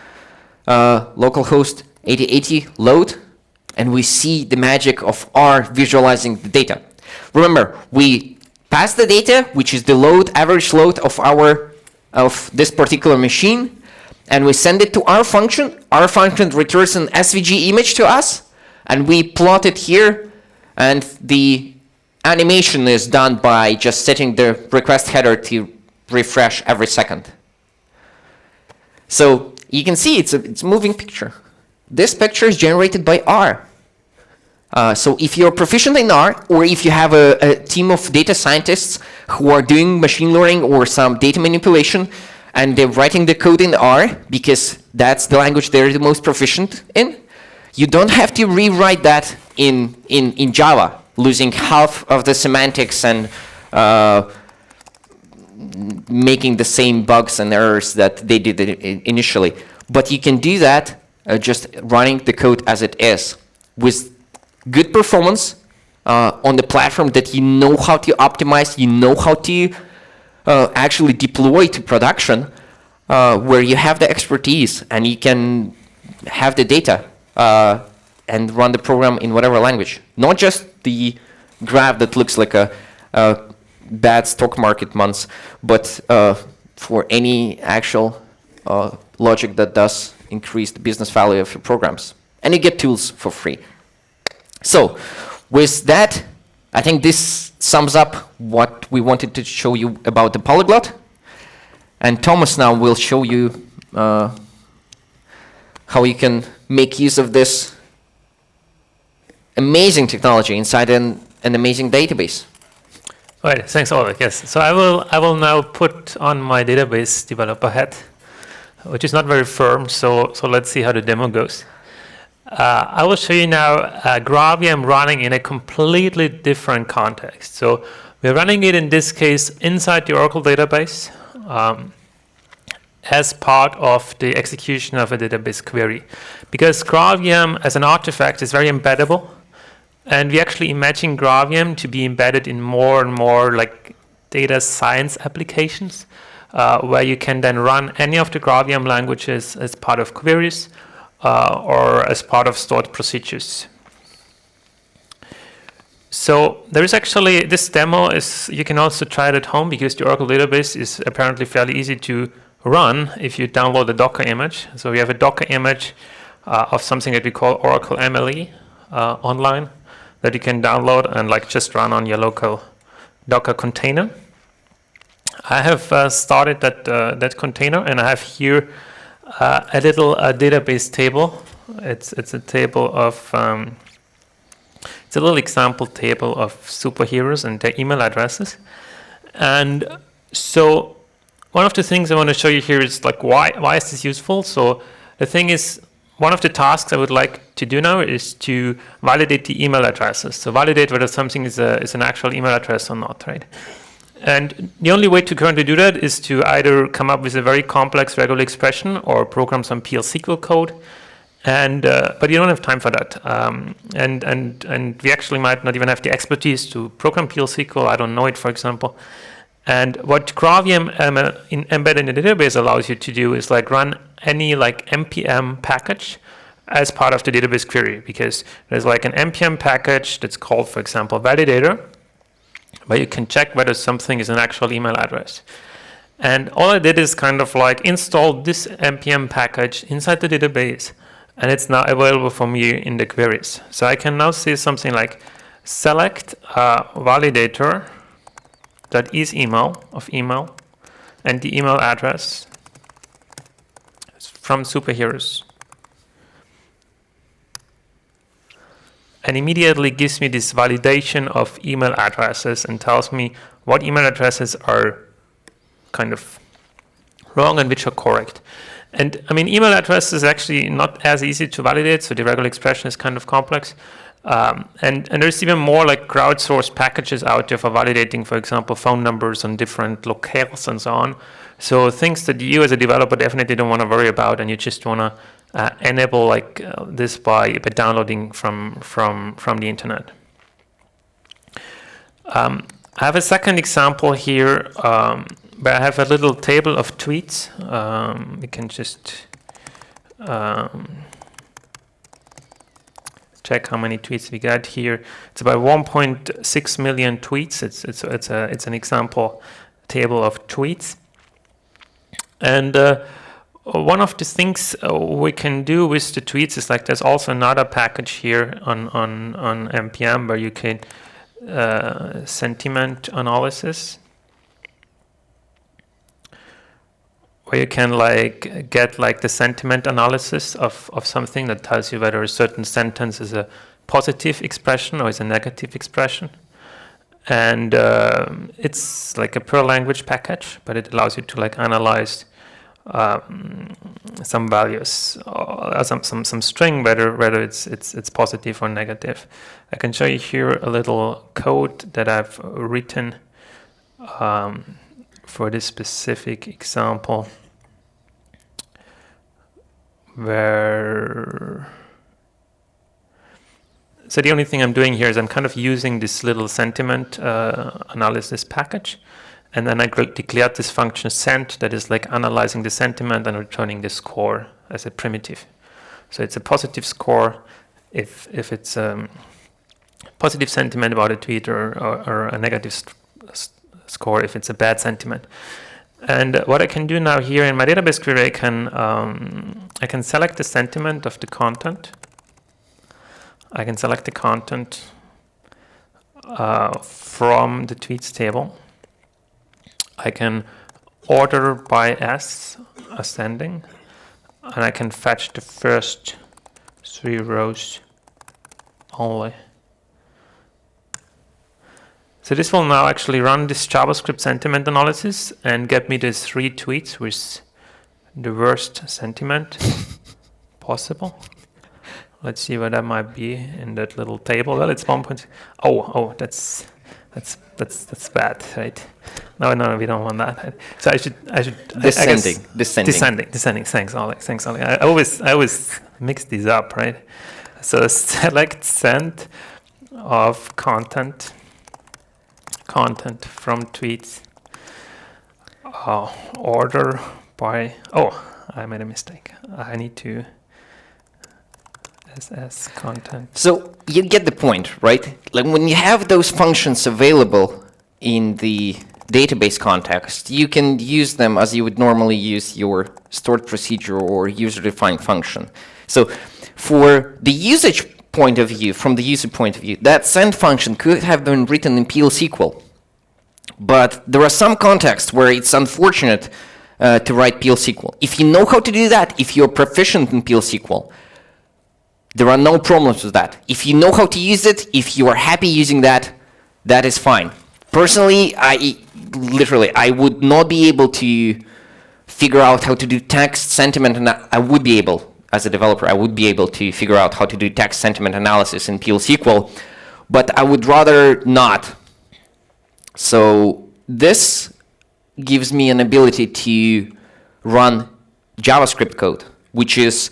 localhost 8080 load, and we see the magic of R visualizing the data. Remember, we pass the data, which is the average load of this particular machine, and we send it to our function. Our function returns an SVG image to us, and we plot it here, and the animation is done by just setting the request header to refresh every second. So you can see it's a moving picture. This picture is generated by R. So if you're proficient in R, or if you have a team of data scientists who are doing machine learning or some data manipulation, and they're writing the code in R, because that's the language they're the most proficient in, you don't have to rewrite that in Java, losing half of the semantics and making the same bugs and errors that they did initially. But you can do that just running the code as it is, with good performance on the platform that you know how to optimize, you know how to actually deploy to production, where you have the expertise and you can have the data and run the program in whatever language. Not just the graph that looks like a bad stock market months, but for any actual logic that does increase the business value of your programs. And you get tools for free. So with that, I think this sums up what we wanted to show you about the polyglot. And Thomas now will show you how you can make use of this amazing technology inside an amazing database. All right, thanks, Oleg. Yes, so I will now put on my database developer hat, which is not very firm. So let's see how the demo goes. I will show you now GraalVM running in a completely different context. So we're running it in this case inside the Oracle database as part of the execution of a database query. Because GraalVM as an artifact is very embeddable, and we actually imagine GraalVM to be embedded in more and more like data science applications, where you can then run any of the GraalVM languages as part of queries, or as part of stored procedures. So there is actually, this demo is, you can also try it at home, because the Oracle database is apparently fairly easy to run if you download a Docker image. So we have a Docker image of something that we call Oracle MLE online, that you can download and like just run on your local Docker container. I have started that container, and I have here a little database table. It's a table of it's a little example table of superheroes and their email addresses. And so one of the things I want to show you here is like why is this useful? So the thing is, one of the tasks I would like to do now is to validate the email addresses. So validate whether something is an actual email address or not, right? And the only way to currently do that is to either come up with a very complex regular expression or program some PL SQL code. And but you don't have time for that. And we actually might not even have the expertise to program PL SQL. I don't know it, for example. And what GraalVM embedded in the database allows you to do is like run any like npm package as part of the database query, because there's like an npm package that's called, for example, validator, where you can check whether something is an actual email address. And all I did is kind of like install this npm package inside the database, and it's now available for me in the queries. So I can now say something like select validator that is email of email, and the email address is from superheroes. And immediately gives me this validation of email addresses and tells me what email addresses are kind of wrong and which are correct. And I mean, email address is actually not as easy to validate, so the regular expression is kind of complex. And there's even more like crowdsourced packages out there for validating, for example, phone numbers on different locales and so on. So things that you as a developer definitely don't want to worry about, and you just want to enable like this by downloading from the internet. I have a second example here where I have a little table of tweets. We can just check how many tweets we got here. It's about 1.6 million tweets. It's an example table of tweets. And one of the things we can do with the tweets is like there's also another package here on npm where you can sentiment analysis, where you can like get like the sentiment analysis of something that tells you whether a certain sentence is a positive expression or is a negative expression. And it's like a per language package, but it allows you to like analyze some values, some string, whether it's positive or negative. I can show you here a little code that I've written for this specific example, where so the only thing I'm doing here is I'm kind of using this little sentiment analysis package, and then I declared this function sent that is like analyzing the sentiment and returning the score as a primitive. So it's a positive score if it's positive sentiment about a tweet, or a negative score if it's a bad sentiment. And what I can do now here in my database query, I can select the sentiment of the content. I can select the content from the tweets table. I can order by S ascending, and I can fetch the first 3 rows only. So this will now actually run this JavaScript sentiment analysis and get me the 3 tweets with the worst sentiment possible. Let's see what that might be in that little table. Well, it's 1. Oh, that's bad, right? No, we don't want that. So I should descending. Thanks, Oleg. I always mix these up, right? So select send of content from tweets. Order by. Oh, I made a mistake. I need to. SS content. So you get the point, right? Like when you have those functions available in the database context, you can use them as you would normally use your stored procedure or user-defined function. So for the usage point of view, from the user point of view, that send function could have been written in PL/SQL. But there are some contexts where it's unfortunate to write PL/SQL. If you know how to do that, if you're proficient in PL/SQL, there are no problems with that. If you know how to use it, if you are happy using that, that is fine. Personally, I would not be able to figure out how to do text sentiment, and I would be able, as a developer, I would be able to figure out how to do text sentiment analysis in PL/SQL, but I would rather not. So this gives me an ability to run JavaScript code, which is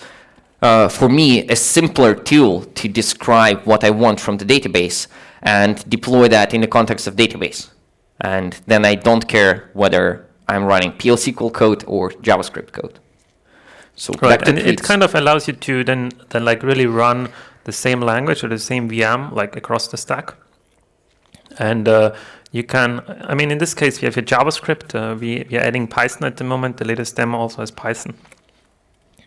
for me, a simpler tool to describe what I want from the database and deploy that in the context of database. And then I don't care whether I'm running PL/SQL code or JavaScript code. So right, and it kind of allows you to then like really run the same language or the same VM like across the stack. And you can, I mean, in this case, we have your JavaScript. We are adding Python at the moment. The latest demo also has Python.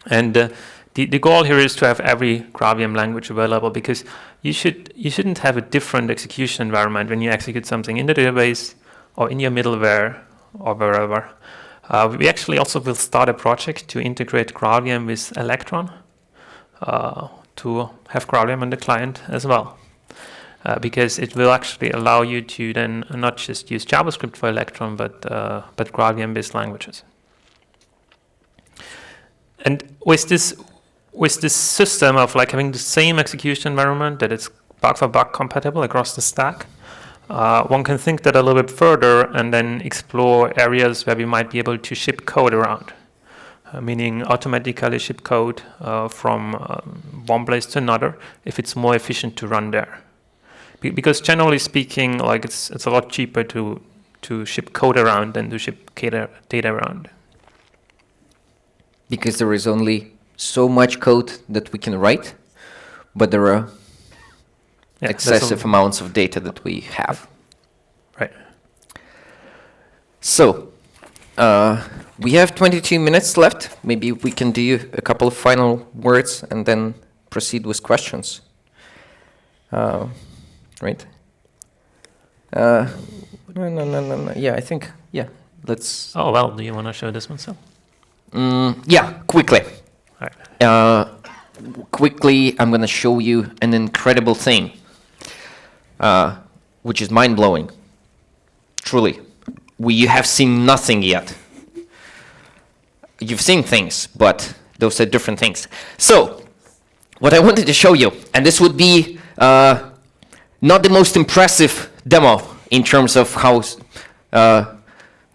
And the goal here is to have every GraalVM language available, because you shouldn't have a different execution environment when you execute something in the database or in your middleware or wherever. We actually also will start a project to integrate GraalVM with Electron to have GraalVM on the client as well, because it will actually allow you to then not just use JavaScript for Electron, but GraalVM-based languages. And with this system of like having the same execution environment that is bug for bug compatible across the stack, one can think that a little bit further and then explore areas where we might be able to ship code around, meaning automatically ship code from one place to another if it's more efficient to run there. Because generally speaking, like it's a lot cheaper to ship code around and to ship data around. Because there is only so much code that we can write, but there are excessive amounts of data that we have. Right. So, we have 22 minutes left. Maybe we can do a couple of final words and then proceed with questions. Right? No. Yeah, I think, yeah, let's... Oh, well, do you want to show this one, so? Yeah, quickly. All right. Quickly, I'm going to show you an incredible thing, which is mind-blowing. Truly. You have seen nothing yet. You've seen things, but those are different things. So, what I wanted to show you, and this would be not the most impressive demo in terms of how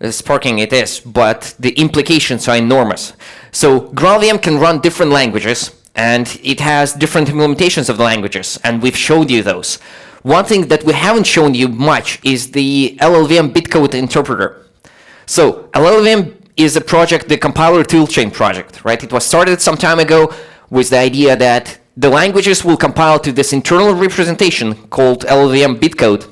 sparking it is, but the implications are enormous. So, GraalVM can run different languages, and it has different implementations of the languages, and we've showed you those. One thing that we haven't shown you much is the LLVM bitcode interpreter. So, LLVM is a project, the compiler toolchain project, right? It was started some time ago with the idea that the languages will compile to this internal representation called LLVM bitcode,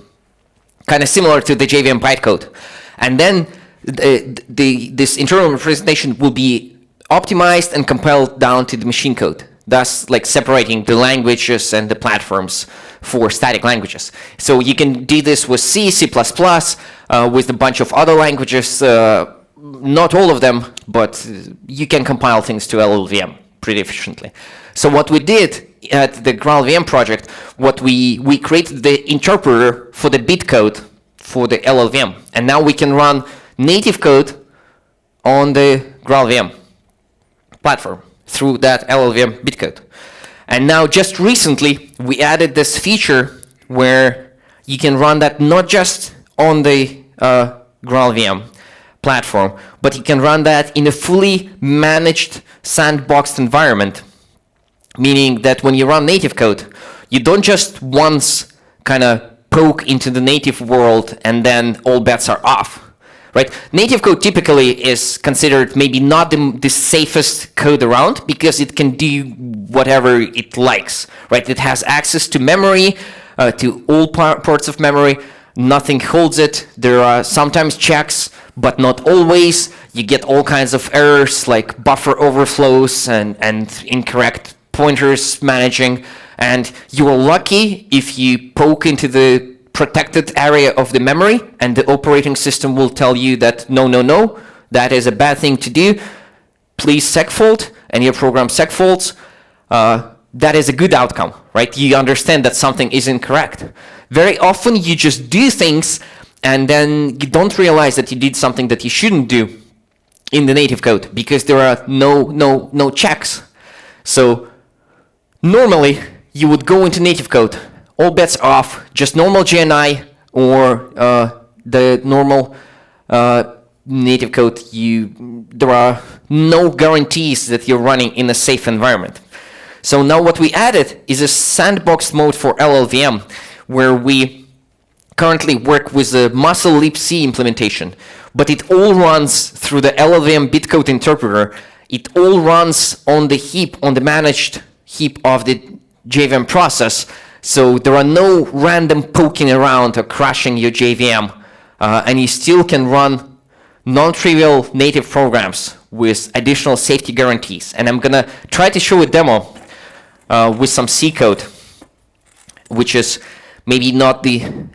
kind of similar to the JVM bytecode. And then this internal representation will be optimized and compiled down to the machine code, thus like separating the languages and the platforms for static languages. So you can do this with C, C++, with a bunch of other languages, not all of them, but you can compile things to LLVM pretty efficiently. So what we did at the GraalVM project, we created the interpreter for the bitcode for the LLVM. And now we can run native code on the GraalVM platform through that LLVM bitcode. And now just recently, we added this feature where you can run that not just on the GraalVM platform, but you can run that in a fully managed sandboxed environment, meaning that when you run native code, you don't just once kind of poke into the native world and then all bets are off. Right? Native code typically is considered maybe not the safest code around because it can do whatever it likes. Right? It has access to memory, to all parts of memory. Nothing holds it. There are sometimes checks, but not always. You get all kinds of errors like buffer overflows and incorrect pointers managing. And you are lucky if you poke into the protected area of the memory, and the operating system will tell you that no, that is a bad thing to do. Please segfault, and your program segfaults. That is a good outcome, right? You understand that something is incorrect. Very often you just do things, and then you don't realize that you did something that you shouldn't do in the native code because there are no checks. So normally you would go into native code. All bets off, just normal GNI or the normal native code. There are no guarantees that you're running in a safe environment. So now what we added is a sandbox mode for LLVM, where we currently work with the muscle libc implementation, but it all runs through the LLVM bitcode interpreter. It all runs on the heap, on the managed heap of the JVM process. So there are no random poking around or crashing your JVM, and you still can run non-trivial native programs with additional safety guarantees. And I'm gonna try to show a demo with some C code, which is maybe not the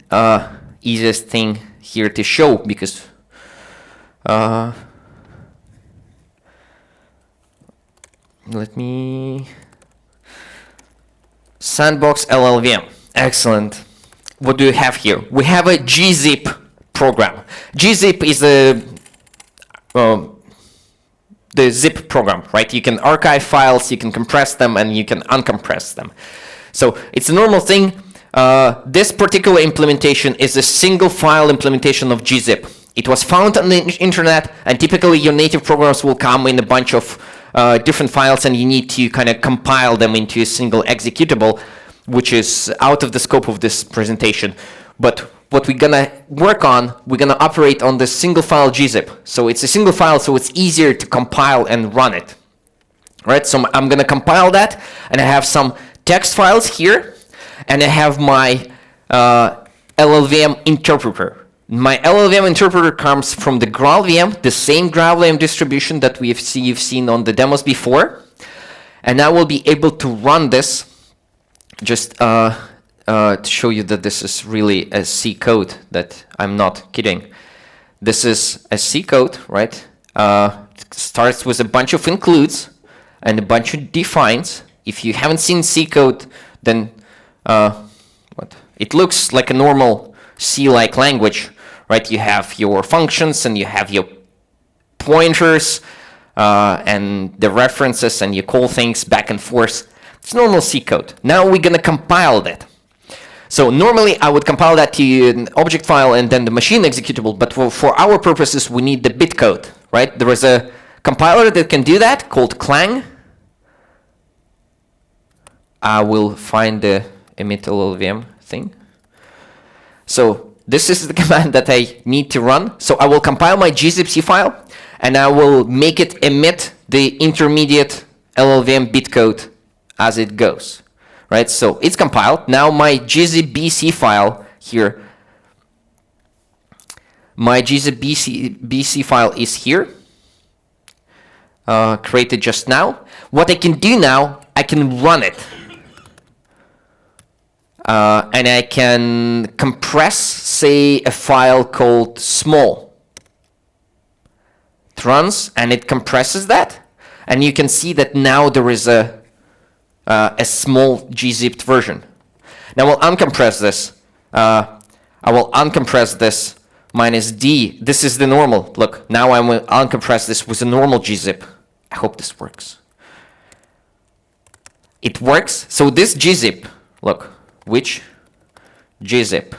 easiest thing here to show because let me... Sandbox LLVM. Excellent. What do you have here? We have a gzip program. Gzip is the zip program, right? You can archive files, you can compress them, and you can uncompress them. So it's a normal thing. This particular implementation is a single file implementation of gzip. It was found on the internet, and typically your native programs will come in a bunch of different files, and you need to kind of compile them into a single executable, which is out of the scope of this presentation. But what we're gonna work on, we're gonna operate on the single file gzip. So it's a single file, so it's easier to compile and run it. Right, so I'm gonna compile that, and I have some text files here, and I have my LLVM interpreter. My LLVM interpreter comes from the GraalVM, the same GraalVM distribution that you've seen on the demos before. And I will be able to run this, just to show you that this is really a C code, that I'm not kidding. This is a C code, right? It starts with a bunch of includes and a bunch of defines. If you haven't seen C code, then it looks like a normal C-like language, right? You have your functions and you have your pointers and the references, and you call things back and forth. It's normal C code. Now we're gonna compile that. So normally I would compile that to an object file and then the machine executable, but for our purposes we need the bit code, right? There is a compiler that can do that called Clang. I will find the emit LLVM thing. So this is the command that I need to run. So I will compile my gzip file, and I will make it emit the intermediate LLVM bitcode as it goes. Right? So it's compiled. Now my gzip BC file here, my gzip BC file is here, created just now. What I can do now, I can run it. And I can compress, say, a file called small. It runs and it compresses that, and you can see that now there is a small gzipped version. Now I'll uncompress this. I will uncompress this -d. This is the normal. Look, now I will uncompress this with a normal gzip. I hope this works. It works. So this gzip, look. Which gzip?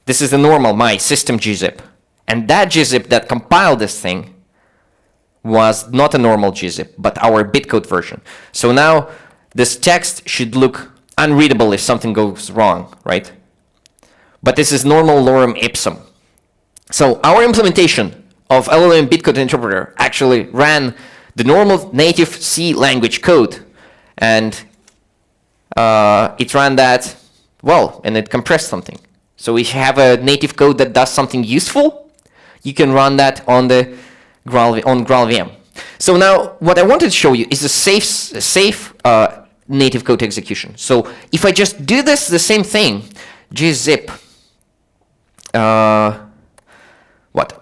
This is the normal, my system gzip. And that gzip that compiled this thing was not a normal gzip, but our bitcode version. So now this text should look unreadable if something goes wrong, right? But this is normal lorem ipsum. So our implementation of LLVM bitcode interpreter actually ran the normal native C language code, and it ran that well, and it compressed something. So if you have a native code that does something useful, you can run that on the GraalVM. So now what I wanted to show you is a safe native code execution. So if I just do this, the same thing, gzip.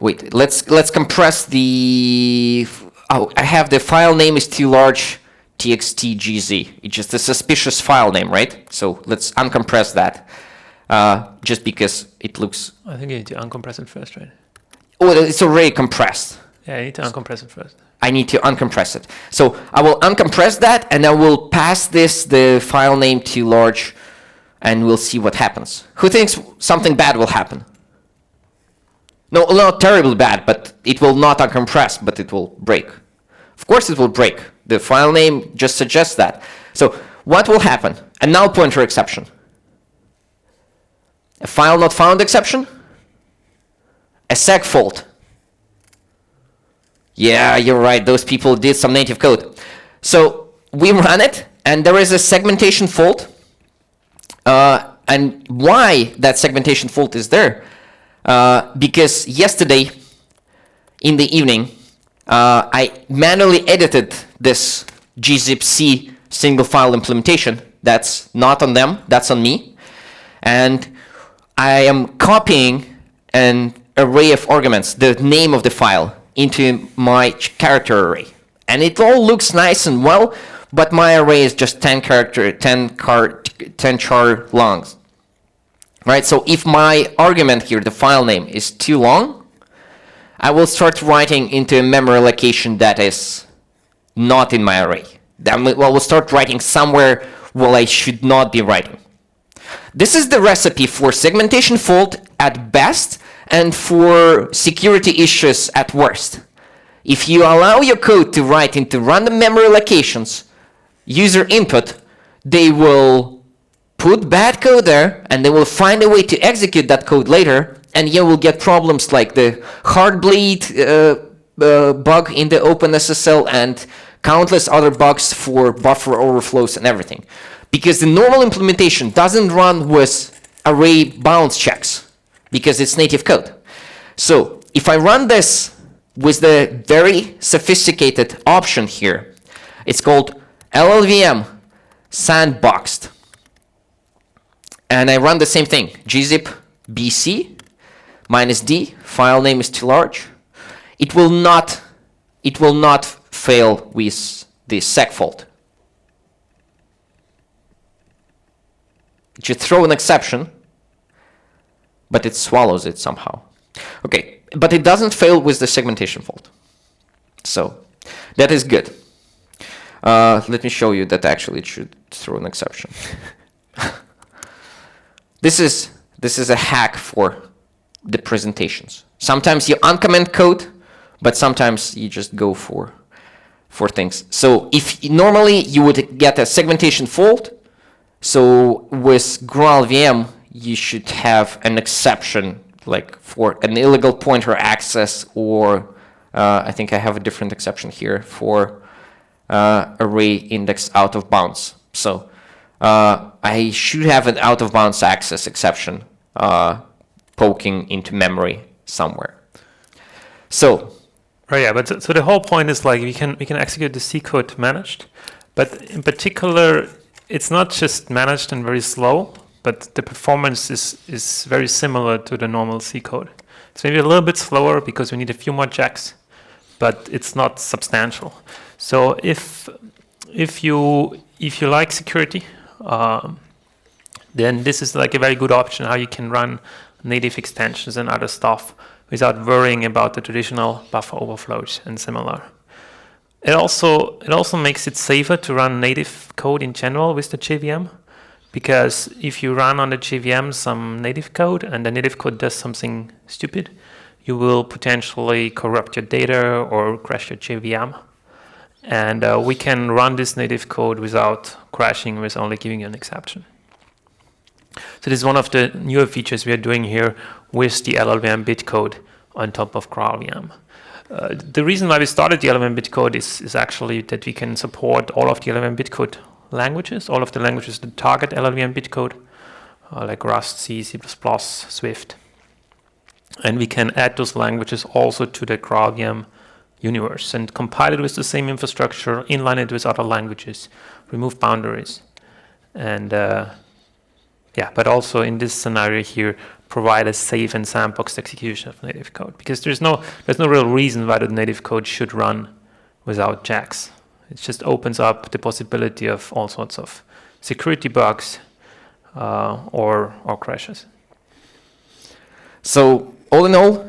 Wait, let's compress the. Oh, I have the file name is too large. txt.gz. It's just a suspicious file name, right? So let's uncompress that, just because it looks. I think you need to uncompress it first, right? Oh, it's already compressed. Yeah, you need to uncompress it first. I need to uncompress it. So I will uncompress that, and I will pass the file name to large, and we'll see what happens. Who thinks something bad will happen? No, not terribly bad, but it will not uncompress, but it will break. Of course it will break. The file name just suggests that. So what will happen? A null pointer exception. A file not found exception. A seg fault. Yeah, you're right. Those people did some native code. So we run it, and there is a segmentation fault. And why that segmentation fault is there? Because yesterday in the evening, I manually edited this gzip-c single file implementation. That's not on them, that's on me. And I am copying an array of arguments, the name of the file, into my character array. And it all looks nice and well, but my array is just 10 char long. Right, so if my argument here, the file name, is too long, I will start writing into a memory location that is not in my array. I will start writing somewhere where I should not be writing. This is the recipe for segmentation fault at best and for security issues at worst. If you allow your code to write into random memory locations, user input, they will put bad code there, and they will find a way to execute that code later, and you will get problems like the Heartbleed bug in the OpenSSL and countless other bugs for buffer overflows and everything. Because the normal implementation doesn't run with array bounds checks, because it's native code. So if I run this with the very sophisticated option here, it's called LLVM sandboxed. And I run the same thing, gzip bc -d, file name is too large. It will not fail with the segfault. It should throw an exception, but it swallows it somehow. Okay, but it doesn't fail with the segmentation fault. So that is good. Let me show you that actually it should throw an exception. This is a hack for the presentations. Sometimes you uncomment code, but sometimes you just go for things. So if normally you would get a segmentation fault, so with GraalVM you should have an exception like for an illegal pointer access, or I think I have a different exception here for array index out of bounds. So I should have an out of bounds access exception poking into memory somewhere. So right, yeah, but so the whole point is like we can execute the C code managed, but in particular it's not just managed and very slow, but the performance is very similar to the normal C code. It's maybe a little bit slower because we need a few more checks, but it's not substantial. So if you like security, then this is like a very good option how you can run native extensions and other stuff without worrying about the traditional buffer overflows and similar. It also makes it safer to run native code in general with the JVM, because if you run on the JVM some native code and the native code does something stupid, you will potentially corrupt your data or crash your JVM. And we can run this native code without crashing, with only giving you an exception. So this is one of the newer features we are doing here with the LLVM bitcode on top of GraalVM. The reason why we started the LLVM bitcode is actually that we can support all of the LLVM bitcode languages, all of the languages that target LLVM bitcode, like Rust, C, C++, Swift. And we can add those languages also to the GraalVM universe and compile it with the same infrastructure, inline it with other languages, remove boundaries. And yeah, but also in this scenario here, provide a safe and sandboxed execution of native code, because there's no real reason why the native code should run without checks. It just opens up the possibility of all sorts of security bugs or crashes. So all in all,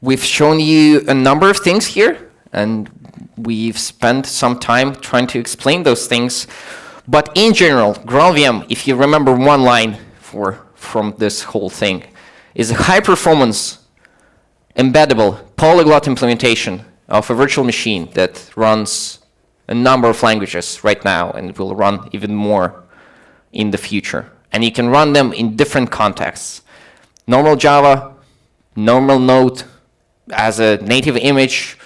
we've shown you a number of things here, and we've spent some time trying to explain those things. But in general, GraalVM, if you remember one line from this whole thing, is a high-performance, embeddable, polyglot implementation of a virtual machine that runs a number of languages right now and will run even more in the future. And you can run them in different contexts. Normal Java, normal Node as a native image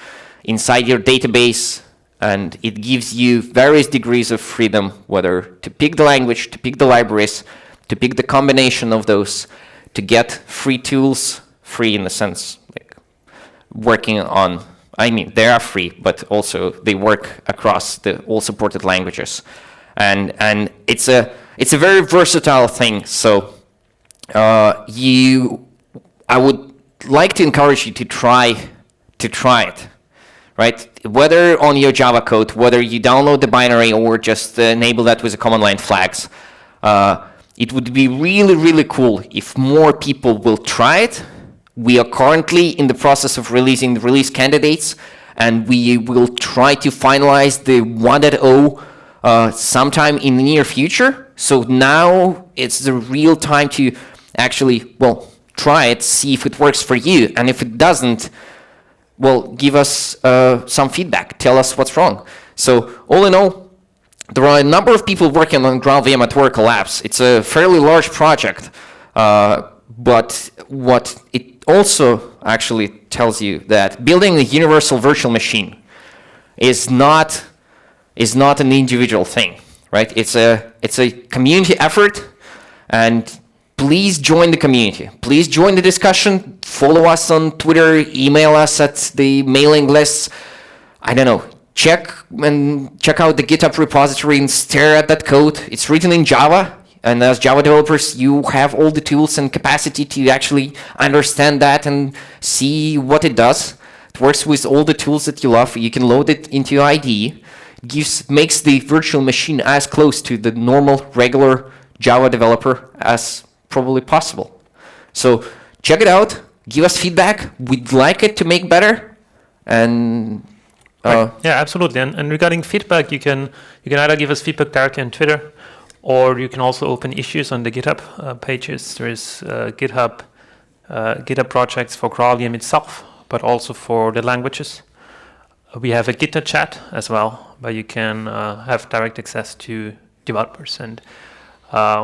inside your database, and it gives you various degrees of freedom, whether to pick the language, to pick the libraries, to pick the combination of those, to get free tools, free in the sense, like working on, I mean, they are free, but also they work across the all supported languages. And it's a very versatile thing. So I would like to encourage you to try it. Right? Whether on your Java code, whether you download the binary or just enable that with the command line flags, it would be really, really cool if more people will try it. We are currently in the process of releasing the release candidates, and we will try to finalize the 1.0 sometime in the near future. So now it's the real time to actually, well, try it, see if it works for you, and if it doesn't, well, give us some feedback. Tell us what's wrong. So all in all, There are a number of people working on GraalVM at Oracle Labs. It's a fairly large project, but what it also actually tells you that building a universal virtual machine is not an individual thing, right? It's a community effort, and please join the community. Please join the discussion. Follow us on Twitter. Email us at the mailing lists. I don't know. Check out the GitHub repository and stare at that code. It's written in Java, and as Java developers, you have all the tools and capacity to actually understand that and see what it does. It works with all the tools that you love. You can load it into your IDE. It makes the virtual machine as close to the normal, regular Java developer as probably possible. So check it out. Give us feedback. We'd like it to make better. And right. Yeah, absolutely. And regarding feedback, you can either give us feedback directly on Twitter, or you can also open issues on the GitHub pages. There is GitHub projects for GraalVM itself, but also for the languages. We have a GitHub chat as well, where you can have direct access to developers. And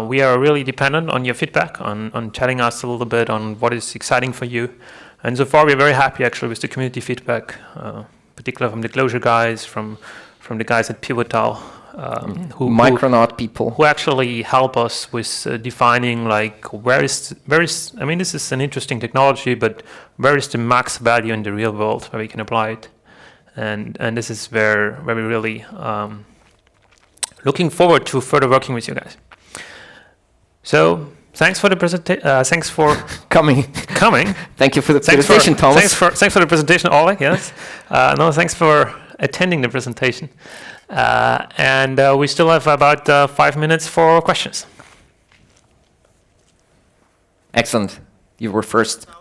we are really dependent on your feedback, on telling us a little bit on what is exciting for you. And so far, we're very happy actually with the community feedback, particularly from the Clojure guys, from the guys at Pivotal, Micronaut people who actually help us with defining like where is. I mean, this is an interesting technology, but where is the max value in the real world where we can apply it? And this is where we really looking forward to further working with you guys. So thanks for the presentation. Thanks for coming. Thank you for the presentation, Thomas. Thanks for the presentation, Oleg. Yes. No, thanks for attending the presentation. And we still have about 5 minutes for questions. Excellent. You were first. Some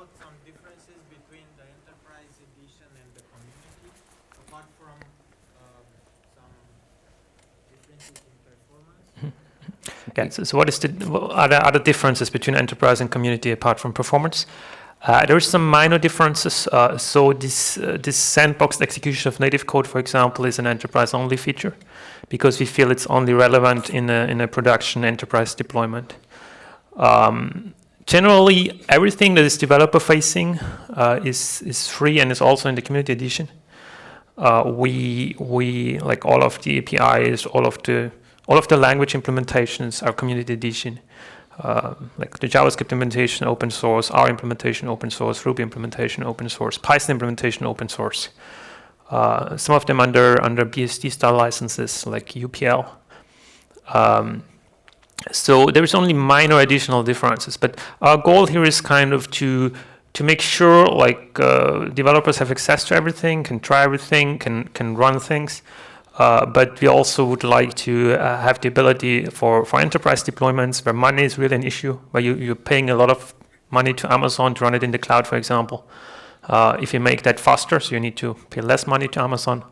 differences between the enterprise edition and the community, apart from some differences in performance. Okay, so what are the other differences between enterprise and community apart from performance? There are some minor differences. So this sandbox execution of native code, for example, is an enterprise-only feature because we feel it's only relevant in a production enterprise deployment. Generally, everything that is developer-facing is free and is also in the community edition. We like all of the APIs, all of the language implementations are community edition. Like the JavaScript implementation, open source, R implementation, open source, Ruby implementation, open source, Python implementation, open source. Some of them under BSD style licenses like UPL. So there is only minor additional differences, but our goal here is kind of to make sure like developers have access to everything, can try everything, can run things. But we also would like to have the ability for enterprise deployments where money is really an issue, where you're paying a lot of money to Amazon to run it in the cloud, for example. If you make that faster, so you need to pay less money to Amazon,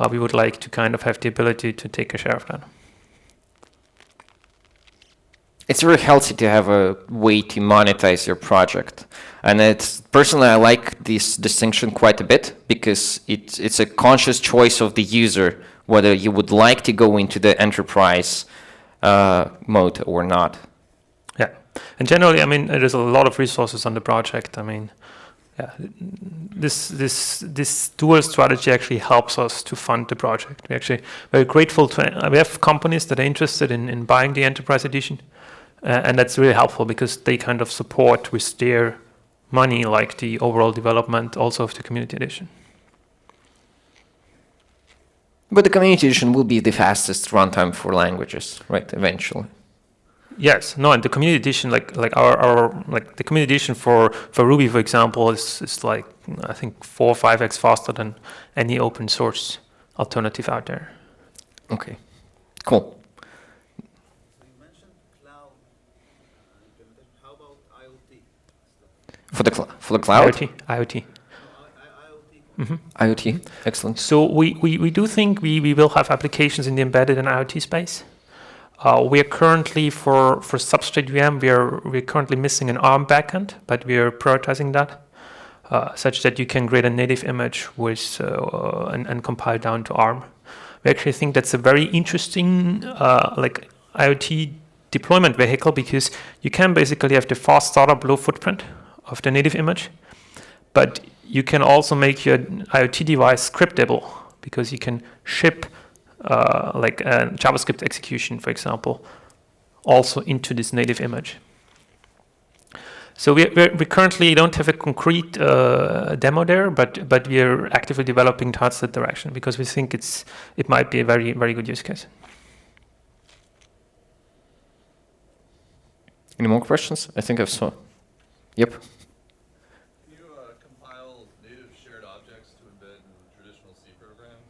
we would like to kind of have the ability to take a share of that. It's very healthy to have a way to monetize your project. And personally, I like this distinction quite a bit because it's a conscious choice of the user whether you would like to go into the enterprise mode or not. Yeah, and generally, I mean, there's a lot of resources on the project. I mean, yeah, this dual strategy actually helps us to fund the project. We're actually very grateful to. We have companies that are interested in buying the enterprise edition, and that's really helpful because they kind of support with their money, like the overall development also of the community edition. But the community edition will be the fastest runtime for languages, right? Eventually. Yes. No, and the community edition, like our the community edition for Ruby, for example, is like I think 4 or 5x faster than any open source alternative out there. Okay. Cool. For the cloud? IoT. Mm-hmm. IoT, excellent. So we do think we will have applications in the embedded and IoT space. We are currently for substrate VM, we're currently missing an ARM backend, but we are prioritizing that such that you can create a native image with and compile down to ARM. we actually think that's a very interesting like IoT deployment vehicle, because you can basically have the fast startup, low footprint of the native image, but you can also make your IoT device scriptable, because you can ship like a JavaScript execution, for example, also into this native image. So we currently don't have a concrete demo there, but we are actively developing towards that direction, because we think it might be a very, very good use case. Any more questions? I think I've saw. Yep. Can you compile native shared objects to embed in traditional C programs?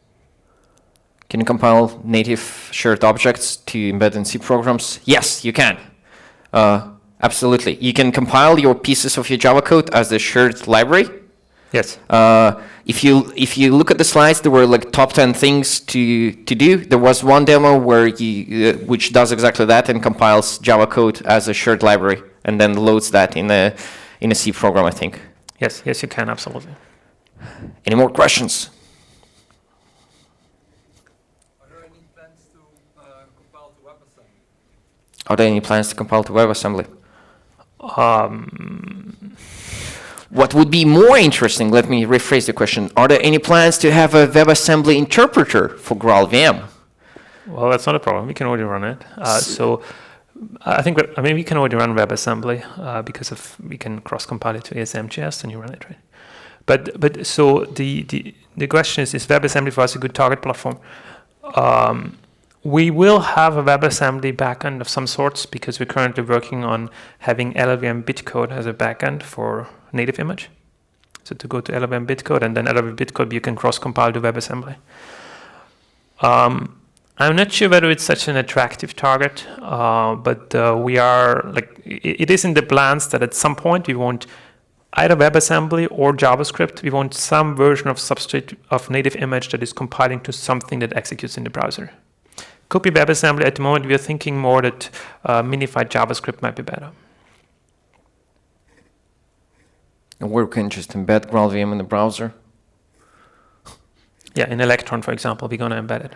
Can you compile native shared objects to embed in C programs? Yes, you can. Absolutely. You can compile your pieces of your Java code as a shared library. Yes. If you look at the slides, there were like top 10 things to do. There was one demo where which does exactly that and compiles Java code as a shared library and then loads that in a C program, I think. Yes, you can, absolutely. Any more questions? Are there any plans to compile to WebAssembly? Are there any plans to compile to WebAssembly? What would be more interesting, let me rephrase the question, are there any plans to have a WebAssembly interpreter for GraalVM? Well, that's not a problem. We can already run it. So I think we can already run WebAssembly because we can cross-compile it to ASM.js and you run it, right? But so the question is WebAssembly for us a good target platform? We will have a WebAssembly backend of some sorts, because we're currently working on having LLVM bitcode as a backend for native image. So to go to LLVM bitcode, and then LLVM bitcode you can cross-compile to WebAssembly. I'm not sure whether it's such an attractive target, but we are like it is in the plans that at some point we want either WebAssembly or JavaScript. We want some version of substrate of native image that is compiling to something that executes in the browser. Could be WebAssembly. At the moment, we are thinking more that minified JavaScript might be better. And where can just embed GraalVM in the browser? Yeah, in Electron, for example, we're going to embed it.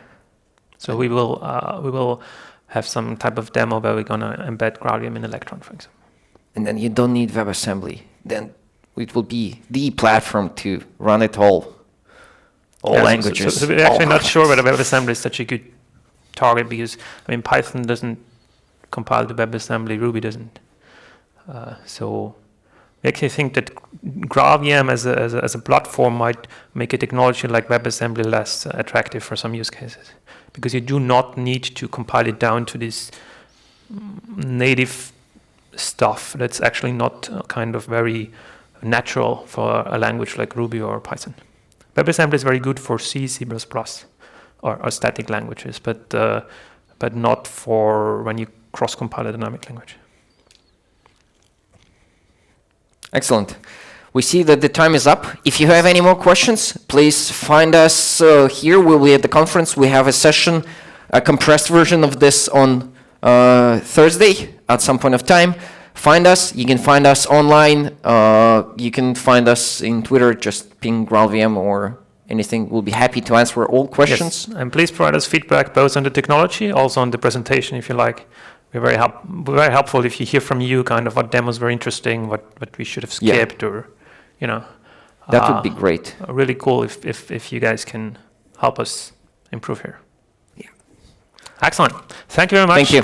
So we will have some type of demo where we're going to embed GraalVM in Electron, for example. And then you don't need WebAssembly. Then it will be the platform to run it all languages. So we're actually not sure whether WebAssembly is such a good target, because Python doesn't compile to WebAssembly, Ruby doesn't. So we actually think that GraalVM as a platform might make a technology like WebAssembly less attractive for some use cases, because you do not need to compile it down to this native stuff that's actually not kind of very natural for a language like Ruby or Python. WebAssembly is very good for C, C++. Or static languages, but not for when you cross-compile a dynamic language. Excellent. We see that the time is up. If you have any more questions, please find us here. We'll be at the conference. We have a session, a compressed version of this on Thursday at some point of time. Find us. You can find us online. You can find us in Twitter. Just ping GraalVM or anything. We'll be happy to answer all questions. Yes. And please provide us feedback both on the technology, also on the presentation if you like. We're very helpful if you hear from you kind of what demos were interesting, what we should have skipped, or that would be great. Really cool if you guys can help us improve here. Yeah. Excellent. Thank you very much. Thank you.